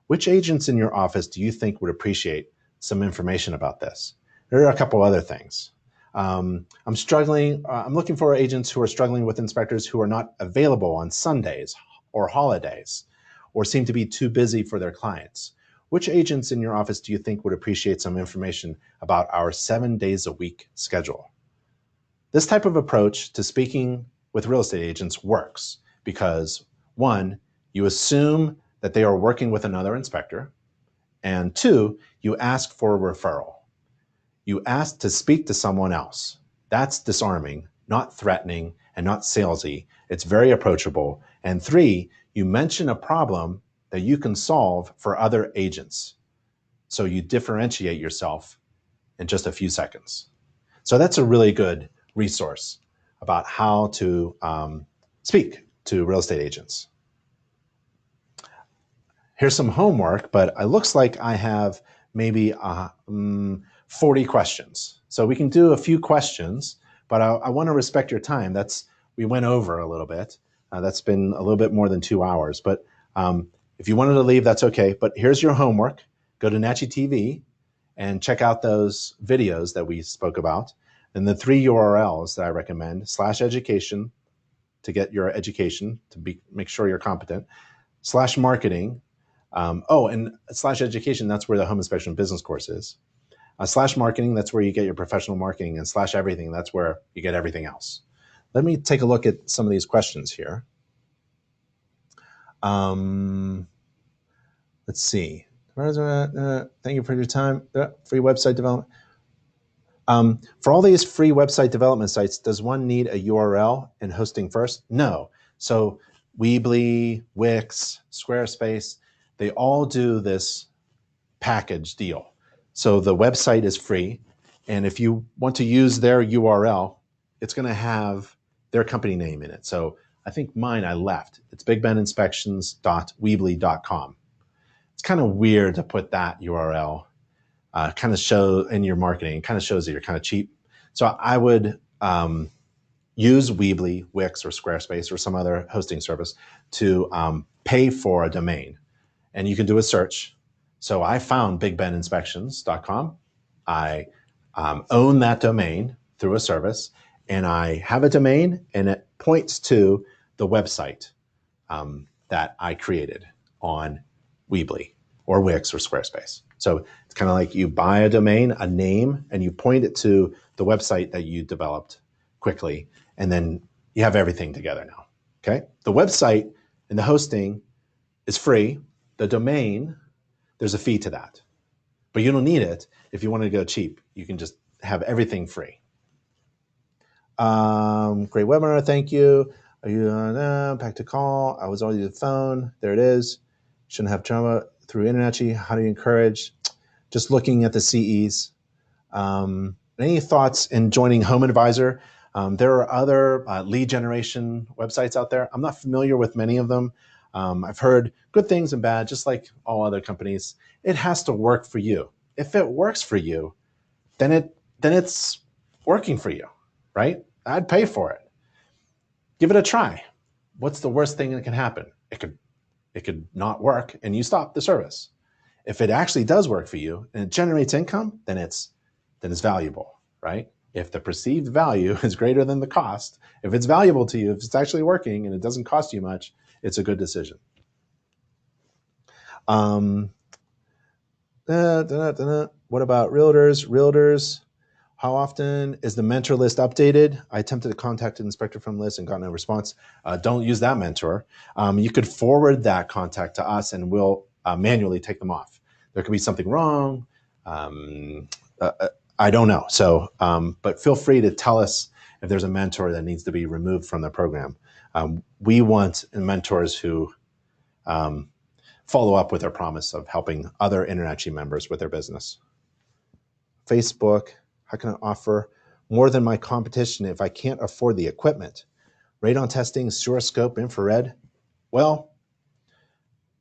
Which agents in your office do you think would appreciate some information about this? There are a couple other things. I'm looking for agents who are struggling with inspectors who are not available on Sundays or holidays, or seem to be too busy for their clients. Which agents in your office do you think would appreciate some information about our 7 days a week schedule? This type of approach to speaking with real estate agents works because, one, you assume that they are working with another inspector, and two, you ask for a referral. You ask to speak to someone else. That's disarming, not threatening, and not salesy. It's very approachable. And three, you mention a problem that you can solve for other agents. So you differentiate yourself in just a few seconds. So that's a really good resource about how to speak to real estate agents. Here's some homework, but it looks like I have maybe 40 questions. So we can do a few questions, but I want to respect your time. We went over a little bit. That's been a little bit more than 2 hours, but if you wanted to leave, that's okay. But here's your homework. Go to Nachi TV and check out those videos that we spoke about. And the 3 URLs that I recommend: /education to get your education, make sure you're competent, /marketing. And /education, that's where the home inspection business course is. /marketing, that's where you get your professional marketing, and /everything, that's where you get everything else. Let me take a look at some of these questions here. Let's see. Thank you for your time. Free website development. For all these free website development sites, does one need a URL and hosting first? No. So Weebly, Wix, Squarespace, they all do this package deal. So the website is free, and if you want to use their URL, it's going to have their company name in it. So I think mine I left. It's bigbeninspections.weebly.com. It's kind of weird to put that URL. Kind of show in your marketing. It kind of shows that you're kind of cheap. So I would use Weebly, Wix, or Squarespace, or some other hosting service to pay for a domain. And you can do a search. So I found bigbeninspections.com. I own that domain through a service, and I have a domain, and it points to the website that I created on Weebly or Wix or Squarespace. So it's kind of like you buy a domain, a name, and you point it to the website that you developed quickly, and then you have everything together now. Okay, the website and the hosting is free. The domain, there's a fee to that, but you don't need it if you want to go cheap. You can just have everything free. Great webinar, thank you. Are you on back to call? I was already on the phone. There it is. Shouldn't have trauma through internet. How do you encourage? Just looking at the CEs. Any thoughts in joining Home Advisor? There are other lead generation websites out there. I'm not familiar with many of them. I've heard good things and bad, just like all other companies. It has to work for you. If it works for you, then it's working for you, right? I'd pay for it. Give it a try. What's the worst thing that can happen? It could not work and you stop the service. If it actually does work for you and it generates income, then it's valuable, right? If the perceived value is greater than the cost, if it's valuable to you, if it's actually working and it doesn't cost you much, it's a good decision. What about realtors? Realtors, how often is the mentor list updated? I attempted to contact an inspector from the list and got no response. Don't use that mentor. You could forward that contact to us and we'll manually take them off. There could be something wrong. I don't know. So, but feel free to tell us if there's a mentor that needs to be removed from the program. We want mentors who follow up with their promise of helping other InterNACHI members with their business. Facebook, how can I offer more than my competition if I can't afford the equipment? Radon testing, suroscope, infrared? Well,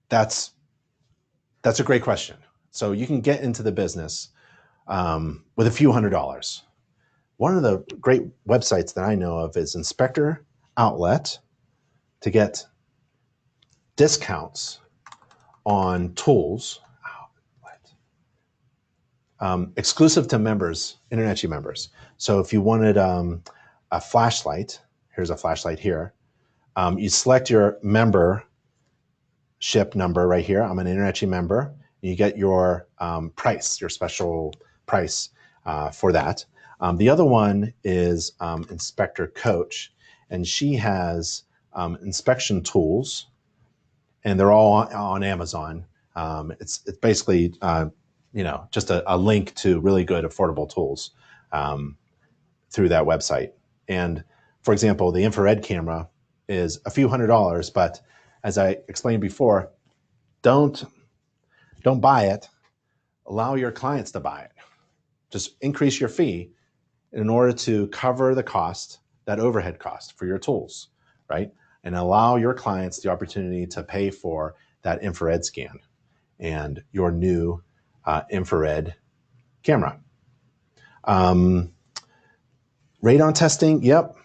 that's a great question. So you can get into the business with a few $100s. One of the great websites that I know of is Inspector Outlet to get discounts on tools, exclusive to members, InterNACHI members. So if you wanted a flashlight, here's a flashlight here. You select your membership number right here. I'm an InterNACHI member. You get your price, your special price for that. The other one is Inspector Coach, and she has inspection tools, and they're all on Amazon. It's basically just a link to really good affordable tools through that website. And for example, the infrared camera is a few $100s, but as I explained before, don't buy it. Allow your clients to buy it. Just increase your fee in order to cover the cost, that overhead cost for your tools, right? And allow your clients the opportunity to pay for that infrared scan and your new infrared camera. Radon testing, yep.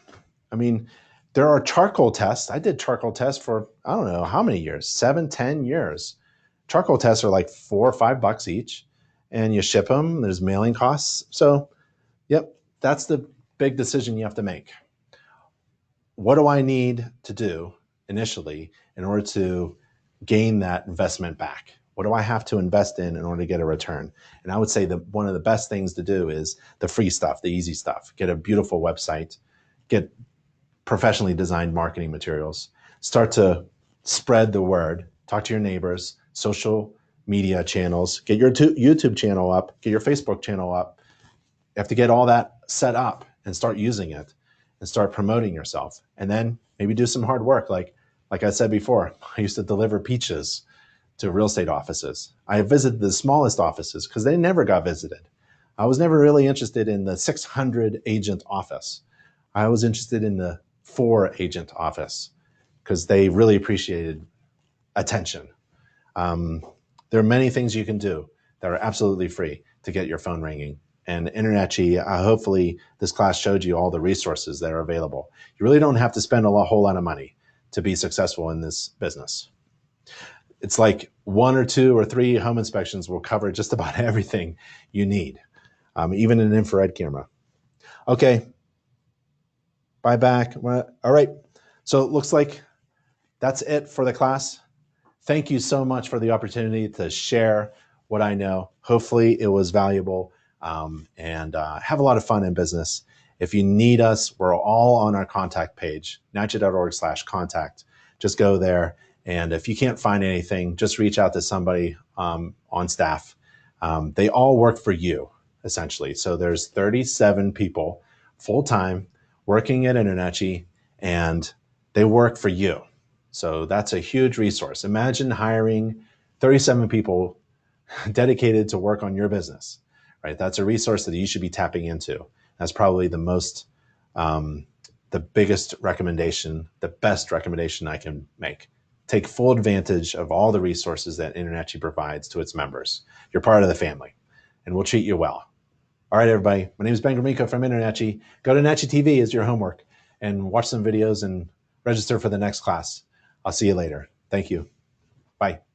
I mean, there are charcoal tests. I did charcoal tests for, I don't know how many years, 7, 10 years. Charcoal tests are like $4 or $5 each, and you ship them. There's mailing costs. So, yep, that's the big decision you have to make. What do I need to do initially in order to gain that investment back? What do I have to invest in order to get a return? And I would say that one of the best things to do is the free stuff, the easy stuff. Get a beautiful website, get professionally designed marketing materials, start to spread the word, talk to your neighbors, social media channels, get your YouTube channel up, get your Facebook channel up. You have to get all that set up and start using it and start promoting yourself. And then maybe do some hard work. Like I said before, I used to deliver peaches to real estate offices. I visited the smallest offices because they never got visited. I was never really interested in the 600 agent office. I was interested in the 4-agent office because they really appreciated attention. There are many things you can do that are absolutely free to get your phone ringing. And Internetchi, hopefully this class showed you all the resources that are available. You really don't have to spend a whole lot of money to be successful in this business. It's like 1 or 2 or 3 home inspections will cover just about everything you need, even an infrared camera. Okay, Buyback. All right, so it looks like that's it for the class. Thank you so much for the opportunity to share what I know. Hopefully it was valuable, and have a lot of fun in business. If you need us, we're all on our contact page, natcha.org/contact. Just go there. And if you can't find anything, just reach out to somebody on staff. They all work for you, essentially. So there's 37 people full-time working at Internetchi, and they work for you. So that's a huge resource. Imagine hiring 37 people dedicated to work on your business, right? That's a resource that you should be tapping into. That's probably the most, the biggest recommendation, the best recommendation I can make. Take full advantage of all the resources that Internetchi provides to its members. You're part of the family, and we'll treat you well. All right, everybody. My name is Ben Gromicko from Internetchi. Go to Netchi TV as your homework and watch some videos and register for the next class. I'll see you later. Thank you. Bye.